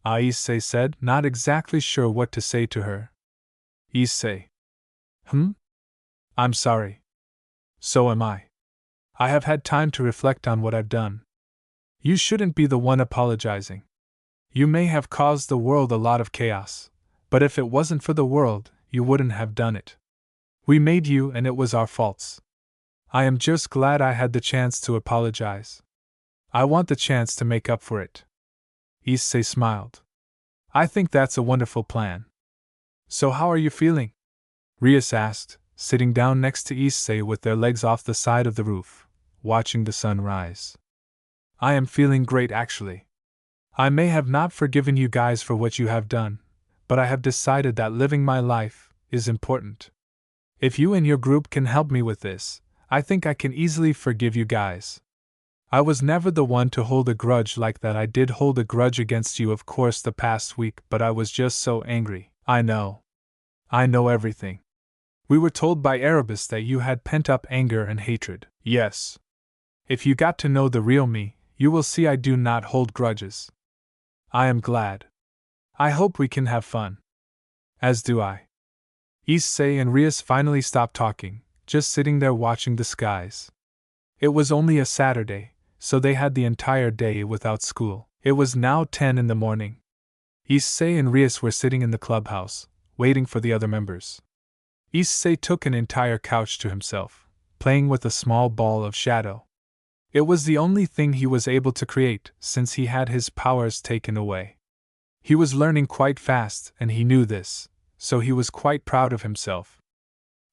Issei said, not exactly sure what to say to her. Issei. I'm sorry. So am I. I have had time to reflect on what I've done. You shouldn't be the one apologizing. You may have caused the world a lot of chaos, but if it wasn't for the world, you wouldn't have done it. We made you and it was our faults. I am just glad I had the chance to apologize. I want the chance to make up for it. Issei smiled. I think that's a wonderful plan. So how are you feeling? Rias asked, sitting down next to Issei with their legs off the side of the roof, watching the sun rise. I am feeling great actually. I may have not forgiven you guys for what you have done, but I have decided that living my life is important. If you and your group can help me with this, I think I can easily forgive you guys. I was never the one to hold a grudge like that. I did hold a grudge against you, of course, the past week, but I was just so angry. I know everything. We were told by Arabus that you had pent-up anger and hatred. Yes. If you got to know the real me, you will see I do not hold grudges. I am glad. I hope we can have fun. As do I. Issei and Rias finally stopped talking, just sitting there watching the skies. It was only a Saturday, so they had the entire day without school. It was now 10 in the morning. Issei and Rias were sitting in the clubhouse, waiting for the other members. Issei took an entire couch to himself, playing with a small ball of shadow. It was the only thing he was able to create since he had his powers taken away. He was learning quite fast and he knew this, so he was quite proud of himself.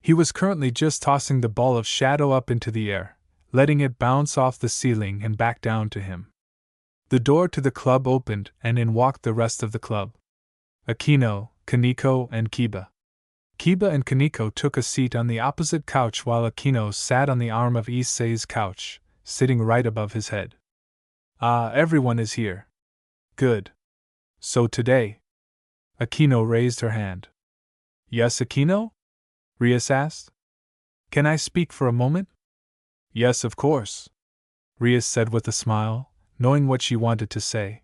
He was currently just tossing the ball of shadow up into the air, letting it bounce off the ceiling and back down to him. The door to the club opened and in walked the rest of the club. Akeno, Koneko, and Kiba. Kiba and Koneko took a seat on the opposite couch while Akeno sat on the arm of Issei's couch, sitting right above his head. Everyone is here. Good. So today? Akeno raised her hand. Yes, Akeno? Rias asked. Can I speak for a moment? Yes, of course, Rias said with a smile, knowing what she wanted to say.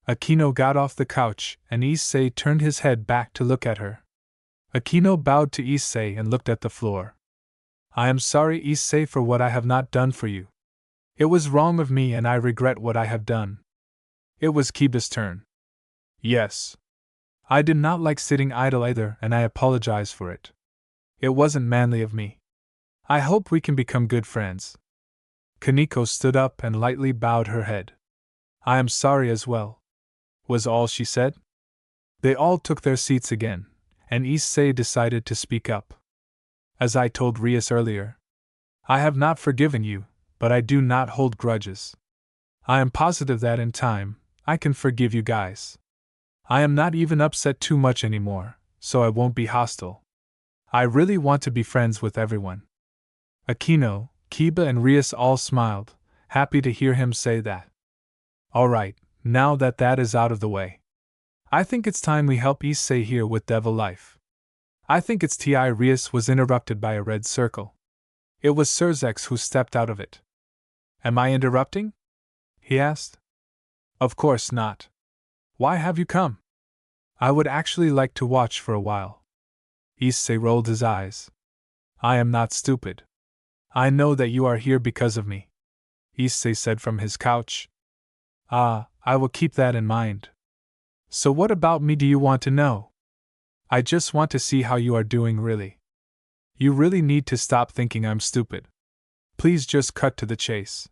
Akeno got off the couch and Issei turned his head back to look at her. Akeno bowed to Issei and looked at the floor. I am sorry, Issei, for what I have not done for you. It was wrong of me and I regret what I have done. It was Kiba's turn. Yes. I did not like sitting idle either and I apologize for it. It wasn't manly of me. I hope we can become good friends. Koneko stood up and lightly bowed her head. I am sorry as well, was all she said. They all took their seats again, and Issei decided to speak up. As I told Rias earlier, I have not forgiven you, but I do not hold grudges. I am positive that in time, I can forgive you guys. I am not even upset too much anymore, so I won't be hostile. I really want to be friends with everyone. Akeno, Kiba, and Rias all smiled, happy to hear him say that. Alright, now that is out of the way. I think it's time we help issei here with devil life. I think it's ti. Rias was interrupted by a red circle. It was sirzechs who stepped out of it. Am I interrupting? He asked. Of course not. Why have you come? I would actually like to watch for a while. Issei rolled his eyes. I am not stupid. I know that you are here because of me, Issei said from his couch. Ah, I will keep that in mind. So what about me do you want to know? I just want to see how you are doing really. You really need to stop thinking I'm stupid. Please just cut to the chase.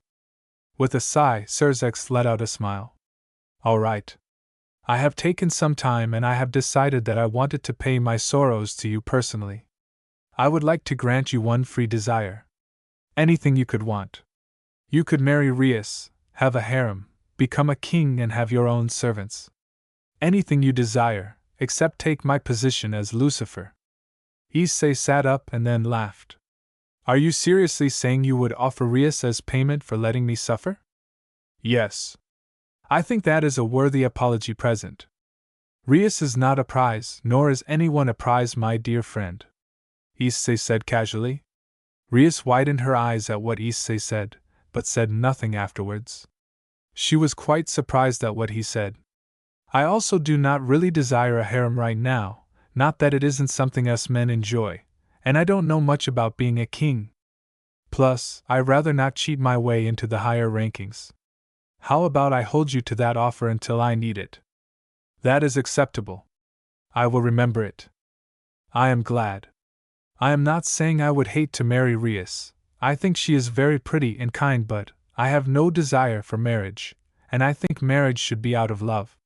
With a sigh, sirzechs let out a smile. All right. I have taken some time and I have decided that I wanted to pay my sorrows to you personally. I would like to grant you one free desire. Anything you could want. You could marry Rias, have a harem, become a king and have your own servants. Anything you desire, except take my position as Lucifer. Issei sat up and then laughed. Are you seriously saying you would offer Rias as payment for letting me suffer? Yes. I think that is a worthy apology present. Rias is not a prize, nor is anyone a prize, my dear friend, Issei said casually. Rias widened her eyes at what Issei said, but said nothing afterwards. She was quite surprised at what he said. I also do not really desire a harem right now, not that it isn't something us men enjoy, and I don't know much about being a king. Plus, I'd rather not cheat my way into the higher rankings. How about I hold you to that offer until I need it? That is acceptable. I will remember it. I am glad. I am not saying I would hate to marry Rias. I think she is very pretty and kind, but I have no desire for marriage, and I think marriage should be out of love.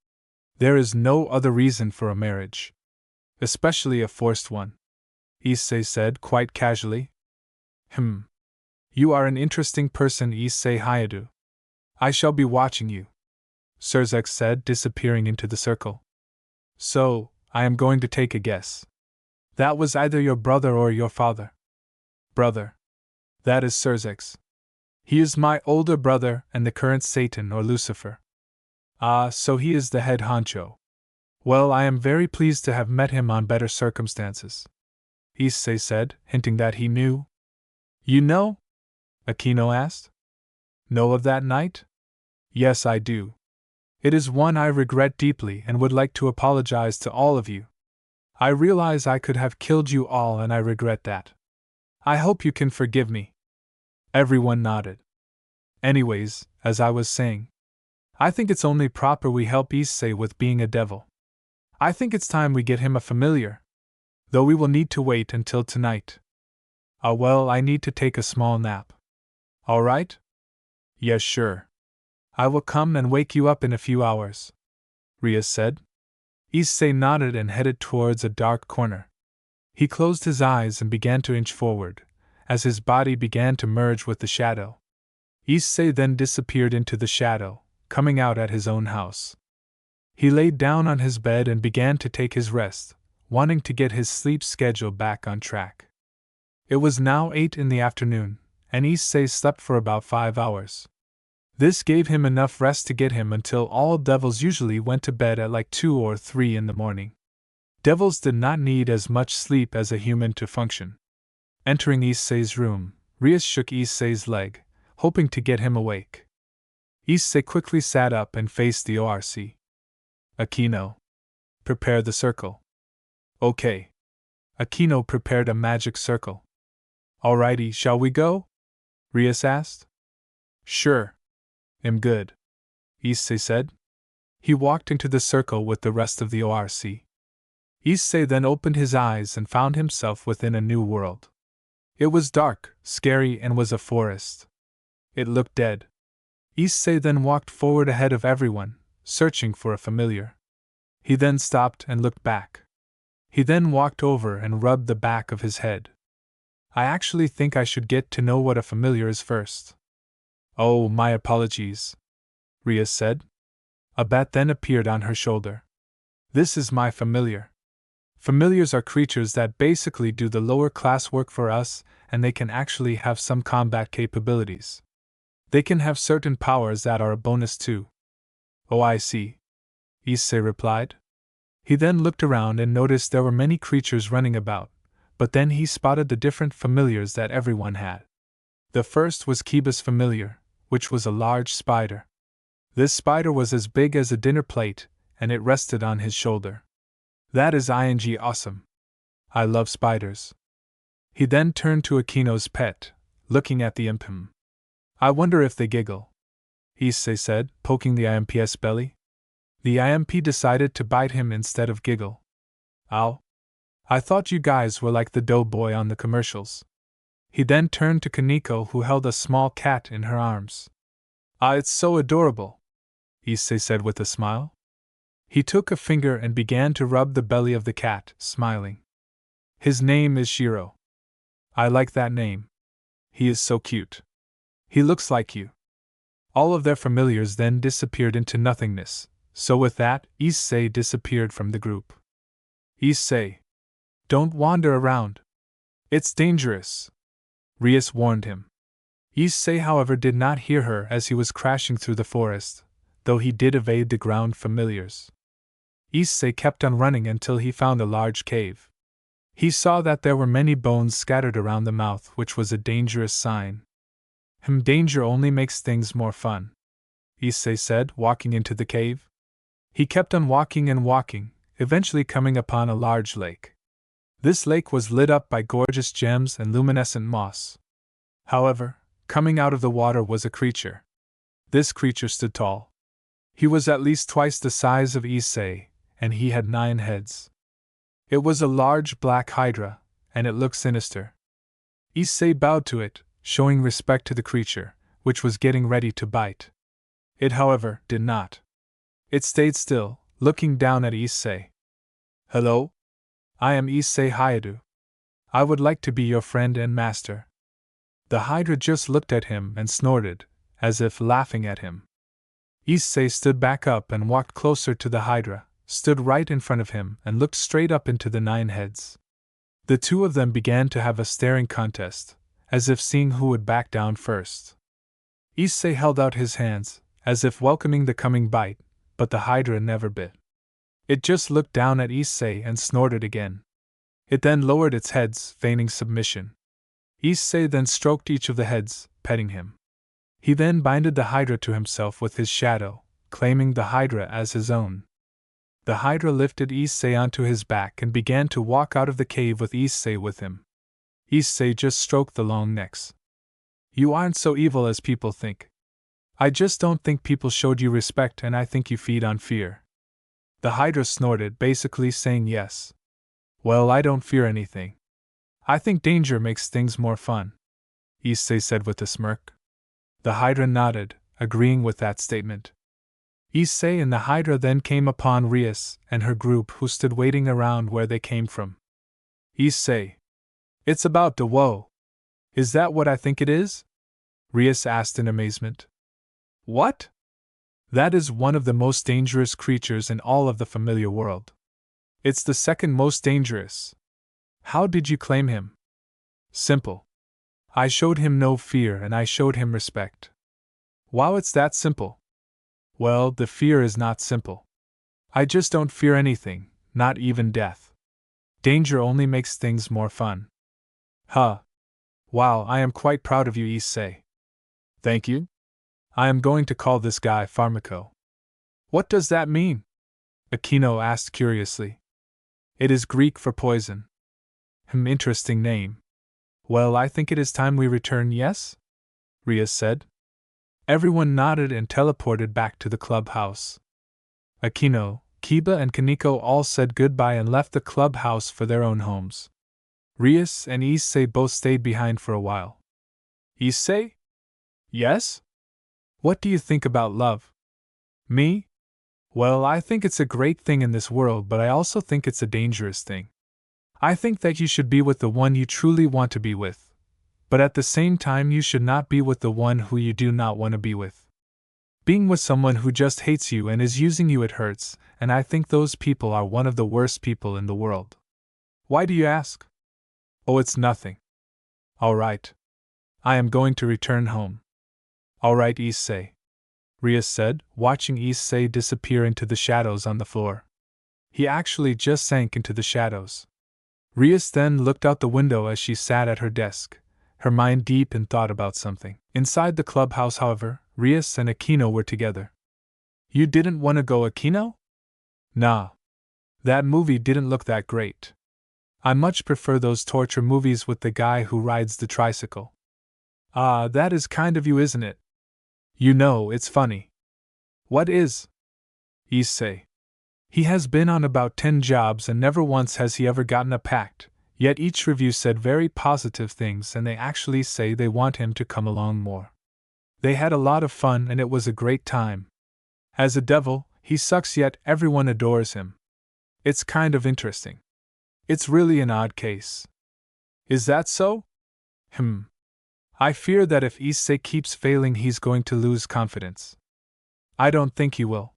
There is no other reason for a marriage. Especially a forced one, Issei said quite casually. You are an interesting person, Issei Hayadu. I shall be watching you, sirzechs said, disappearing into the circle. So, I am going to take a guess. That was either your brother or your father. Brother. That is sirzechs. He is my older brother and the current Satan or Lucifer. Ah, so he is the head honcho. Well, I am very pleased to have met him on better circumstances, Issei said, hinting that he knew. You know? Akeno asked. Know of that night? Yes, I do. It is one I regret deeply and would like to apologize to all of you. I realize I could have killed you all and I regret that. I hope you can forgive me. Everyone nodded. Anyways, as I was saying, I think it's only proper we help Issei with being a devil. I think it's time we get him a familiar. Though we will need to wait until tonight. Well, I need to take a small nap. All right? Yes, sure. I will come and wake you up in a few hours, Rias said. Issei nodded and headed towards a dark corner. He closed his eyes and began to inch forward, as his body began to merge with the shadow. Issei then disappeared into the shadow, coming out at his own house. He laid down on his bed and began to take his rest, wanting to get his sleep schedule back on track. It was now 8 in the afternoon, and Issei slept for about 5 hours. This gave him enough rest to get him until all devils usually went to bed at like 2 or 3 in the morning. Devils did not need as much sleep as a human to function. Entering Issei's room, Rias shook Issei's leg, hoping to get him awake. Issei quickly sat up and faced the ORC. Akeno. Prepare the circle. Okay. Akeno prepared a magic circle. Alrighty, shall we go? Rias asked. Sure. I'm good, Issei said. He walked into the circle with the rest of the ORC. Issei then opened his eyes and found himself within a new world. It was dark, scary, and was a forest. It looked dead. Issei then walked forward ahead of everyone, searching for a familiar. He then stopped and looked back. He then walked over and rubbed the back of his head. I actually think I should get to know what a familiar is first. Oh, my apologies, Rias said. A bat then appeared on her shoulder. This is my familiar. Familiars are creatures that basically do the lower class work for us, and they can actually have some combat capabilities. They can have certain powers that are a bonus too. Oh, I see, issei replied. He then looked around and noticed there were many creatures running about, but then he spotted the different familiars that everyone had. The first was Kiba's familiar, which was a large spider. This spider was as big as a dinner plate, and it rested on his shoulder. That is awesome. I love spiders. He then turned to Akeno's pet, looking at the imp. I wonder if they giggle, issei said, poking the imp's belly. The imp decided to bite him instead of giggle. Ow. I thought you guys were like the doughboy on the commercials. He then turned to Koneko, who held a small cat in her arms. Ah, it's so adorable, issei said with a smile. He took a finger and began to rub the belly of the cat, smiling. His name is Shiro. I like that name. He is so cute. He looks like you. All of their familiars then disappeared into nothingness, so with that, issei disappeared from the group. Issei, don't wander around. It's dangerous, Rias warned him. Issei, however, did not hear her as he was crashing through the forest, though he did evade the ground familiars. Issei kept on running until he found a large cave. He saw that there were many bones scattered around the mouth, which was a dangerous sign. Danger only makes things more fun, issei said, walking into the cave. He kept on walking and walking, eventually coming upon a large lake. This lake was lit up by gorgeous gems and luminescent moss. However, coming out of the water was a creature. This creature stood tall. He was at least twice the size of issei, and he had 9 heads. It was a large black Hydra, and it looked sinister. Issei bowed to it, showing respect to the creature, which was getting ready to bite. It, however, did not. It stayed still, looking down at issei. Hello? I am Issei Hayadu. I would like to be your friend and master. The Hydra just looked at him and snorted, as if laughing at him. Issei stood back up and walked closer to the Hydra, stood right in front of him and looked straight up into the 9 heads. The two of them began to have a staring contest, as if seeing who would back down first. Issei held out his hands, as if welcoming the coming bite, but the Hydra never bit. It just looked down at issei and snorted again. It then lowered its heads, feigning submission. Issei then stroked each of the heads, petting him. He then binded the Hydra to himself with his shadow, claiming the Hydra as his own. The Hydra lifted issei onto his back and began to walk out of the cave with issei with him. Issei just stroked the long necks. You aren't so evil as people think. I just don't think people showed you respect, and I think you feed on fear. The Hydra snorted, basically saying yes. Well, I don't fear anything. I think danger makes things more fun, issei said with a smirk. The Hydra nodded, agreeing with that statement. Issei and the Hydra then came upon Rias and her group, who stood waiting around where they came from. Issei. It's about the woe. Is that what I think it is? Rias asked in amazement. What? That is one of the most dangerous creatures in all of the familiar world. It's the second most dangerous. How did you claim him? Simple. I showed him no fear and I showed him respect. Wow, it's that simple. Well, the fear is not simple. I just don't fear anything, not even death. Danger only makes things more fun. Huh. Wow, I am quite proud of you, issei. Thank you. I am going to call this guy Pharmaco. What does that mean? Akeno asked curiously. It is Greek for poison. Interesting name. Well, I think it is time we return, yes? Rias said. Everyone nodded and teleported back to the clubhouse. Akeno, Kiba and Koneko all said goodbye and left the clubhouse for their own homes. Rias and issei both stayed behind for a while. Issei? Yes? What do you think about love? Me? Well, I think it's a great thing in this world, but I also think it's a dangerous thing. I think that you should be with the one you truly want to be with, but at the same time you should not be with the one who you do not want to be with. Being with someone who just hates you and is using you, it hurts, and I think those people are one of the worst people in the world. Why do you ask? Oh, it's nothing. All right. I am going to return home. All right, issei, Rias said, watching issei disappear into the shadows on the floor. He actually just sank into the shadows. Rias then looked out the window as she sat at her desk, her mind deep in thought about something. Inside the clubhouse, however, Rias and Akeno were together. You didn't want to go, Akeno? Nah. That movie didn't look that great. I much prefer those torture movies with the guy who rides the tricycle. Ah, that is kind of you, isn't it? You know, it's funny. What is? Issei. He has been on about 10 jobs and never once has he ever gotten a pact, yet each review said very positive things and they actually say they want him to come along more. They had a lot of fun and it was a great time. As a devil, he sucks yet everyone adores him. It's kind of interesting. It's really an odd case. Is that so? I fear that if Issei keeps failing he's going to lose confidence. I don't think he will.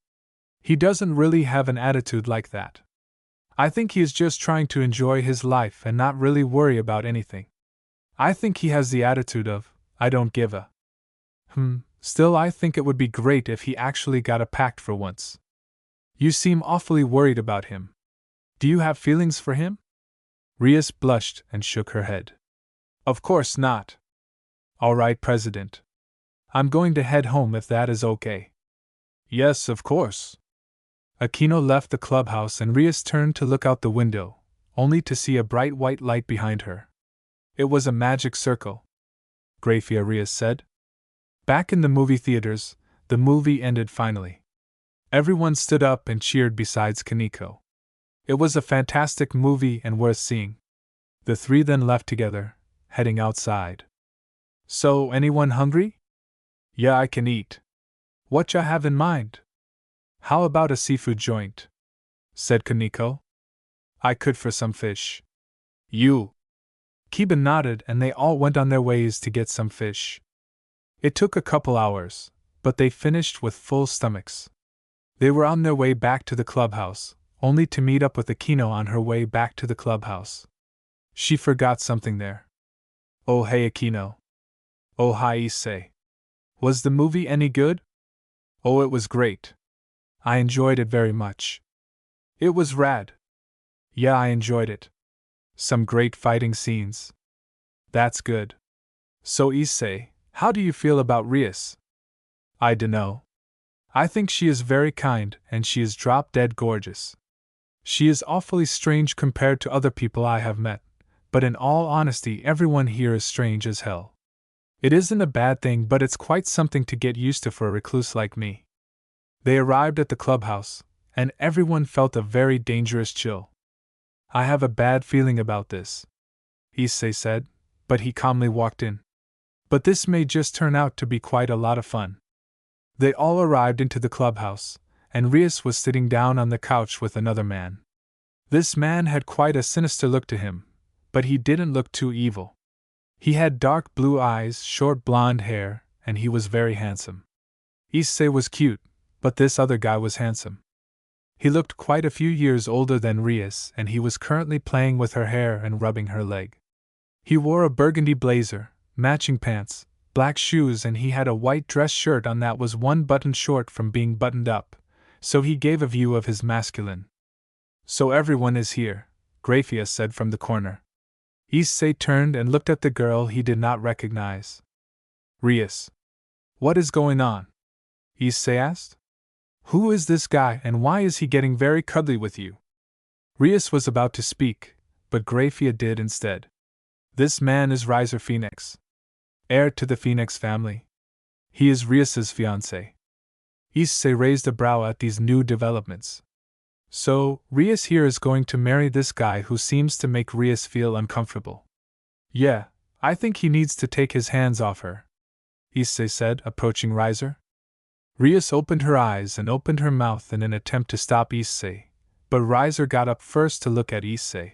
He doesn't really have an attitude like that. I think he is just trying to enjoy his life and not really worry about anything. I think he has the attitude of, I don't give a. Still I think it would be great if he actually got a pact for once. You seem awfully worried about him. Do you have feelings for him? Rias blushed and shook her head. Of course not. All right, President. I'm going to head home if that is okay. Yes, of course. Akeno left the clubhouse and Rias turned to look out the window, only to see a bright white light behind her. It was a magic circle. Grafia, Rias said. Back in the movie theaters, the movie ended finally. Everyone stood up and cheered besides Koneko. It was a fantastic movie and worth seeing. The three then left together, heading outside. So, anyone hungry? Yeah, I can eat. What ya have in mind? How about a seafood joint? Said Koneko. I could for some fish. You. Kiba nodded and they all went on their ways to get some fish. It took a couple hours, but they finished with full stomachs. They were on their way back to the clubhouse, only to meet up with Akeno on her way back to the clubhouse. She forgot something there. Oh hey Akeno. Oh hi Issei. Was the movie any good? Oh, it was great. I enjoyed it very much. It was rad. Yeah, I enjoyed it. Some great fighting scenes. That's good. So Issei, how do you feel about Rias? I dunno. I think she is very kind and she is drop-dead gorgeous. She is awfully strange compared to other people I have met, but in all honesty everyone here is strange as hell. It isn't a bad thing but it's quite something to get used to for a recluse like me. They arrived at the clubhouse, and everyone felt a very dangerous chill. I have a bad feeling about this, Issei said, but he calmly walked in. But this may just turn out to be quite a lot of fun. They all arrived into the clubhouse, and Rias was sitting down on the couch with another man. This man had quite a sinister look to him, but he didn't look too evil. He had dark blue eyes, short blonde hair, and he was very handsome. Issei was cute, but this other guy was handsome. He looked quite a few years older than Rias, and he was currently playing with her hair and rubbing her leg. He wore a burgundy blazer, matching pants, black shoes, and he had a white dress shirt on that was one button short from being buttoned up, so he gave a view of his masculine. So everyone is here, Grafia said from the corner. Issei turned and looked at the girl he did not recognize. Rias. What is going on? Issei asked. Who is this guy and why is he getting very cuddly with you? Rias was about to speak, but Grafia did instead. This man is Riser Phoenix, heir to the Phoenix family. He is Rias's fiancé. Issei raised a brow at these new developments. So, Rias here is going to marry this guy who seems to make Rias feel uncomfortable. Yeah, I think he needs to take his hands off her, Issei said, approaching Riser. Rias opened her eyes and opened her mouth in an attempt to stop Issei, but Riser got up first to look at Issei.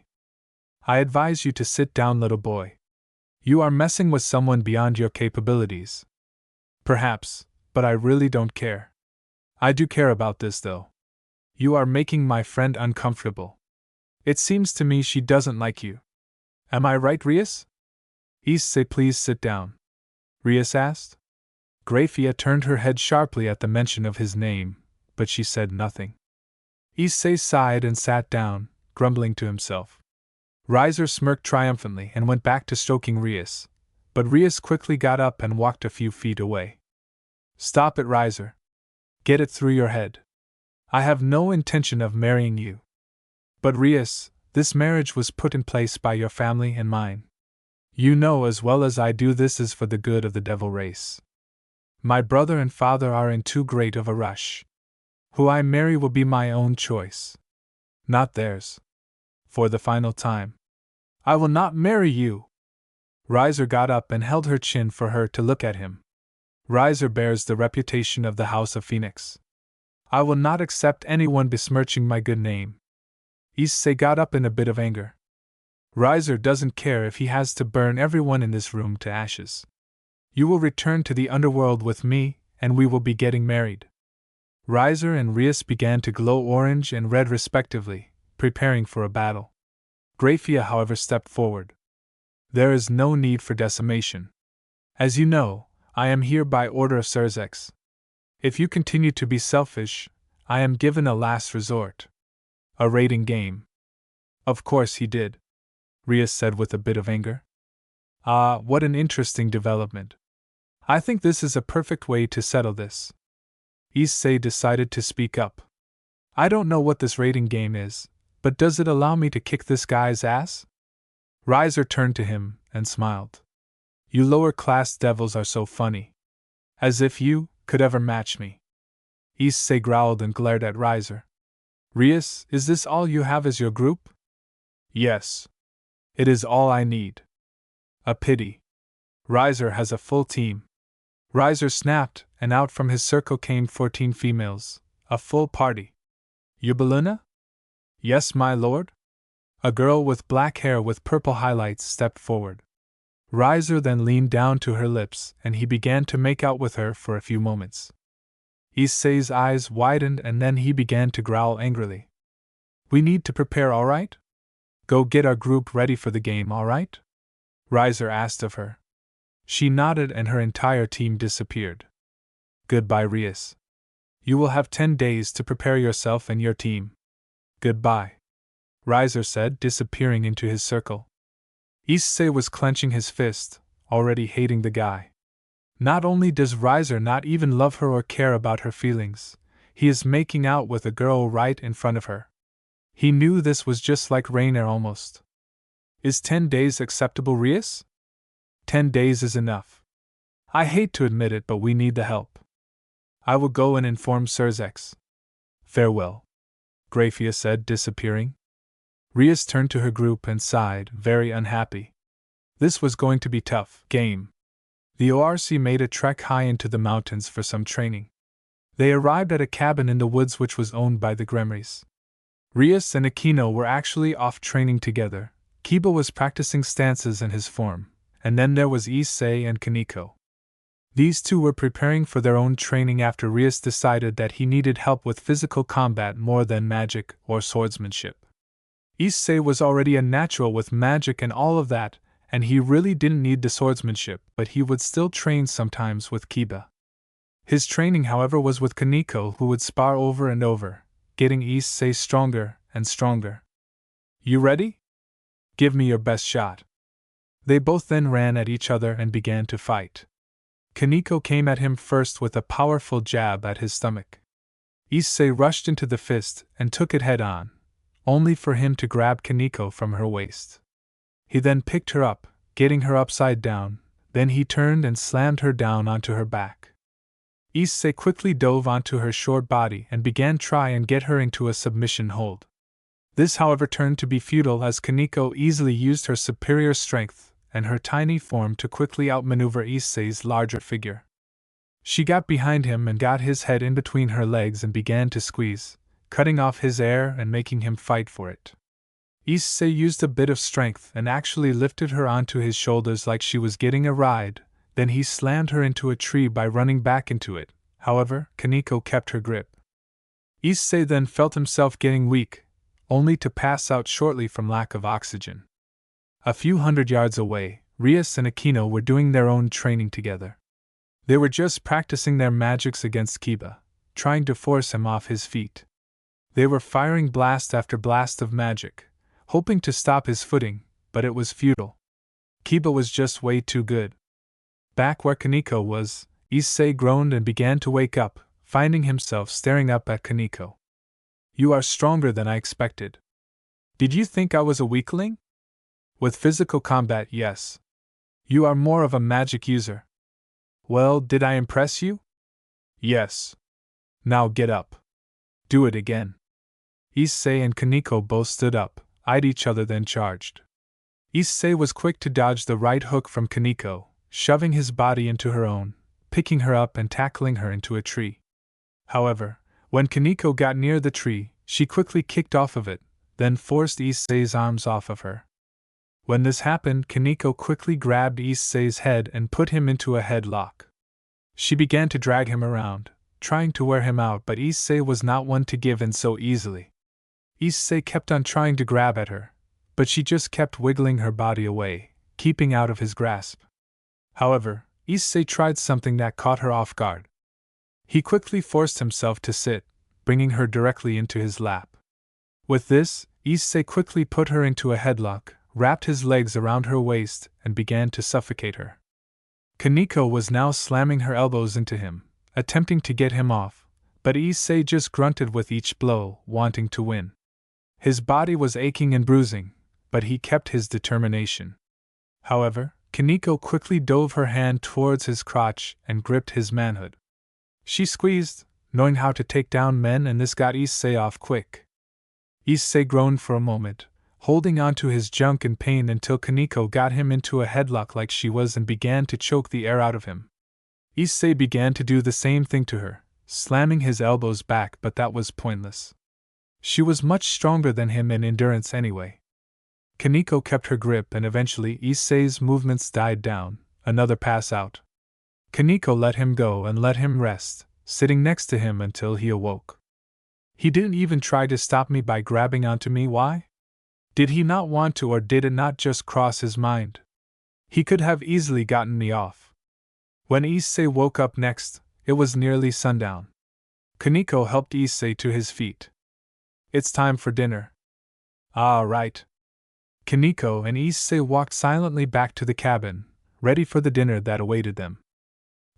I advise you to sit down, little boy. You are messing with someone beyond your capabilities. Perhaps, but I really don't care. I do care about this though. You are making my friend uncomfortable. It seems to me she doesn't like you. Am I right, Rias? Issei, please sit down, Rias asked. Grafia turned her head sharply at the mention of his name, but she said nothing. Issei sighed and sat down, grumbling to himself. Riser smirked triumphantly and went back to stroking Rias, but Rias quickly got up and walked a few feet away. Stop it, Riser. Get it through your head. I have no intention of marrying you. But Rias, this marriage was put in place by your family and mine. You know as well as I do this is for the good of the devil race. My brother and father are in too great of a rush. Who I marry will be my own choice, not theirs. For the final time. I will not marry you! Riser got up and held her chin for her to look at him. Riser bears the reputation of the House of Phoenix. I will not accept anyone besmirching my good name. Issei got up in a bit of anger. Riser doesn't care if he has to burn everyone in this room to ashes. You will return to the underworld with me, and we will be getting married. Riser and Rias began to glow orange and red respectively, preparing for a battle. Grafia, however, stepped forward. There is no need for decimation. As you know, I am here by order of sirzechs. If you continue to be selfish, I am given a last resort. A raiding game. Of course he did, Rias said with a bit of anger. Ah, what an interesting development. I think this is a perfect way to settle this. Issei decided to speak up. I don't know what this raiding game is, but does it allow me to kick this guy's ass? Riser turned to him and smiled. You lower-class devils are so funny. As if you could ever match me. Issei growled and glared at Riser. Rias, is this all you have as your group? Yes. It is all I need. A pity. Riser has a full team. Riser snapped, and out from his circle came 14 females, a full party. Ubeluna? Yes, my lord? A girl with black hair with purple highlights stepped forward. Riser then leaned down to her lips, and he began to make out with her for a few moments. Issei's eyes widened and then he began to growl angrily. We need to prepare, all right? Go get our group ready for the game, all right? Riser asked of her. She nodded and her entire team disappeared. Goodbye, Rias. You will have 10 days to prepare yourself and your team. Goodbye, Riser said, disappearing into his circle. Issei was clenching his fist, already hating the guy. Not only does Riser not even love her or care about her feelings, he is making out with a girl right in front of her. He knew this was just like Rainier almost. Is 10 days acceptable, Rias? 10 days is enough. I hate to admit it, but we need the help. I will go and inform sirzechs. Farewell, Grafia said, disappearing. Rias turned to her group and sighed, very unhappy. This was going to be tough game. The ORC made a trek high into the mountains for some training. They arrived at a cabin in the woods which was owned by the Gremries. Rias and Akeno were actually off training together. Kiba was practicing stances in his form, and then there was Issei and Koneko. These two were preparing for their own training after Rias decided that he needed help with physical combat more than magic or swordsmanship. Issei was already a natural with magic and all of that, and he really didn't need the swordsmanship, but he would still train sometimes with kiba. His training, however, was with Koneko, who would spar over and over, getting Issei stronger and stronger. You ready? Give me your best shot. They both then ran at each other and began to fight. Koneko came at him first with a powerful jab at his stomach. Issei rushed into the fist and took it head on, only for him to grab Koneko from her waist. He then picked her up, getting her upside down, then he turned and slammed her down onto her back. Issei quickly dove onto her short body and began try and get her into a submission hold. This, however, turned to be futile as Koneko easily used her superior strength and her tiny form to quickly outmaneuver Issei's larger figure. She got behind him and got his head in between her legs and began to squeeze, cutting off his air and making him fight for it. Issei used a bit of strength and actually lifted her onto his shoulders like she was getting a ride, then he slammed her into a tree by running back into it. However, Koneko kept her grip. Issei then felt himself getting weak, only to pass out shortly from lack of oxygen. A few hundred yards away, Rias and Akeno were doing their own training together. They were just practicing their magics against Kiba, trying to force him off his feet. They were firing blast after blast of magic, hoping to stop his footing, but it was futile. Kiba was just way too good. Back where Koneko was, Issei groaned and began to wake up, finding himself staring up at Koneko. "You are stronger than I expected. Did you think I was a weakling?" "With physical combat, yes. You are more of a magic user." "Well, did I impress you?" "Yes. Now get up. Do it again." Issei and Koneko both stood up, eyed each other, then charged. Issei was quick to dodge the right hook from Koneko, shoving his body into her own, picking her up and tackling her into a tree. However, when Koneko got near the tree, she quickly kicked off of it, then forced Issei's arms off of her. When this happened, Koneko quickly grabbed Issei's head and put him into a headlock. She began to drag him around, trying to wear him out, but Issei was not one to give in so easily. Issei kept on trying to grab at her, but she just kept wiggling her body away, keeping out of his grasp. However, Issei tried something that caught her off guard. He quickly forced himself to sit, bringing her directly into his lap. With this, Issei quickly put her into a headlock, wrapped his legs around her waist, and began to suffocate her. Koneko was now slamming her elbows into him, attempting to get him off, but Issei just grunted with each blow, wanting to win. His body was aching and bruising, but he kept his determination. However, Koneko quickly dove her hand towards his crotch and gripped his manhood. She squeezed, knowing how to take down men, and this got Issei off quick. Issei groaned for a moment, holding on to his junk in pain until Koneko got him into a headlock like she was and began to choke the air out of him. Issei began to do the same thing to her, slamming his elbows back, but that was pointless. She was much stronger than him in endurance anyway. Koneko kept her grip, and eventually Issei's movements died down, another pass out. Koneko let him go and let him rest, sitting next to him until he awoke. "He didn't even try to stop me by grabbing onto me, why? Did he not want to, or did it not just cross his mind? He could have easily gotten me off." When Issei woke up next, it was nearly sundown. Koneko helped Issei to his feet. "It's time for dinner." "Ah, right." Koneko and Issei walked silently back to the cabin, ready for the dinner that awaited them.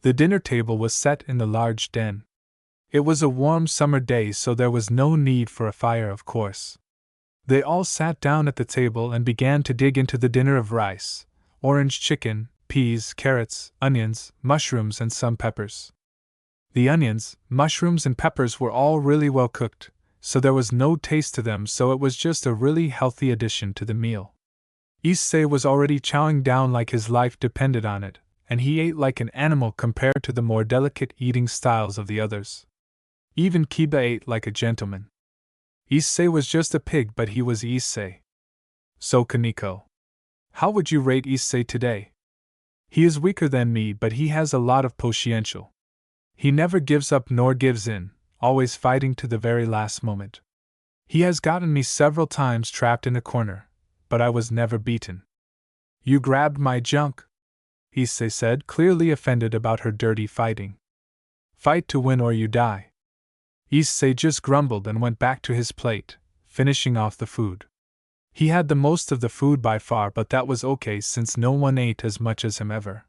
The dinner table was set in the large den. It was a warm summer day, so there was no need for a fire, of course. They all sat down at the table and began to dig into the dinner of rice, orange chicken, peas, carrots, onions, mushrooms, and some peppers. The onions, mushrooms, and peppers were all really well cooked, so there was no taste to them, so it was just a really healthy addition to the meal. Issei was already chowing down like his life depended on it, and he ate like an animal compared to the more delicate eating styles of the others. Even Kiba ate like a gentleman. Issei was just a pig, but he was Issei. "So Koneko, how would you rate Issei today?" "He is weaker than me, but he has a lot of potential. He never gives up nor gives in, always fighting to the very last moment. He has gotten me several times trapped in a corner, but I was never beaten." "You grabbed my junk," Issei said, clearly offended about her dirty fighting. "Fight to win or you die." Issei just grumbled and went back to his plate, finishing off the food. He had the most of the food by far, but that was okay since no one ate as much as him ever.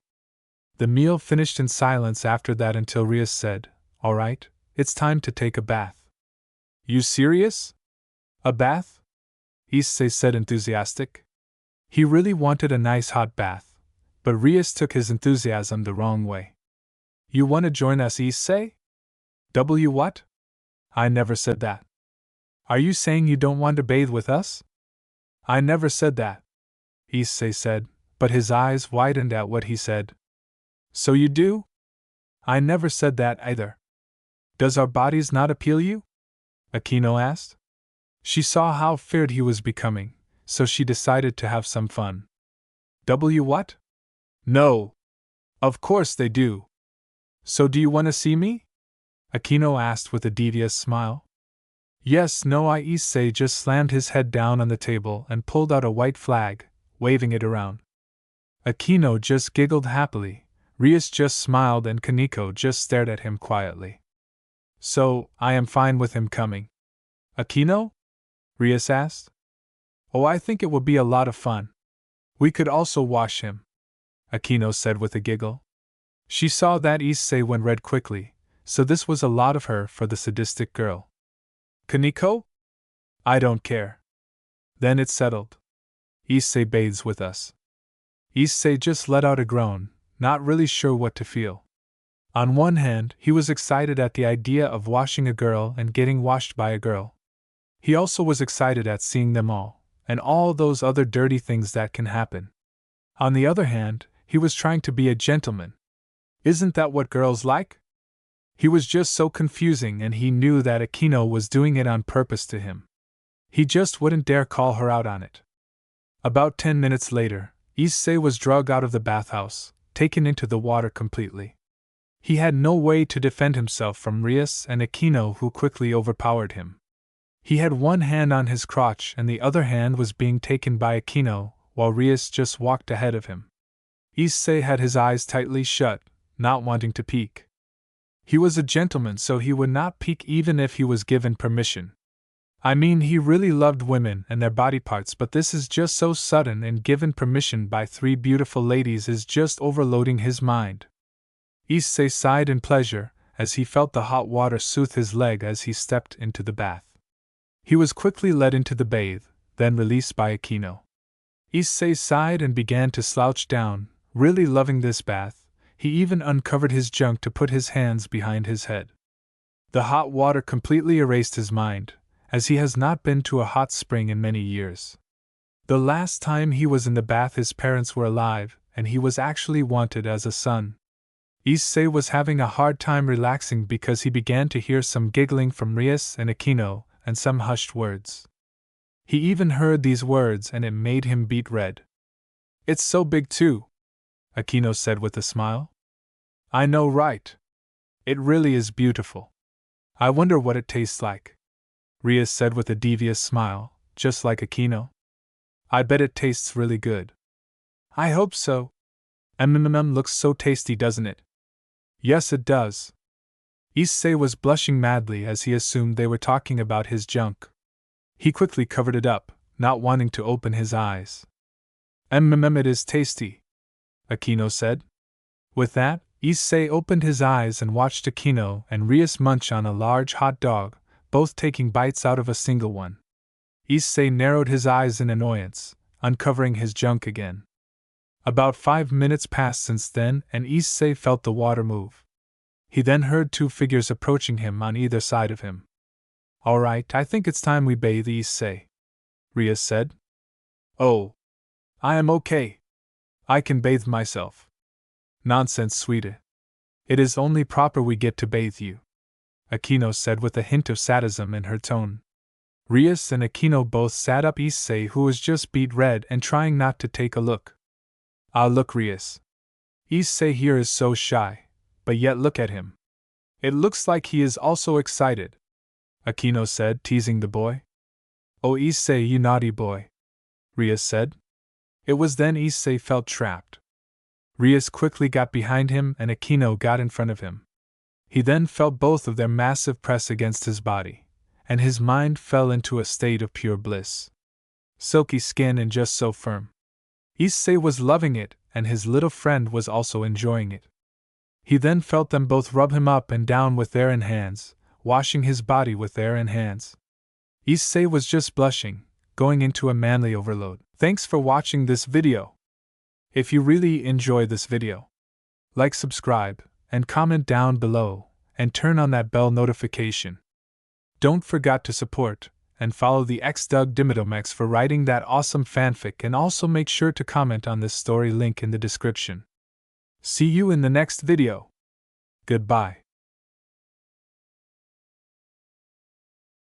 The meal finished in silence after that until Rias said, "All right, it's time to take a bath." "You serious? A bath?" Issei said, enthusiastic. He really wanted a nice hot bath, but Rias took his enthusiasm the wrong way. "You want to join us, Issei?" What? I never said that. Are you saying you don't want to bathe with us?" "I never said that," Issei said, but his eyes widened at what he said. "So you do?" "I never said that either." "Does our bodies not appeal you?" Akeno asked. She saw how feared he was becoming, so she decided to have some fun. What? "No. Of course they do." "So do you want to see me?" Akeno asked with a devious smile. Yes, no, issei just slammed his head down on the table and pulled out a white flag, waving it around. Akeno just giggled happily, Rias just smiled, and Koneko just stared at him quietly. So, I am fine with him coming. Akeno? Rias asked. Oh, I think it will be a lot of fun. We could also wash him, Akeno said with a giggle. She saw that issei went red quickly, so this was a lot of her for the sadistic girl. Koneko? I don't care. Then it's settled. Issei bathes with us. Issei just let out a groan, not really sure what to feel. On one hand, he was excited at the idea of washing a girl and getting washed by a girl. He also was excited at seeing them all, and all those other dirty things that can happen. On the other hand, he was trying to be a gentleman. Isn't that what girls like? He was just so confusing, and he knew that Akeno was doing it on purpose to him. He just wouldn't dare call her out on it. About 10 minutes later, issei was dragged out of the bathhouse, taken into the water completely. He had no way to defend himself from Rias and Akeno, who quickly overpowered him. He had one hand on his crotch and the other hand was being taken by Akeno, while Rias just walked ahead of him. Issei had his eyes tightly shut, not wanting to peek. He was a gentleman, so he would not peek even if he was given permission. I mean, he really loved women and their body parts, but this is just so sudden, and given permission by 3 beautiful ladies is just overloading his mind. Issei sighed in pleasure as he felt the hot water soothe his leg as he stepped into the bath. He was quickly led into the bathe, then released by Akeno. Issei sighed and began to slouch down, really loving this bath. He even uncovered his junk to put his hands behind his head. The hot water completely erased his mind, as he has not been to a hot spring in many years. The last time he was in the bath his parents were alive, and he was actually wanted as a son. Issei was having a hard time relaxing because he began to hear some giggling from Rias and Akeno, and some hushed words. He even heard these words and it made him beet red. It's so big too, Akeno said with a smile. I know, right? It really is beautiful. I wonder what it tastes like, Rias said with a devious smile, just like Akeno. I bet it tastes really good. I hope so. Looks so tasty, doesn't it? Yes, it does. Issei was blushing madly as he assumed they were talking about his junk. He quickly covered it up, not wanting to open his eyes. It is tasty, Akeno said. With that, Issei opened his eyes and watched Akeno and Rias munch on a large hot dog, both taking bites out of a single one. Issei narrowed his eyes in annoyance, uncovering his junk again. About 5 minutes passed since then, and Issei felt the water move. He then heard 2 figures approaching him on either side of him. All right, I think it's time we bathe, Issei, Rias said. Oh, I am okay. I can bathe myself. Nonsense, sweetie. It is only proper we get to bathe you, Akeno said with a hint of sadism in her tone. Rias and Akeno both sat up. Issei, who was just beet red and trying not to take a look. Ah, look, Rias. Issei here is so shy, but yet look at him. It looks like he is also excited, Akeno said, teasing the boy. Oh, Issei, you naughty boy, Rias said. It was then Issei felt trapped. Rias quickly got behind him and Akeno got in front of him. He then felt both of their massive press against his body, and his mind fell into a state of pure bliss. Silky skin and just so firm. Issei was loving it, and his little friend was also enjoying it. He then felt them both rub him up and down with their own hands, washing his body with their own hands. Issei was just blushing, going into a manly overload. Thanks for watching this video. If you really enjoy this video, like, subscribe, and comment down below, and turn on that bell notification. Don't forget to support and follow the Doug Dimidomex for writing that awesome fanfic, and also make sure to comment on this story, link in the description. See you in the next video. Goodbye.